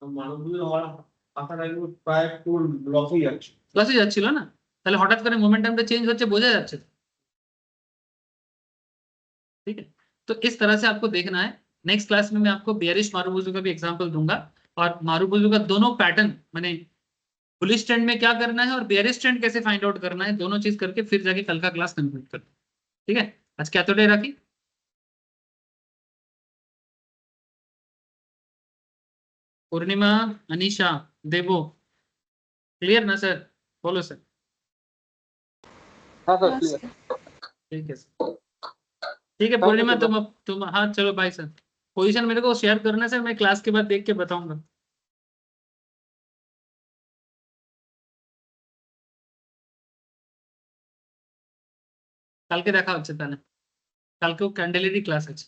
[SPEAKER 2] মারুবুজু হওয়ার আসার আগে প্রায় ফুল লসই যাচ্ছে,
[SPEAKER 1] লসে যাচ্ছিল না, তাহলে হঠাৎ করে মোমেন্টামটা চেঞ্জ হচ্ছে বোঝা যাচ্ছে, ठीक है। तो इस तरह से आपको देखना है। नेक्स्ट क्लास में मैं आपको बेयरिश मारुबुजू का भी एग्जांपल दूंगा और मारुबुजू का दोनों पैटर्न माने बुलिश ट्रेंड में क्या करना है और बेयरिश ट्रेंड कैसे फाइंड आउट करना है, दोनों चीज करके फिर जाके कल का क्लास कंप्लीट करते हैं, ठीक है। आज क्या तो डे राखी, पूर्णिमा, अनीशा, देवो, क्लियर ना सर? बोलो सर।
[SPEAKER 5] हाँ सर क्लियर।
[SPEAKER 1] ठीक है सर, ठीक है पूर्णिमा तुम हाँ चलो बाय सर। पोजीशन मेरे को शेयर करना सर, मैं क्लास के बाद देख के बताऊंगा। কালকে দেখা হচ্ছে তাহলে, কালকেও ক্যান্ডেলেরই ক্লাস আছে।